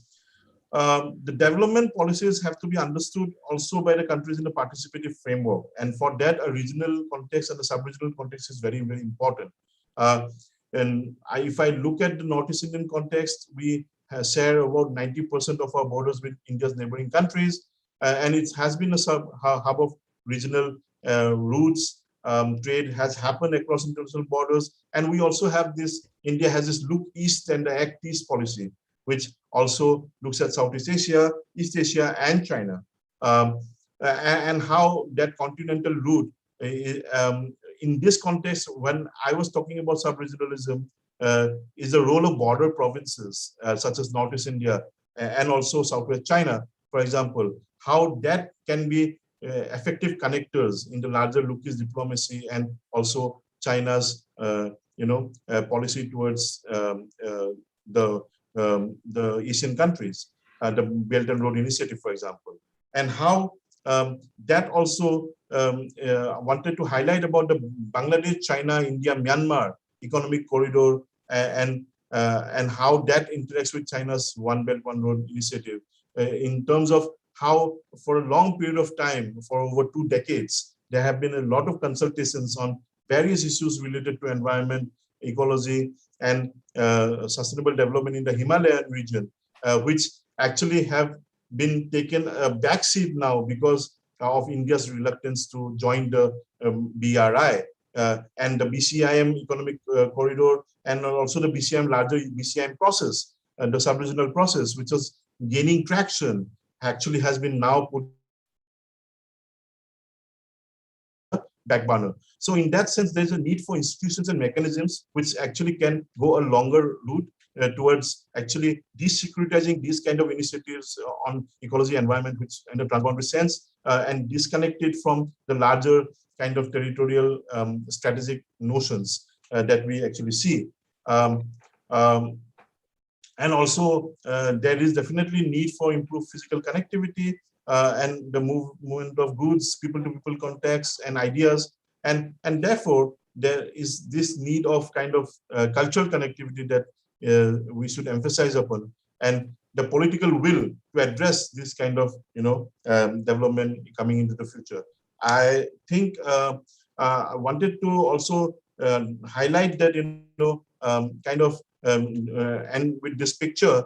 The development policies have to be understood also by the countries in the participative framework. And for that, a regional context and a sub-regional context is very, very important. If I look at the Northeast Indian context, we share about 90% of our borders with India's neighboring countries. And it has been a hub of regional routes. Trade has happened across international borders. And we also have this, India has this look east and act east policy, which also looks at Southeast Asia, East Asia, and China, and how that continental route, in this context, when I was talking about sub-regionalism, is the role of border provinces, such as Northeast India, and also Southwest China, for example, how that can be effective connectors in the larger look-east diplomacy and also China's, policy towards the Asian countries, the Belt and Road Initiative, for example, and how that also wanted to highlight about the Bangladesh, China, India, Myanmar economic corridor, and how that interacts with China's One Belt, One Road Initiative, in terms of how for a long period of time, for over 2 decades, there have been a lot of consultations on various issues related to environment, ecology, and sustainable development in the Himalayan region, which actually have been taken a backseat now because of India's reluctance to join the BRI and the BCIM economic corridor, and also the BCIM, larger BCIM process, the sub-regional process, which was gaining traction, actually has been now put back burner. So in that sense, there's a need for institutions and mechanisms which actually can go a longer route towards actually desecuritizing these kind of initiatives on ecology, environment, which in the transboundary sense, and disconnected from the larger kind of territorial strategic notions that we actually see. And also, there is definitely need for improved physical connectivity and the movement of goods, people-to-people contacts and ideas. And therefore, there is this need of kind of cultural connectivity that we should emphasize upon, and the political will to address this kind of development coming into the future. I think I wanted to also highlight that and with this picture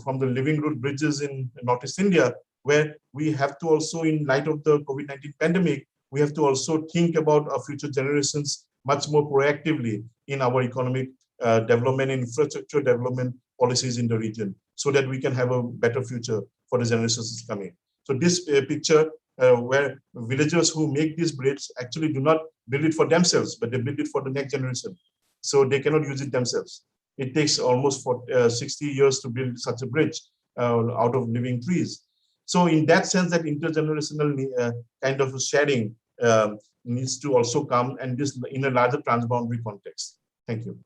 from the living root bridges in Northeast India, where we have to also, in light of the COVID-19 pandemic, we have to also think about our future generations much more proactively in our economic development, infrastructure development policies in the region, so that we can have a better future for the generations coming. So this picture where villagers who make this bridge actually do not build it for themselves, but they build it for the next generation. So they cannot use it themselves. It takes almost 60 years to build such a bridge out of living trees. So in that sense, that intergenerational kind of sharing needs to also come, and this in a larger transboundary context. Thank you.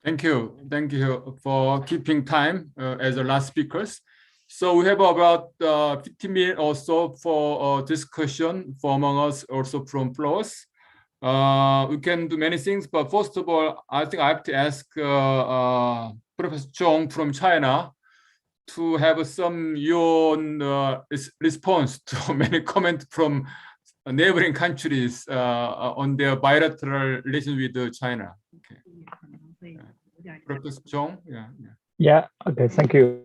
Thank you. Thank you for keeping time as the last speakers. So we have about 15 minutes or so for discussion for among us, also from floors. We can do many things, but first of all, I think I have to ask Professor Chung from China to have some your response to many comments from neighboring countries on their bilateral relations with China. Okay. Professor Chung, Yeah. Okay. Thank you.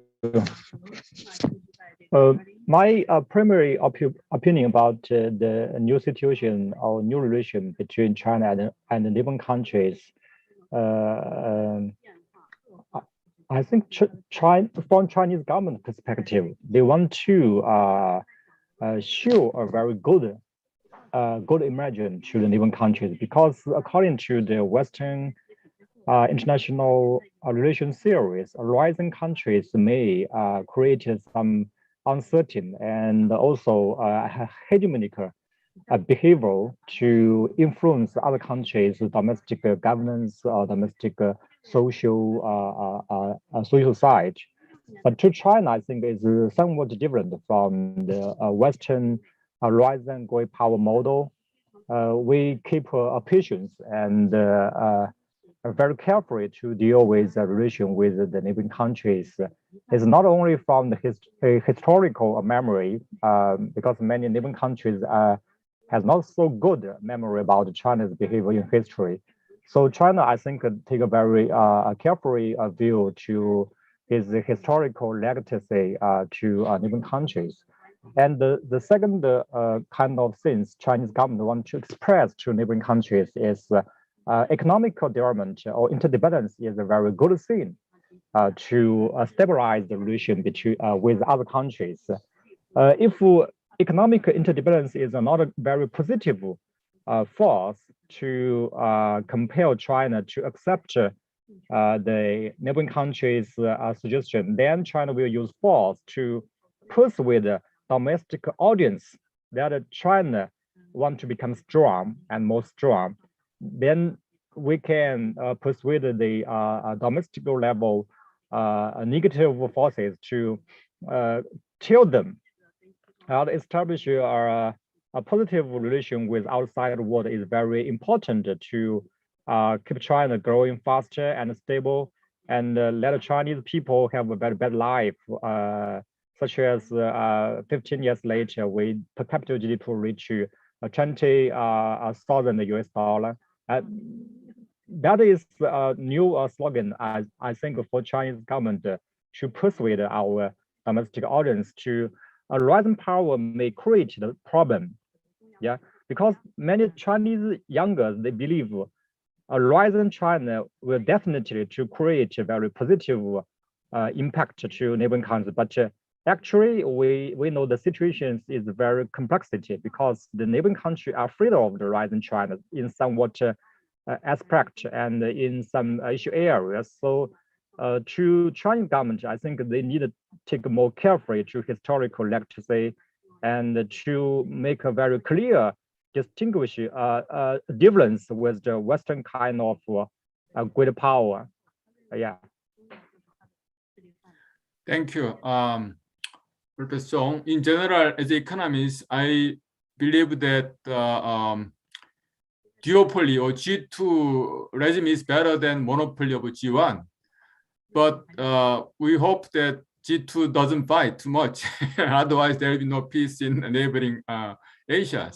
My primary opinion about the new situation or new relation between China and the neighboring countries, I think from Chinese government perspective, they want to show a very good image to the neighboring countries, because according to the Western international relations theories, rising countries may create some uncertain and also hegemonic behavior to influence other countries' domestic governance or domestic social side. But to China, I think is somewhat different from the Western rising great power model. We keep patience and very carefully to deal with the relation with the neighboring countries. It's not only from the historical memory, because many neighboring countries has not so good memory about China's behavior in history. So China, I think, take a very carefully view to his historical legacy to neighboring countries. And the second kind of things Chinese government want to express to neighboring countries is economic development or interdependence is a very good thing to stabilize the relation between with other countries. If economic interdependence is not a very positive force to compel China to accept the neighboring countries' suggestion, then China will use force to persuade the domestic audience that China want to become strong and more strong. Then we can persuade the domestic level negative forces to tell them how to establish a positive relation with outside world is very important to keep China growing faster and stable, and let Chinese people have a very bad life, such as 15 years later, we per capita GDP reach $20,000 US. That is a new slogan, I think, for Chinese government to persuade our domestic audience to a rising power may create the problem. Yeah, because many Chinese youngers, they believe a rising China will definitely to create a very positive impact to neighboring countries. But actually, we know the situation is very complexity, because the neighboring countries are afraid of the rising China in somewhat aspect and in some issue areas. So to Chinese government, I think they need to take more carefully to historical legacy and to make a very clear distinguish difference with the Western kind of great power. Yeah. Thank you. Professor Chung. In general, as an economist, I believe that duopoly or G2 regime is better than monopoly of G1. But we hope that G2 doesn't fight too much. Otherwise, there will be no peace in neighboring Asia.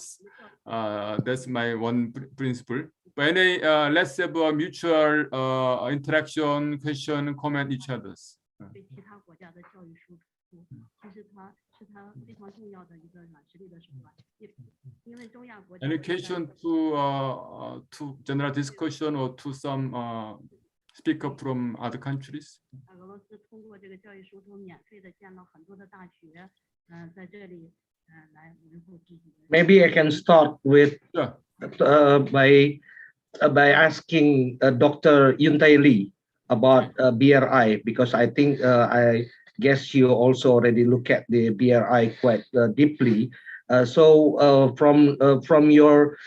That's my one principle. But anyway, let's have a mutual interaction, question, comment each other's. Education to general discussion or to some speaker from other countries. Maybe I can start with by asking Dr. Yuntai Lee about BRI, because I think I guess you also already look at the BRI quite deeply. So from your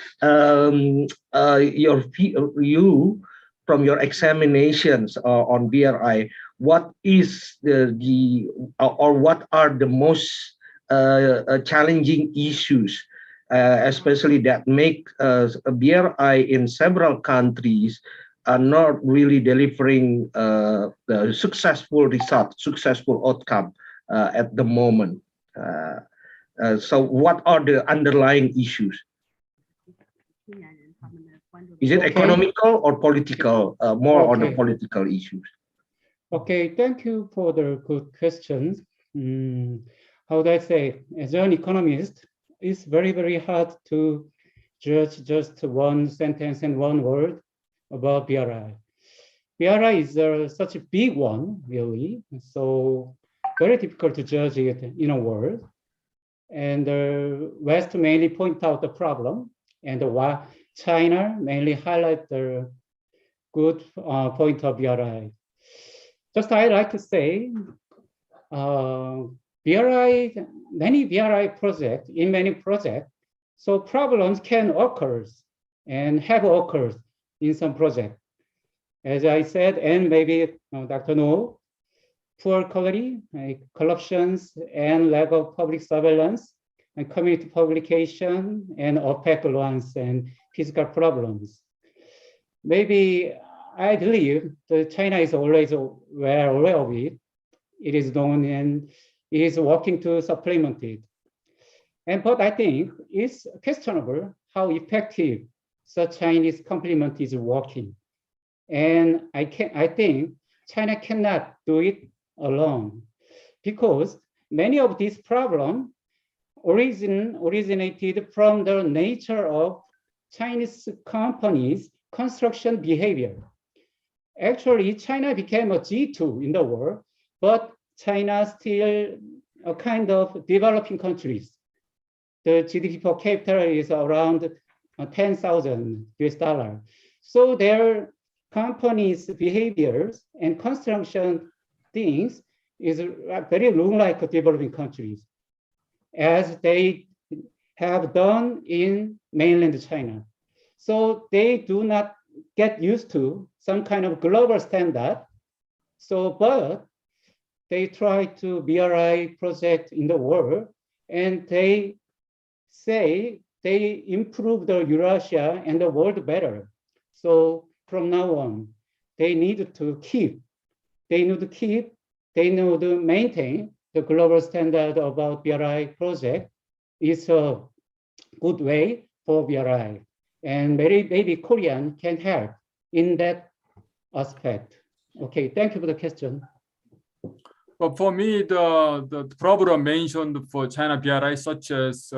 view, from your examinations on BRI, what is what are the most challenging issues, especially that make BRI in several countries are not really delivering the successful result, successful outcome at the moment. So what are the underlying issues? Is it economical or political, more on the political issues? Okay, thank you for the good questions. How do I say, as an economist, it's very, very hard to judge just one sentence and one word about BRI. BRI is such a big one, really, so very difficult to judge it in a word. And the West mainly point out the problem, and while China mainly highlight the good point of BRI. Just I'd like to say, BRI, many BRI projects, in many projects, so problems can occur and have occurred in some projects. As I said, and maybe Dr. No, poor quality, corruptions, and lack of public surveillance, and community publication, and opaque loans and physical problems. Maybe I believe that China is always aware of it. It is known and it is working to supplement it. But I think it's questionable how effective such Chinese complement is working. And I think China cannot do it alone, because many of these problems originated from the nature of Chinese companies' construction behavior. Actually, China became a G2 in the world, but China still a kind of developing countries. The GDP per capita is around 10,000 US$. So their companies' behaviors and construction things is very like developing countries, as they have done in mainland China. So they do not get used to some kind of global standard. So, but they try to BRI project in the world, and they say they improve the Eurasia and the world better. So from now on, they need to maintain the global standard about BRI project. Is a good way for BRI. And maybe Korean can help in that aspect. Okay, thank you for the question. But for me, the problem mentioned for China BRI, such as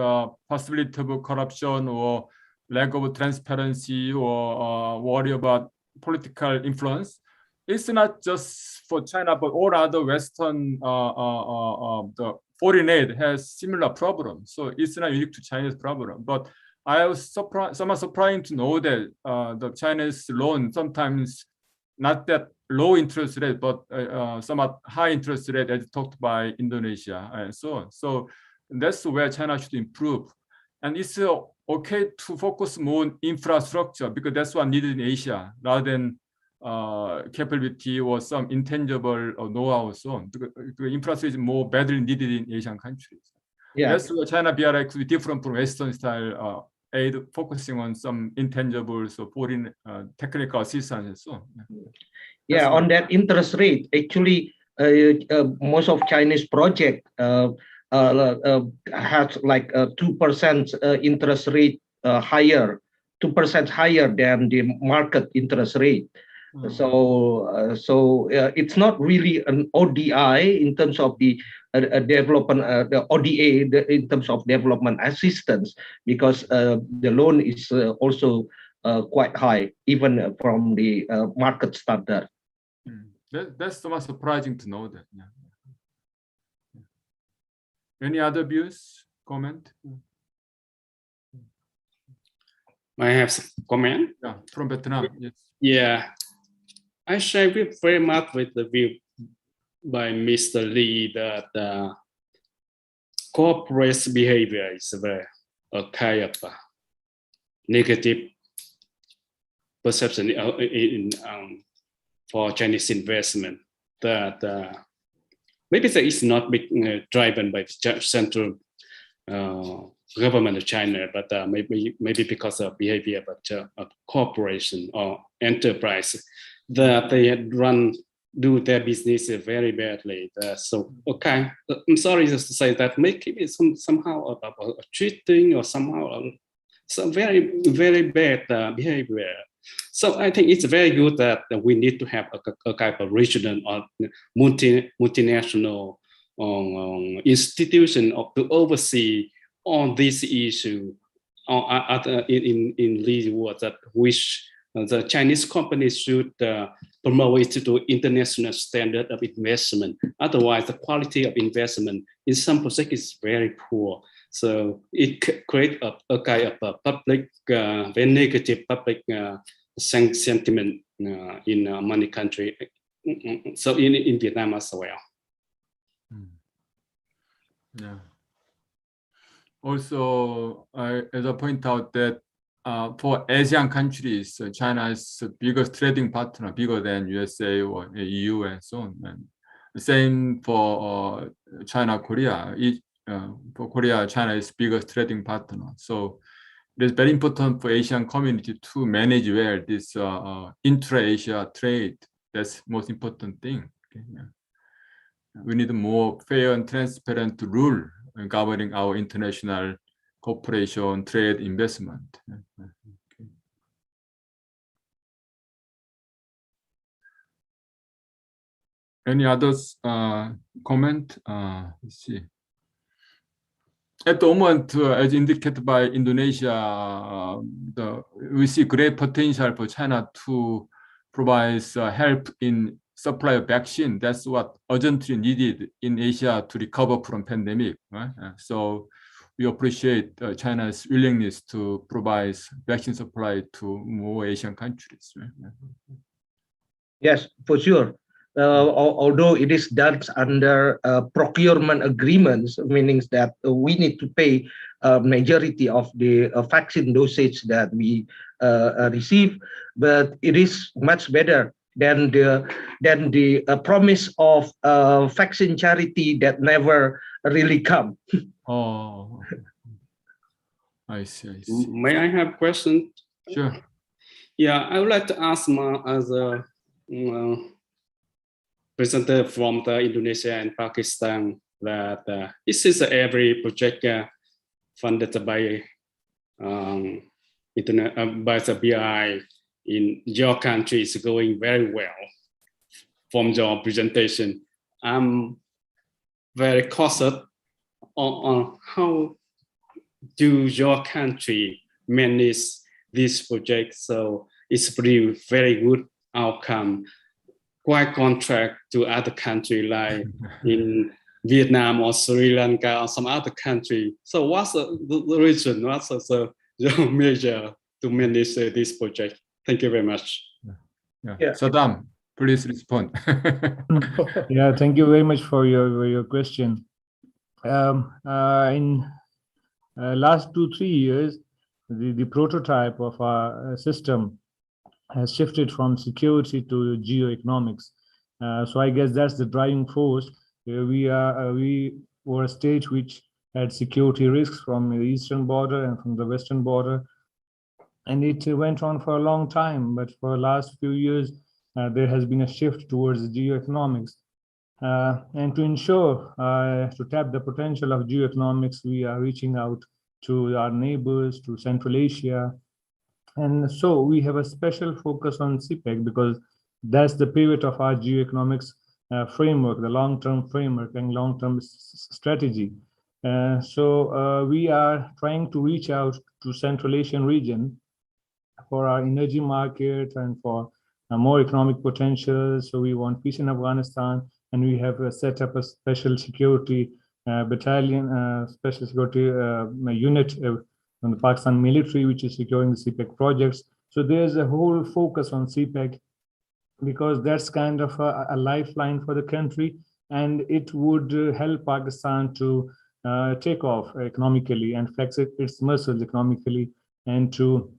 possibility of corruption or lack of transparency or worry about political influence, it's not just for China, but all other Western the foreign aid has similar problems. So it's not unique to Chinese problem. But I was somewhat surprised to know that the Chinese loan sometimes not that low interest rate, but somewhat high interest rate as talked by Indonesia and so on. So that's where China should improve. And it's okay to focus more on infrastructure, because that's what needed in Asia, rather than capability or some intangible know-how, so on. The infrastructure is more badly needed in Asian countries. Yeah. That's why China BRI could be different from Western style aid, focusing on some intangibles or foreign technical assistance and so on. Yeah, on that interest rate, actually, most of Chinese project has like 2% interest rate higher, 2% higher than the market interest rate. So it's not really an ODI in terms of the development, the ODA in terms of development assistance, because the loan is also quite high, even from the market standard. That's somewhat surprising to know that. Yeah. Any other views, comment? I have some comment. Yeah, from Vietnam. Yes. Yeah, I share very much with the view by Mr. Lee that corporate behavior is a kind of negative perception for Chinese investment, that maybe that is not being driven by the central government of China, but maybe because of behavior of corporation or enterprise, that they had do their business very badly. So, okay, I'm sorry to say that maybe somehow a cheating or somehow some very, very bad behavior. So I think it's very good that we need to have a kind of regional or multinational institution to oversee on this issue in these words, that which the Chinese companies should promote it to international standard of investment. Otherwise, the quality of investment in some projects is very poor. So it creates a kind of a public, very negative public sentiment in many countries. So in Vietnam as well. Yeah. Also, as I point out that for Asian countries, China is the biggest trading partner, bigger than USA or EU and so on. And the same for China, Korea. For Korea, China is biggest trading partner. So it is very important for Asian community to manage well this intra-Asia trade. That's the most important thing. Okay, yeah. We need a more fair and transparent rule governing our international cooperation, trade, investment. Okay. Any others comment? Let's see. At the moment, as indicated by Indonesia, we see great potential for China to provide help in supply of vaccine. That's what urgently needed in Asia to recover from pandemic. Right? So we appreciate China's willingness to provide vaccine supply to more Asian countries. Right? Yes, for sure. Although it is done under procurement agreements, meaning that we need to pay majority of the vaccine dosage that we receive, but it is much better than the promise of vaccine charity that never really come. Oh, I see. May I have a question? Sure. Yeah, I would like to ask as a presenter from the Indonesia and Pakistan that this is every project funded by the BRI in your country is going very well. From your presentation, I'm very cautious on how do your country manage this project. So it's pretty very good outcome, quite contract to other country like in Vietnam or Sri Lanka or some other country. So what's the reason? What's the measure to manage this project? Thank you very much. Yeah. Saddam, please respond. Yeah, thank you very much for your question. In last 2-3 years, the prototype of our system has shifted from security to geoeconomics. So I guess that's the driving force. We were a state which had security risks from the eastern border and from the western border, and it went on for a long time. But for the last few years, there has been a shift towards geoeconomics. And to ensure, to tap the potential of geoeconomics, we are reaching out to our neighbors, to Central Asia. And so we have a special focus on CPEC because that's the pivot of our geoeconomics framework, the long-term framework and long-term strategy. So we are trying to reach out to Central Asian region for our energy market and for more economic potential. So we want peace in Afghanistan, and we have set up a special security battalion, special security unit from the Pakistan military, which is securing the CPEC projects. So there's a whole focus on CPEC because that's kind of a lifeline for the country, and it would help Pakistan to take off economically and flex its muscles economically and to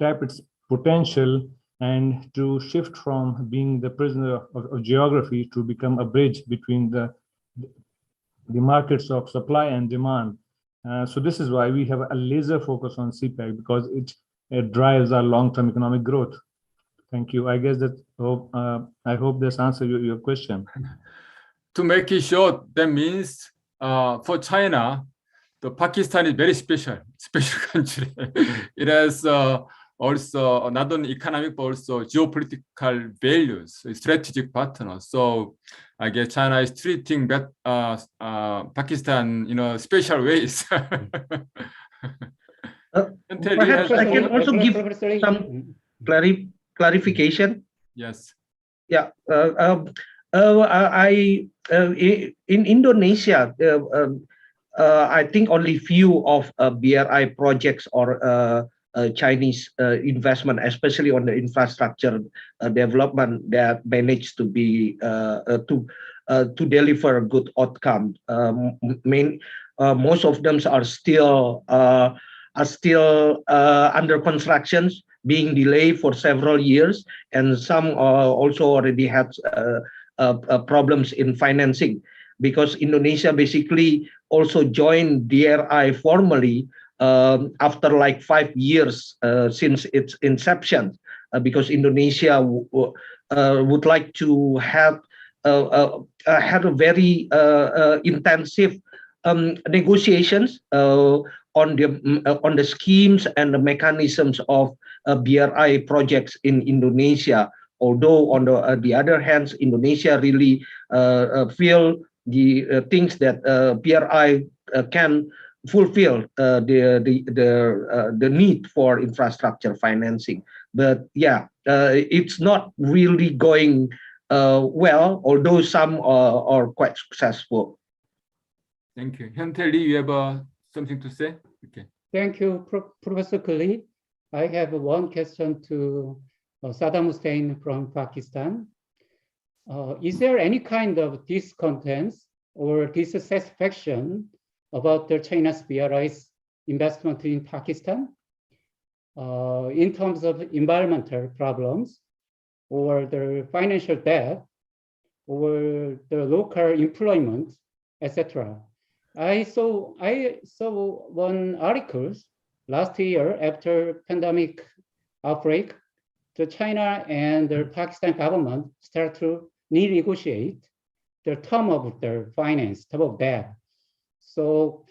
tap its potential and to shift from being the prisoner of geography to become a bridge between the markets of supply and demand. So this is why we have a laser focus on CPEC because it drives our long-term economic growth. Thank you. I guess that I hope this answers your question. To make it short, that means for China, the Pakistan is very special country. It has also not only economic but also geopolitical values, strategic partner. So I guess China is treating that Pakistan in a special ways. Perhaps I can also give some clarification. Yes. Yeah. In Indonesia, I think only few of BRI projects or Chinese investment, especially on the infrastructure development, that managed to be to deliver a good outcome. Most of them are still under construction, being delayed for several years, and some also already had problems in financing because Indonesia basically also joined DRI formally after like 5 years since its inception, because Indonesia would like to have had a very intensive negotiations on the schemes and the mechanisms of BRI projects in Indonesia. Although on the other hand, Indonesia really feel the things that BRI can fulfill the need for infrastructure financing. But yeah, it's not really going well, although some are quite successful. Thank you. Hyun-tae Lee, you have something to say? Okay. Thank you, Professor Khalid. I have one question to Saddam Hussein from Pakistan. Is there any kind of discontent or dissatisfaction about the China's BRI's investment in Pakistan in terms of environmental problems or the financial debt or the local employment, etc.? I saw one article last year after pandemic outbreak, the China and the Pakistan government start to renegotiate the term of their finance, term of debt. So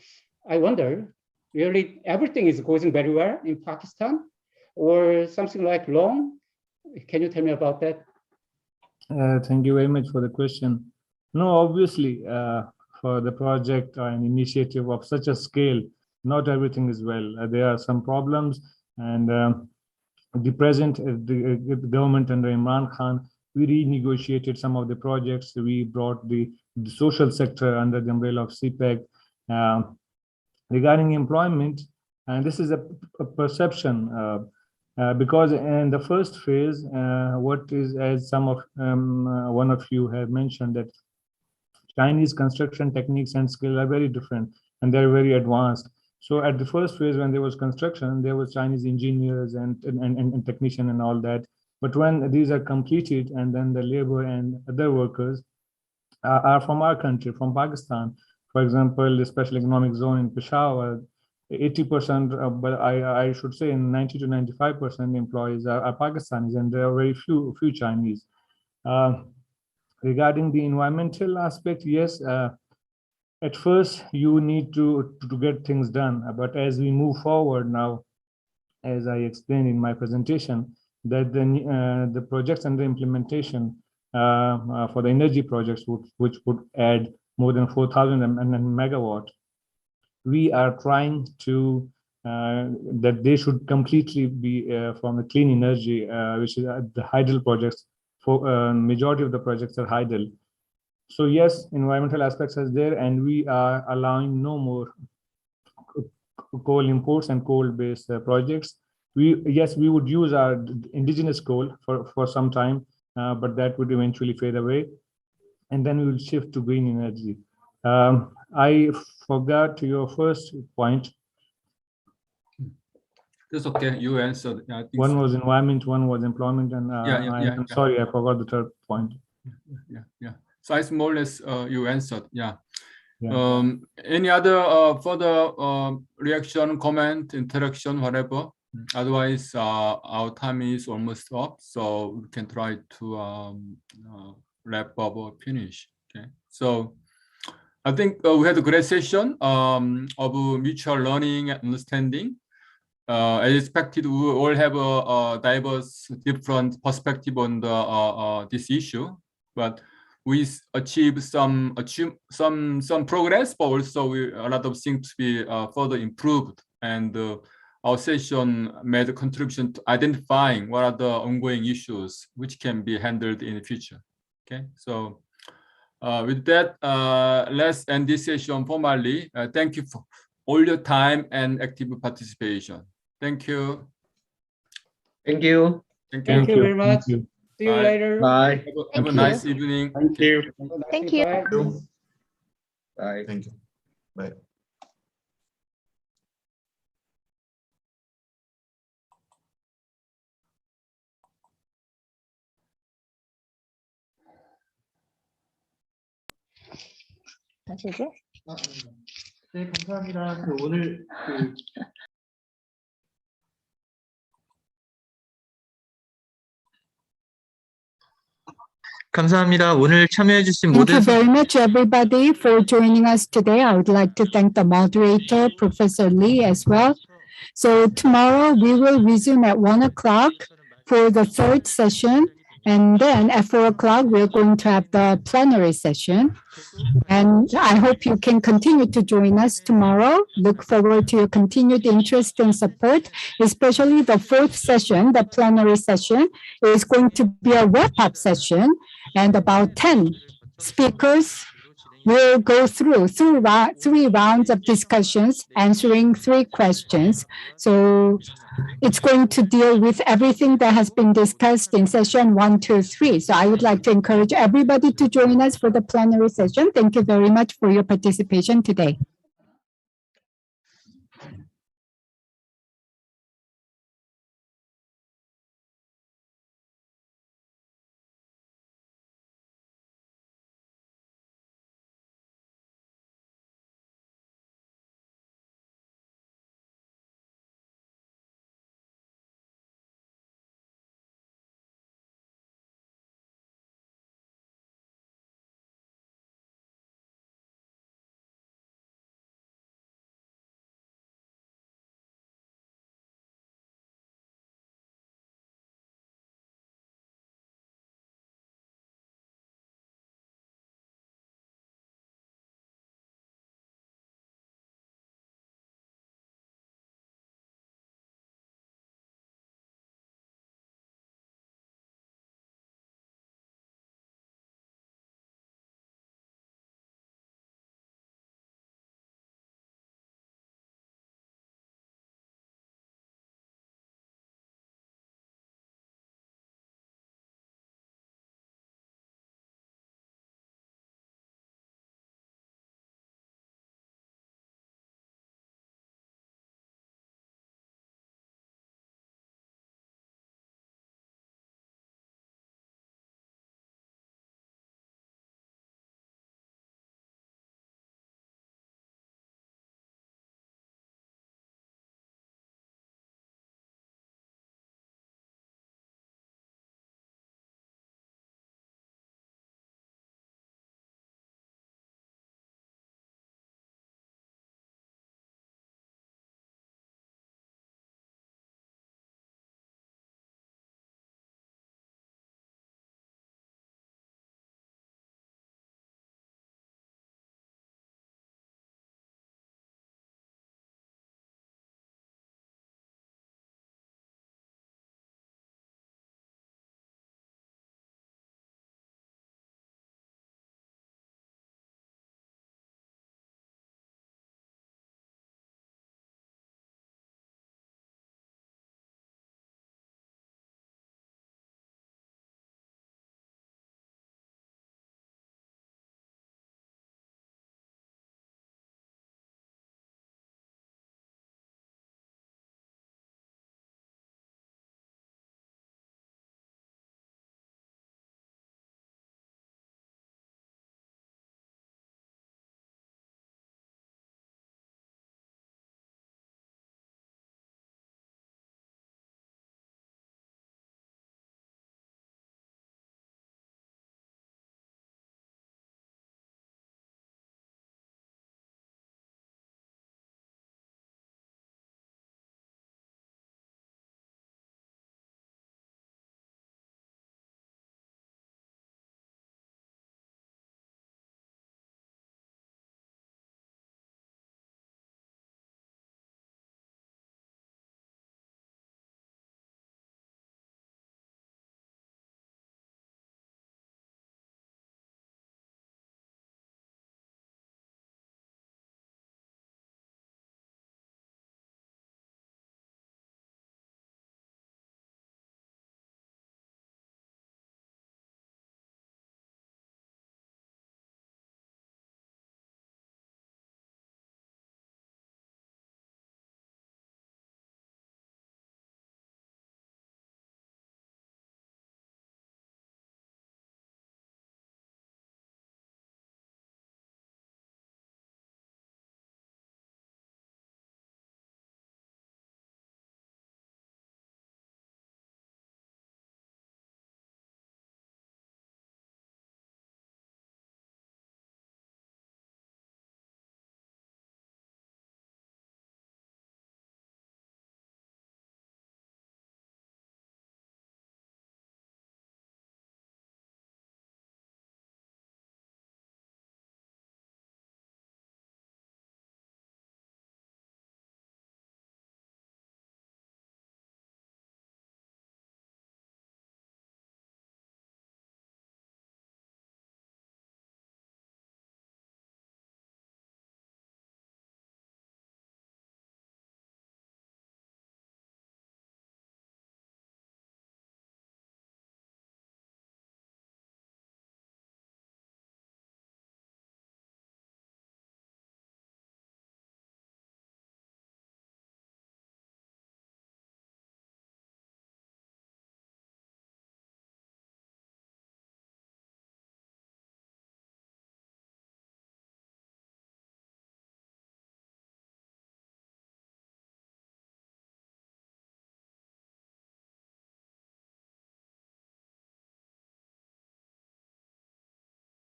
I wonder, really everything is going very well in Pakistan or something like wrong? Can you tell me about that? Thank you very much for the question. No, obviously, for the project or an initiative of such a scale, not everything is well. There are some problems, and the present the government under Imran Khan, we renegotiated some of the projects. We brought the social sector under the umbrella of CPEC. Regarding employment, and this is a perception because in the first phase, what is, as some of one of you have mentioned, that Chinese construction techniques and skill are very different and they're very advanced. So at the first phase, when there was construction, there was Chinese engineers and technician and all that. But when these are completed, and then the labor and other workers are from our country, from Pakistan. For example, the special economic zone in Peshawar, 80%, but I should say 90 to 95% employees are Pakistanis, and there are very few Chinese. Regarding the environmental aspect, yes, at first you need to get things done, but as we move forward now, as I explained in my presentation, that the projects and the implementation for the energy projects, which would add more than 4,000 megawatt, we are trying to that they should completely be from the clean energy, which is the hydel projects. For majority of the projects are hydel. So yes, environmental aspects is there, and we are allowing no more coal imports and coal-based projects. We would use our indigenous coal for some time, but that would eventually fade away, and then we will shift to green energy. I forgot your first point. That's okay. You answered. Yeah, one was environment, one was employment, and I'm sorry, I forgot the third point. Yeah. So it's more or less you answered. Yeah. Any other further reaction, comment, interaction, whatever? Otherwise, our time is almost up, so we can try to wrap up or finish. Okay. So I think we had a great session of mutual learning and understanding. As expected, we all have a diverse, different perspective on this issue, but we achieved some progress, but also a lot of things to be further improved. And our session made a contribution to identifying what are the ongoing issues which can be handled in the future. Okay, so with that, let's end this session formally. Thank you for all your time and active participation. Thank you. Thank you. Thank you very much. See you Bye. later. Bye. Have a nice evening. Thank you. Thank you. Bye. Thank you. Bye. 다시 이제? 네, 감사합니다. 오늘 감사합니다. 오늘 참여해 주신 모든 Thank you very much everybody for joining us today. I would like to thank the moderator, Professor Lee, as well. So tomorrow we will resume at 1 o'clock for the third session. And then at 4 o'clock, we're going to have the plenary session. And I hope you can continue to join us tomorrow. Look forward to your continued interest and support, especially the fourth session, the plenary session, is going to be a wrap-up session. And about 10 speakers will go through 3 rounds of discussions, answering 3 questions. So it's going to deal with everything that has been discussed in session 1, 2, 3. So I would like to encourage everybody to join us for the plenary session. Thank you very much for your participation today.